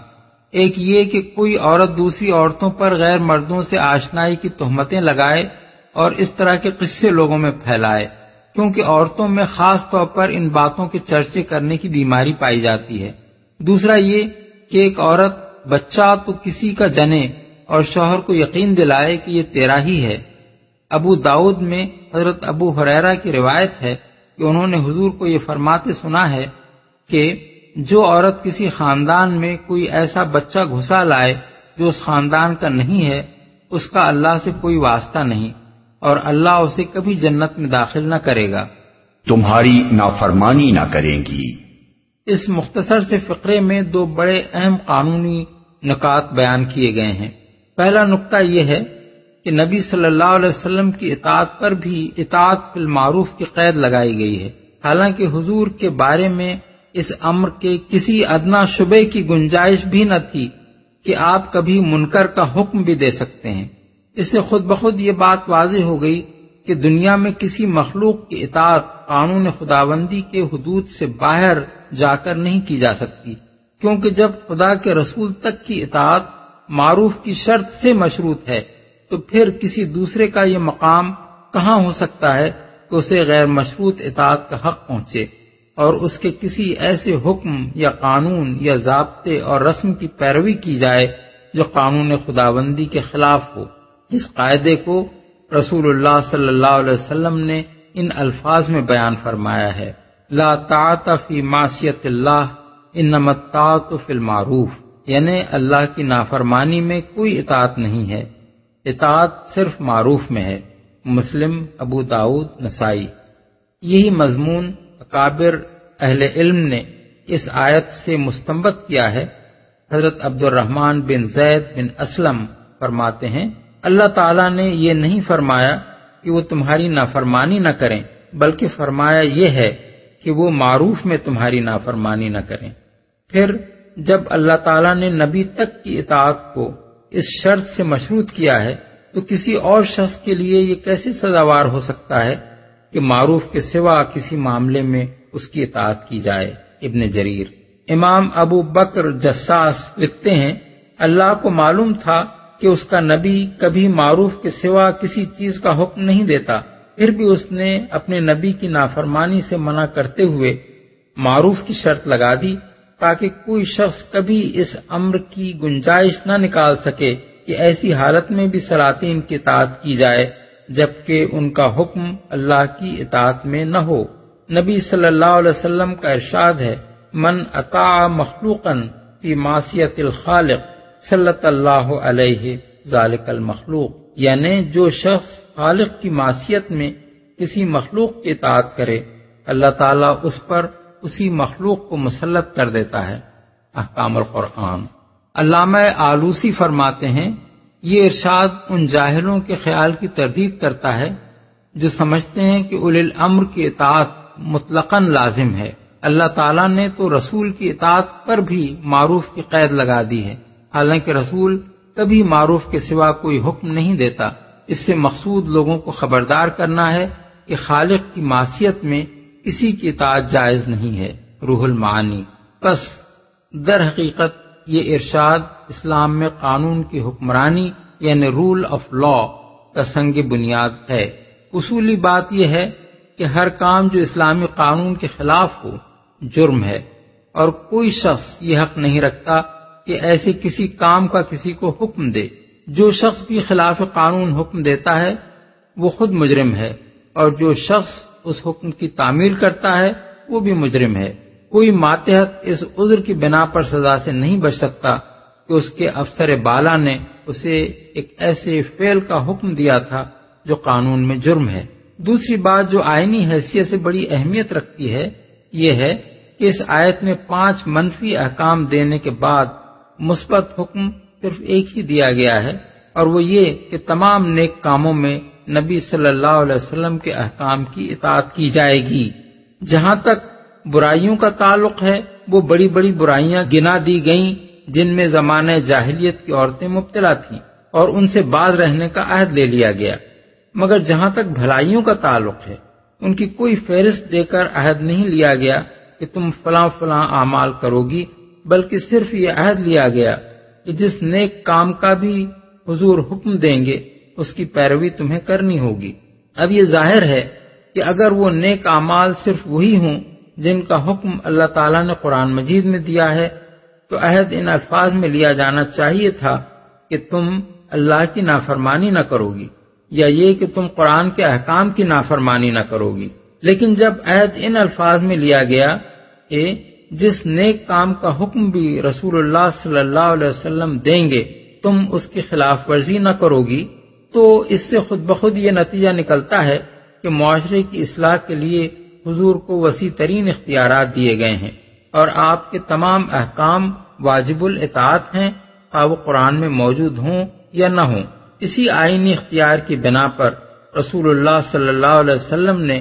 ایک یہ کہ کوئی عورت دوسری عورتوں پر غیر مردوں سے آشنائی کی تہمتیں لگائے اور اس طرح کے قصے لوگوں میں پھیلائے، کیونکہ عورتوں میں خاص طور پر ان باتوں کے چرچے کرنے کی بیماری پائی جاتی ہے۔ دوسرا یہ کہ ایک عورت بچہ تو کسی کا جنے اور شوہر کو یقین دلائے کہ یہ تیرا ہی ہے۔ ابو داؤد میں حضرت ابو ہریرہ کی روایت ہے کہ انہوں نے حضور کو یہ فرماتے سنا ہے کہ جو عورت کسی خاندان میں کوئی ایسا بچہ گھسا لائے جو اس خاندان کا نہیں ہے، اس کا اللہ سے کوئی واسطہ نہیں اور اللہ اسے کبھی جنت میں داخل نہ کرے گا۔ تمہاری نافرمانی نہ کریں گی۔ اس مختصر سے فقرے میں دو بڑے اہم قانونی نکات بیان کیے گئے ہیں۔ پہلا نکتہ یہ ہے کہ نبی صلی اللہ علیہ وسلم کی اطاعت پر بھی اطاعت فی المعروف کی قید لگائی گئی ہے، حالانکہ حضور کے بارے میں اس امر کے کسی ادنا شبے کی گنجائش بھی نہ تھی کہ آپ کبھی منکر کا حکم بھی دے سکتے ہیں۔ اس سے خود بخود یہ بات واضح ہو گئی کہ دنیا میں کسی مخلوق کی اطاعت قانون خداوندی کے حدود سے باہر جا کر نہیں کی جا سکتی، کیونکہ جب خدا کے رسول تک کی اطاعت معروف کی شرط سے مشروط ہے تو پھر کسی دوسرے کا یہ مقام کہاں ہو سکتا ہے کہ اسے غیر مشروط اطاعت کا حق پہنچے اور اس کے کسی ایسے حکم یا قانون یا ضابطے اور رسم کی پیروی کی جائے جو قانون خداوندی کے خلاف ہو۔ اس قاعدے کو رسول اللہ صلی اللہ علیہ وسلم نے ان الفاظ میں بیان فرمایا ہے، لا طاعت فی معصیت اللہ انما الطاعت فی المعروف، یعنی اللہ کی نافرمانی میں کوئی اطاعت نہیں ہے، اطاعت صرف معروف میں ہے۔ مسلم، ابو داؤد، نسائی۔ یہی مضمون اکابر اہل علم نے اس آیت سے مستنبط کیا ہے۔ حضرت عبد الرحمن بن زید بن اسلم فرماتے ہیں، اللہ تعالیٰ نے یہ نہیں فرمایا کہ وہ تمہاری نافرمانی نہ کریں، بلکہ فرمایا یہ ہے کہ وہ معروف میں تمہاری نافرمانی نہ کریں۔ پھر جب اللہ تعالیٰ نے نبی تک کی اطاعت کو اس شرط سے مشروط کیا ہے تو کسی اور شخص کے لیے یہ کیسے سزاوار ہو سکتا ہے کہ معروف کے سوا کسی معاملے میں اس کی اطاعت کی جائے؟ ابن جریر۔ امام ابو بکر جساس لکھتے ہیں، اللہ کو معلوم تھا کہ اس کا نبی کبھی معروف کے سوا کسی چیز کا حکم نہیں دیتا، پھر بھی اس نے اپنے نبی کی نافرمانی سے منع کرتے ہوئے معروف کی شرط لگا دی تاکہ کوئی شخص کبھی اس امر کی گنجائش نہ نکال سکے کہ ایسی حالت میں بھی سلاطین کی اطاعت کی جائے جبکہ ان کا حکم اللہ کی اطاعت میں نہ ہو۔ نبی صلی اللہ علیہ وسلم کا ارشاد ہے، من اطاع مخلوقا فی معصیت الخالق صلت اللہ علیہ ذالک المخلوق، یعنی جو شخص خالق کی معصیت میں کسی مخلوق کی اطاعت کرے اللہ تعالیٰ اس پر اسی مخلوق کو مسلط کر دیتا ہے۔ احکام القرآن۔ علامہ آلوسی فرماتے ہیں، یہ ارشاد ان جاہلوں کے خیال کی تردید کرتا ہے جو سمجھتے ہیں کہ اولی الامر کی اطاعت مطلقاً لازم ہے۔ اللہ تعالیٰ نے تو رسول کی اطاعت پر بھی معروف کی قید لگا دی ہے، حالانکہ رسول کبھی معروف کے سوا کوئی حکم نہیں دیتا۔ اس سے مقصود لوگوں کو خبردار کرنا ہے کہ خالق کی معصیت میں کسی کی اطاعت جائز نہیں ہے۔ روح المعانی۔ پس در حقیقت یہ ارشاد اسلام میں قانون کی حکمرانی یعنی رول آف لا کا سنگ بنیاد ہے۔ اصولی بات یہ ہے کہ ہر کام جو اسلامی قانون کے خلاف ہو جرم ہے، اور کوئی شخص یہ حق نہیں رکھتا کہ ایسے کسی کام کا کسی کو حکم دے۔ جو شخص بھی خلاف قانون حکم دیتا ہے وہ خود مجرم ہے، اور جو شخص اس حکم کی تعمیل کرتا ہے وہ بھی مجرم ہے۔ کوئی ماتحت اس عذر کی بنا پر سزا سے نہیں بچ سکتا کہ اس کے افسر بالا نے اسے ایک ایسے فعل کا حکم دیا تھا جو قانون میں جرم ہے۔ دوسری بات جو آئینی حیثیت سے بڑی اہمیت رکھتی ہے یہ ہے کہ اس آیت میں 5 منفی احکام دینے کے بعد مثبت حکم صرف ایک ہی دیا گیا ہے، اور وہ یہ کہ تمام نیک کاموں میں نبی صلی اللہ علیہ وسلم کے احکام کی اطاعت کی جائے گی۔ جہاں تک برائیوں کا تعلق ہے وہ بڑی بڑی برائیاں گنا دی گئیں جن میں زمانہ جاہلیت کی عورتیں مبتلا تھیں اور ان سے باز رہنے کا عہد لے لیا گیا، مگر جہاں تک بھلائیوں کا تعلق ہے ان کی کوئی فہرست دے کر عہد نہیں لیا گیا کہ تم فلاں فلاں اعمال کرو گی، بلکہ صرف یہ عہد لیا گیا کہ جس نیک کام کا بھی حضور حکم دیں گے اس کی پیروی تمہیں کرنی ہوگی۔ اب یہ ظاہر ہے کہ اگر وہ نیک اعمال صرف وہی ہوں جن کا حکم اللہ تعالیٰ نے قرآن مجید میں دیا ہے تو عہد ان الفاظ میں لیا جانا چاہیے تھا کہ تم اللہ کی نافرمانی نہ کرو گی، یا یہ کہ تم قرآن کے احکام کی نافرمانی نہ کرو گی۔ لیکن جب عہد ان الفاظ میں لیا گیا کہ جس نیک کام کا حکم بھی رسول اللہ صلی اللہ علیہ وسلم دیں گے تم اس کی خلاف ورزی نہ کرو گی، تو اس سے خود بخود یہ نتیجہ نکلتا ہے کہ معاشرے کی اصلاح کے لیے حضور کو وسیع ترین اختیارات دیے گئے ہیں، اور آپ کے تمام احکام واجب الاطاعت ہیں، خواہ وہ قرآن میں موجود ہوں یا نہ ہوں۔ اسی آئینی اختیار کی بنا پر رسول اللہ صلی اللہ علیہ وسلم نے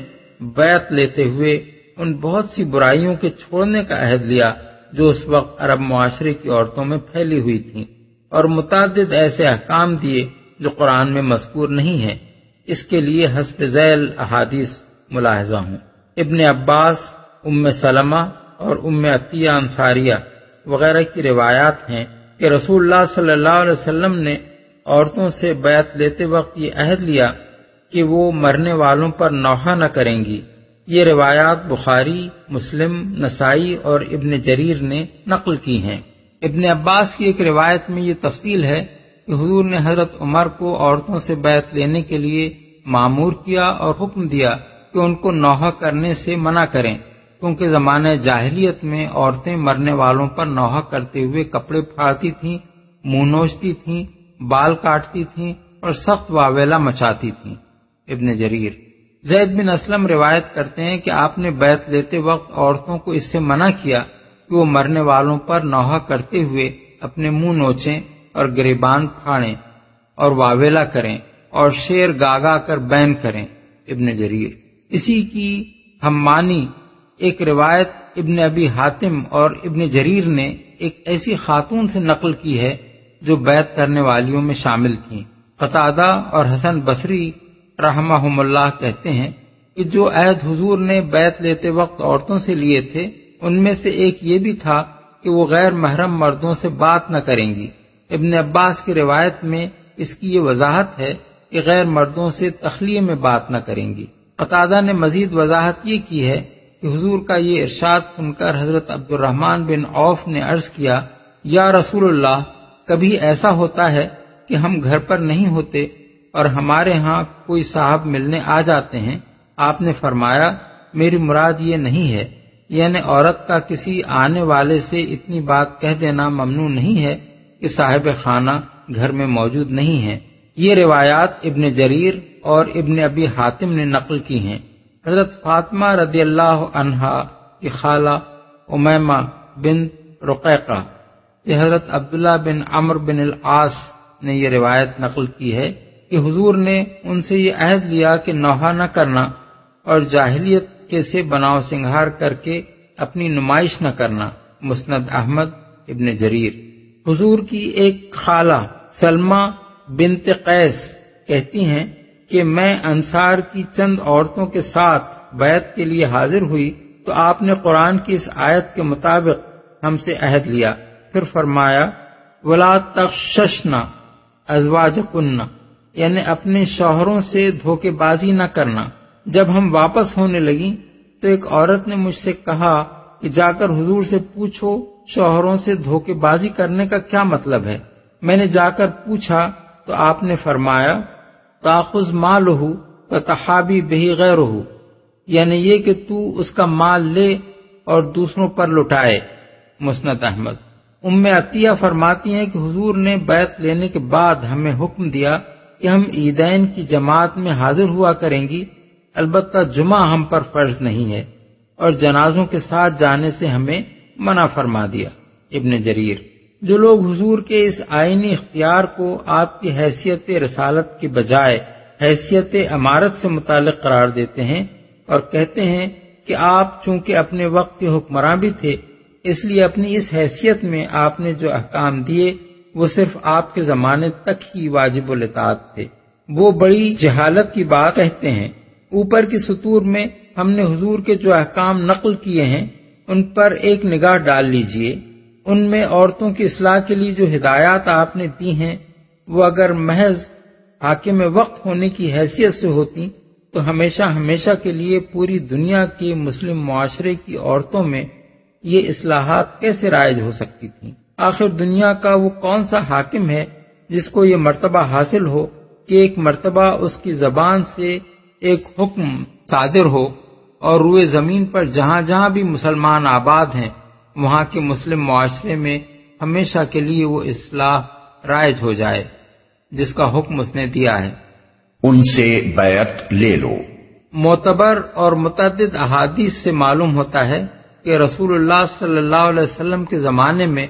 بیعت لیتے ہوئے ان بہت سی برائیوں کے چھوڑنے کا عہد لیا جو اس وقت عرب معاشرے کی عورتوں میں پھیلی ہوئی تھیں، اور متعدد ایسے احکام دیے جو قرآن میں مذکور نہیں ہیں۔ اس کے لیے حسب ذیل احادیث ملاحظہ ہوں۔ ابن عباس، ام سلمہ اور ام عطیہ انصاریہ وغیرہ کی روایات ہیں کہ رسول اللہ صلی اللہ علیہ وسلم نے عورتوں سے بیعت لیتے وقت یہ عہد لیا کہ وہ مرنے والوں پر نوحہ نہ کریں گی۔ یہ روایات بخاری، مسلم، نسائی اور ابن جریر نے نقل کی ہیں۔ ابن عباس کی ایک روایت میں یہ تفصیل ہے کہ حضور نے حضرت عمر کو عورتوں سے بیعت لینے کے لیے مامور کیا اور حکم دیا کہ ان کو نوحہ کرنے سے منع کریں، کیونکہ زمانہ جاہلیت میں عورتیں مرنے والوں پر نوحہ کرتے ہوئے کپڑے پھاڑتی تھیں، منہ نوچتی تھیں، بال کاٹتی تھیں اور سخت واویلا مچاتی تھیں۔ ابن جریر۔ زید بن اسلم روایت کرتے ہیں کہ آپ نے بیعت لیتے وقت عورتوں کو اس سے منع کیا کہ وہ مرنے والوں پر نوحہ کرتے ہوئے اپنے منہ نوچیں اور گریبان پھاڑیں اور واویلا کریں اور شعر گا گا کر بین کریں۔ ابن جریر۔ اسی کی ہمانی ایک روایت ابن ابی حاتم اور ابن جریر نے ایک ایسی خاتون سے نقل کی ہے جو بیعت کرنے والیوں میں شامل تھیں۔ قتادہ اور حسن بصری رحمہم اللہ کہتے ہیں کہ جو عہد حضور نے بیعت لیتے وقت عورتوں سے لیے تھے ان میں سے ایک یہ بھی تھا کہ وہ غیر محرم مردوں سے بات نہ کریں گی۔ ابن عباس کی روایت میں اس کی یہ وضاحت ہے کہ غیر مردوں سے تخلیہ میں بات نہ کریں گی۔ قتادہ نے مزید وضاحت یہ کی ہے کہ حضور کا یہ ارشاد سن کر حضرت عبد الرحمن بن عوف نے عرض کیا، یا رسول اللہ، کبھی ایسا ہوتا ہے کہ ہم گھر پر نہیں ہوتے اور ہمارے ہاں کوئی صاحب ملنے آ جاتے ہیں۔ آپ نے فرمایا، میری مراد یہ نہیں ہے، یعنی عورت کا کسی آنے والے سے اتنی بات کہہ دینا ممنوع نہیں ہے کہ صاحب خانہ گھر میں موجود نہیں ہے۔ یہ روایات ابن جریر اور ابن ابی حاتم نے نقل کی ہیں۔ حضرت فاطمہ رضی اللہ عنہا کی خالہ امیمہ بنت رقیقہ سے حضرت عبداللہ بن عمرو بن العاص نے یہ روایت نقل کی ہے کہ حضور نے ان سے یہ عہد لیا کہ نوحہ نہ کرنا اور جاہلیت کے سے بناؤ سنگھار کر کے اپنی نمائش نہ کرنا۔ مسند احمد، ابن جریر۔ حضور کی ایک خالہ سلمہ بنت قیس کہتی ہیں کہ میں انصار کی چند عورتوں کے ساتھ بیعت کے لیے حاضر ہوئی تو آپ نے قرآن کی اس آیت کے مطابق ہم سے عہد لیا، پھر فرمایا وَلَا تَغْشَشْنَ أَزْوَاجَكُنَّ، یعنی اپنے شوہروں سے دھوکے بازی نہ کرنا۔ جب ہم واپس ہونے لگیں تو ایک عورت نے مجھ سے کہا کہ جا کر حضور سے پوچھو شوہروں سے دھوکے بازی کرنے کا کیا مطلب ہے۔ میں نے جا کر پوچھا تو آپ نے فرمایا تاخذ مالہ فتحابی بہ غیرہ، یعنی یہ کہ تو اس کا مال لے اور دوسروں پر لٹائے۔ مسند احمد۔ ام عطیہ فرماتی ہیں کہ حضور نے بیعت لینے کے بعد ہمیں حکم دیا کہ ہم عیدین کی جماعت میں حاضر ہوا کریں گی، البتہ جمعہ ہم پر فرض نہیں ہے، اور جنازوں کے ساتھ جانے سے ہمیں منع فرما دیا۔ ابن جریر۔ جو لوگ حضور کے اس آئینی اختیار کو آپ کی حیثیت رسالت کی بجائے حیثیت امارت سے متعلق قرار دیتے ہیں اور کہتے ہیں کہ آپ چونکہ اپنے وقت کے حکمراں بھی تھے اس لیے اپنی اس حیثیت میں آپ نے جو احکام دیے وہ صرف آپ کے زمانے تک ہی واجب الاطاعت تھے، وہ بڑی جہالت کی بات کہتے ہیں۔ اوپر کی سطور میں ہم نے حضور کے جو احکام نقل کیے ہیں ان پر ایک نگاہ ڈال لیجئے۔ ان میں عورتوں کی اصلاح کے لیے جو ہدایات آپ نے دی ہیں وہ اگر محض حاکم وقت ہونے کی حیثیت سے ہوتی تو ہمیشہ ہمیشہ کے لیے پوری دنیا کے مسلم معاشرے کی عورتوں میں یہ اصلاحات کیسے رائج ہو سکتی تھیں؟ آخر دنیا کا وہ کون سا حاکم ہے جس کو یہ مرتبہ حاصل ہو کہ ایک مرتبہ اس کی زبان سے ایک حکم صادر ہو اور روئے زمین پر جہاں جہاں بھی مسلمان آباد ہیں وہاں کے مسلم معاشرے میں ہمیشہ کے لیے وہ اصلاح رائج ہو جائے جس کا حکم اس نے دیا ہے۔ ان سے بیعت لے لو۔ معتبر اور متعدد احادیث سے معلوم ہوتا ہے کہ رسول اللہ صلی اللہ علیہ وسلم کے زمانے میں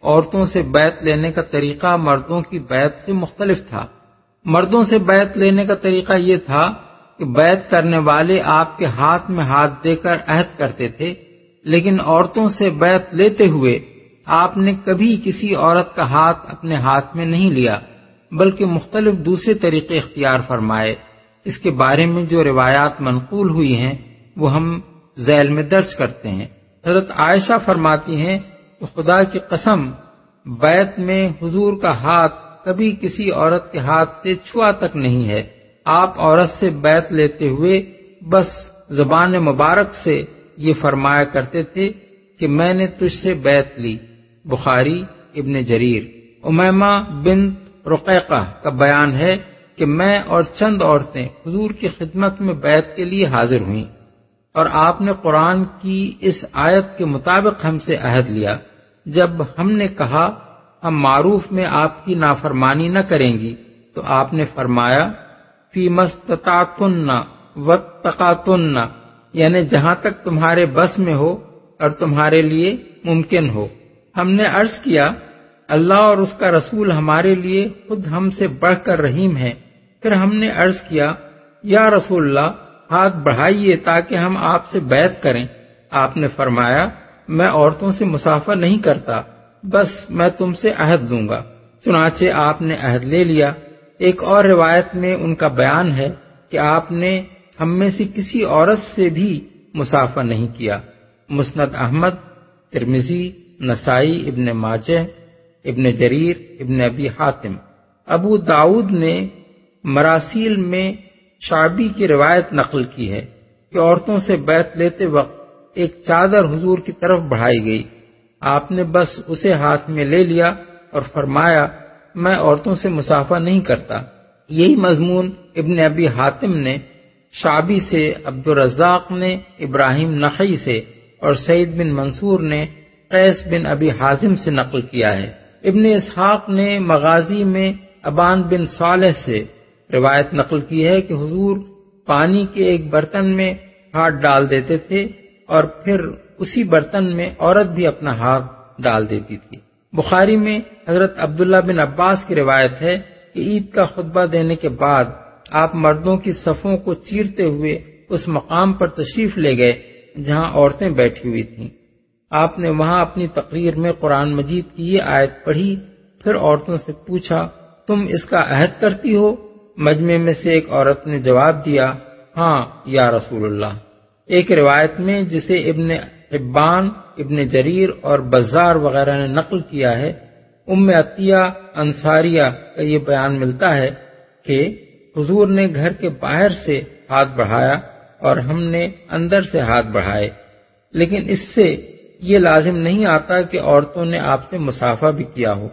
عورتوں سے بیعت لینے کا طریقہ مردوں کی بیعت سے مختلف تھا۔ مردوں سے بیعت لینے کا طریقہ یہ تھا کہ بیعت کرنے والے آپ کے ہاتھ میں ہاتھ دے کر عہد کرتے تھے، لیکن عورتوں سے بیعت لیتے ہوئے آپ نے کبھی کسی عورت کا ہاتھ اپنے ہاتھ میں نہیں لیا بلکہ مختلف دوسرے طریقے اختیار فرمائے۔ اس کے بارے میں جو روایات منقول ہوئی ہیں وہ ہم ذیل میں درج کرتے ہیں۔ حضرت عائشہ فرماتی ہیں کہ خدا کی قسم بیعت میں حضور کا ہاتھ کبھی کسی عورت کے ہاتھ سے چھوا تک نہیں ہے۔ آپ عورت سے بیعت لیتے ہوئے بس زبان مبارک سے یہ فرمایا کرتے تھے کہ میں نے تجھ سے بیعت لی۔ بخاری، ابن جریر۔ امیمہ بنت رقیقہ کا بیان ہے کہ میں اور چند عورتیں حضور کی خدمت میں بیعت کے لیے حاضر ہوئیں اور آپ نے قرآن کی اس آیت کے مطابق ہم سے عہد لیا۔ جب ہم نے کہا ہم معروف میں آپ کی نافرمانی نہ کریں گی تو آپ نے فرمایا فی مستطاعتن واتقاتن، یعنی جہاں تک تمہارے بس میں ہو اور تمہارے لیے ممکن ہو۔ ہم نے عرض کیا اللہ اور اس کا رسول ہمارے لیے خود ہم سے بڑھ کر رحیم ہے۔ پھر ہم نے عرض کیا یا رسول اللہ ہاتھ بڑھائیے تاکہ ہم آپ سے بیعت کریں۔ آپ نے فرمایا میں عورتوں سے مصافحہ نہیں کرتا، بس میں تم سے عہد لوں گا۔ چنانچہ آپ نے عہد لے لیا۔ ایک اور روایت میں ان کا بیان ہے کہ آپ نے ہم میں سے کسی عورت سے بھی مصافحہ نہیں کیا۔ مسند احمد، ترمذی، نسائی، ابن ماجہ، ابن جریر، ابن ابی حاتم۔ ابو داؤد نے مراسیل میں شعبی کی روایت نقل کی ہے کہ عورتوں سے بیعت لیتے وقت ایک چادر حضور کی طرف بڑھائی گئی، آپ نے بس اسے ہاتھ میں لے لیا اور فرمایا میں عورتوں سے مصافحہ نہیں کرتا۔ یہی مضمون ابن ابی حاتم نے شعبی سے، عبدالرزاق نے ابراہیم نخعی سے اور سعید بن منصور نے قیس بن ابی حازم سے نقل کیا ہے۔ ابن اسحاق نے مغازی میں ابان بن صالح سے روایت نقل کی ہے کہ حضور پانی کے ایک برتن میں ہاتھ ڈال دیتے تھے اور پھر اسی برتن میں عورت بھی اپنا ہاتھ ڈال دیتی تھی۔ بخاری میں حضرت عبداللہ بن عباس کی روایت ہے کہ عید کا خطبہ دینے کے بعد آپ مردوں کی صفوں کو چیرتے ہوئے اس مقام پر تشریف لے گئے جہاں عورتیں بیٹھی ہوئی تھیں۔ آپ نے وہاں اپنی تقریر میں قرآن مجید کی یہ آیت پڑھی، پھر عورتوں سے پوچھا تم اس کا عہد کرتی ہو؟ مجمع میں سے ایک عورت نے جواب دیا ہاں یا رسول اللہ۔ ایک روایت میں جسے ابن حبان، ابن جریر اور بزار وغیرہ نے نقل کیا ہے، ام عطیہ انصاریہ کا یہ بیان ملتا ہے کہ حضور نے گھر کے باہر سے ہاتھ بڑھایا اور ہم نے اندر سے ہاتھ بڑھائے، لیکن اس سے یہ لازم نہیں آتا کہ عورتوں نے آپ سے مصافحہ بھی کیا ہو،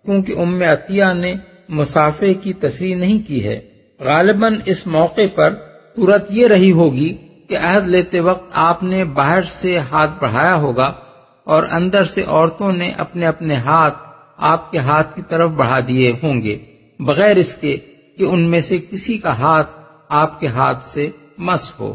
کیونکہ ام عطیہ نے مصافحے کی تصریح نہیں کی ہے۔ غالباً اس موقع پر صورت یہ رہی ہوگی کہ عہد لیتے وقت آپ نے باہر سے ہاتھ بڑھایا ہوگا اور اندر سے عورتوں نے اپنے اپنے ہاتھ آپ کے ہاتھ کی طرف بڑھا دیے ہوں گے، بغیر اس کے کہ ان میں سے کسی کا ہاتھ آپ کے ہاتھ سے مس ہو۔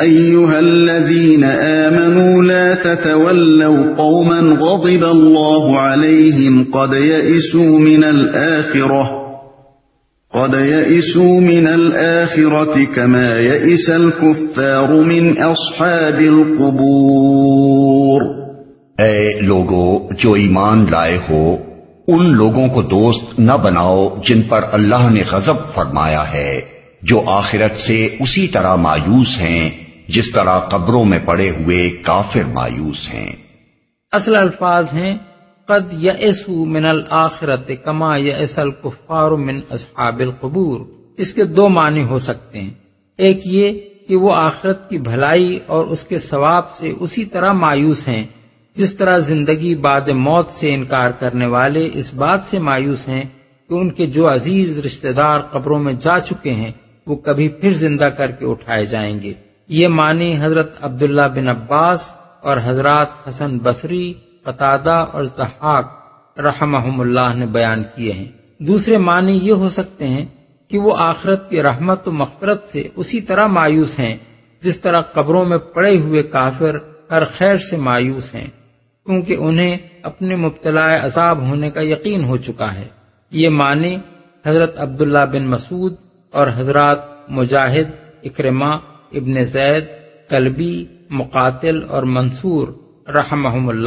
أيها الذين آمنوا لا تتولوا قوما غضب الله عليهم قد يئسوا من الآخرة كما يئس الكفار من أصحاب القبور۔ اے لوگو جو ایمان لائے ہو، ان لوگوں کو دوست نہ بناؤ جن پر اللہ نے غضب فرمایا ہے، جو آخرت سے اسی طرح مایوس ہیں جس طرح قبروں میں پڑے ہوئے کافر مایوس ہیں۔ اصل الفاظ ہیں قد یئسوا من الآخرۃ کما یئس الکفار من اصحاب القبور۔ اس کے دو معنی ہو سکتے ہیں، ایک یہ کہ وہ آخرت کی بھلائی اور اس کے ثواب سے اسی طرح مایوس ہیں جس طرح زندگی بعد موت سے انکار کرنے والے اس بات سے مایوس ہیں کہ ان کے جو عزیز رشتہ دار قبروں میں جا چکے ہیں وہ کبھی پھر زندہ کر کے اٹھائے جائیں گے۔ یہ معنی حضرت عبداللہ بن عباس اور حضرات حسن بصری، قتادہ اور ضحاک رحمہم اللہ نے بیان کیے ہیں۔ دوسرے معنی یہ ہو سکتے ہیں کہ وہ آخرت کی رحمت و مغفرت سے اسی طرح مایوس ہیں جس طرح قبروں میں پڑے ہوئے کافر ہر خیر سے مایوس ہیں، کیونکہ انہیں اپنے مبتلا عذاب ہونے کا یقین ہو چکا ہے۔ یہ معنی حضرت عبداللہ بن مسعود اور حضرات مجاہد، اکرمہ، ابن زید، کلبی، مقاتل اور منصور رحمہم اللہ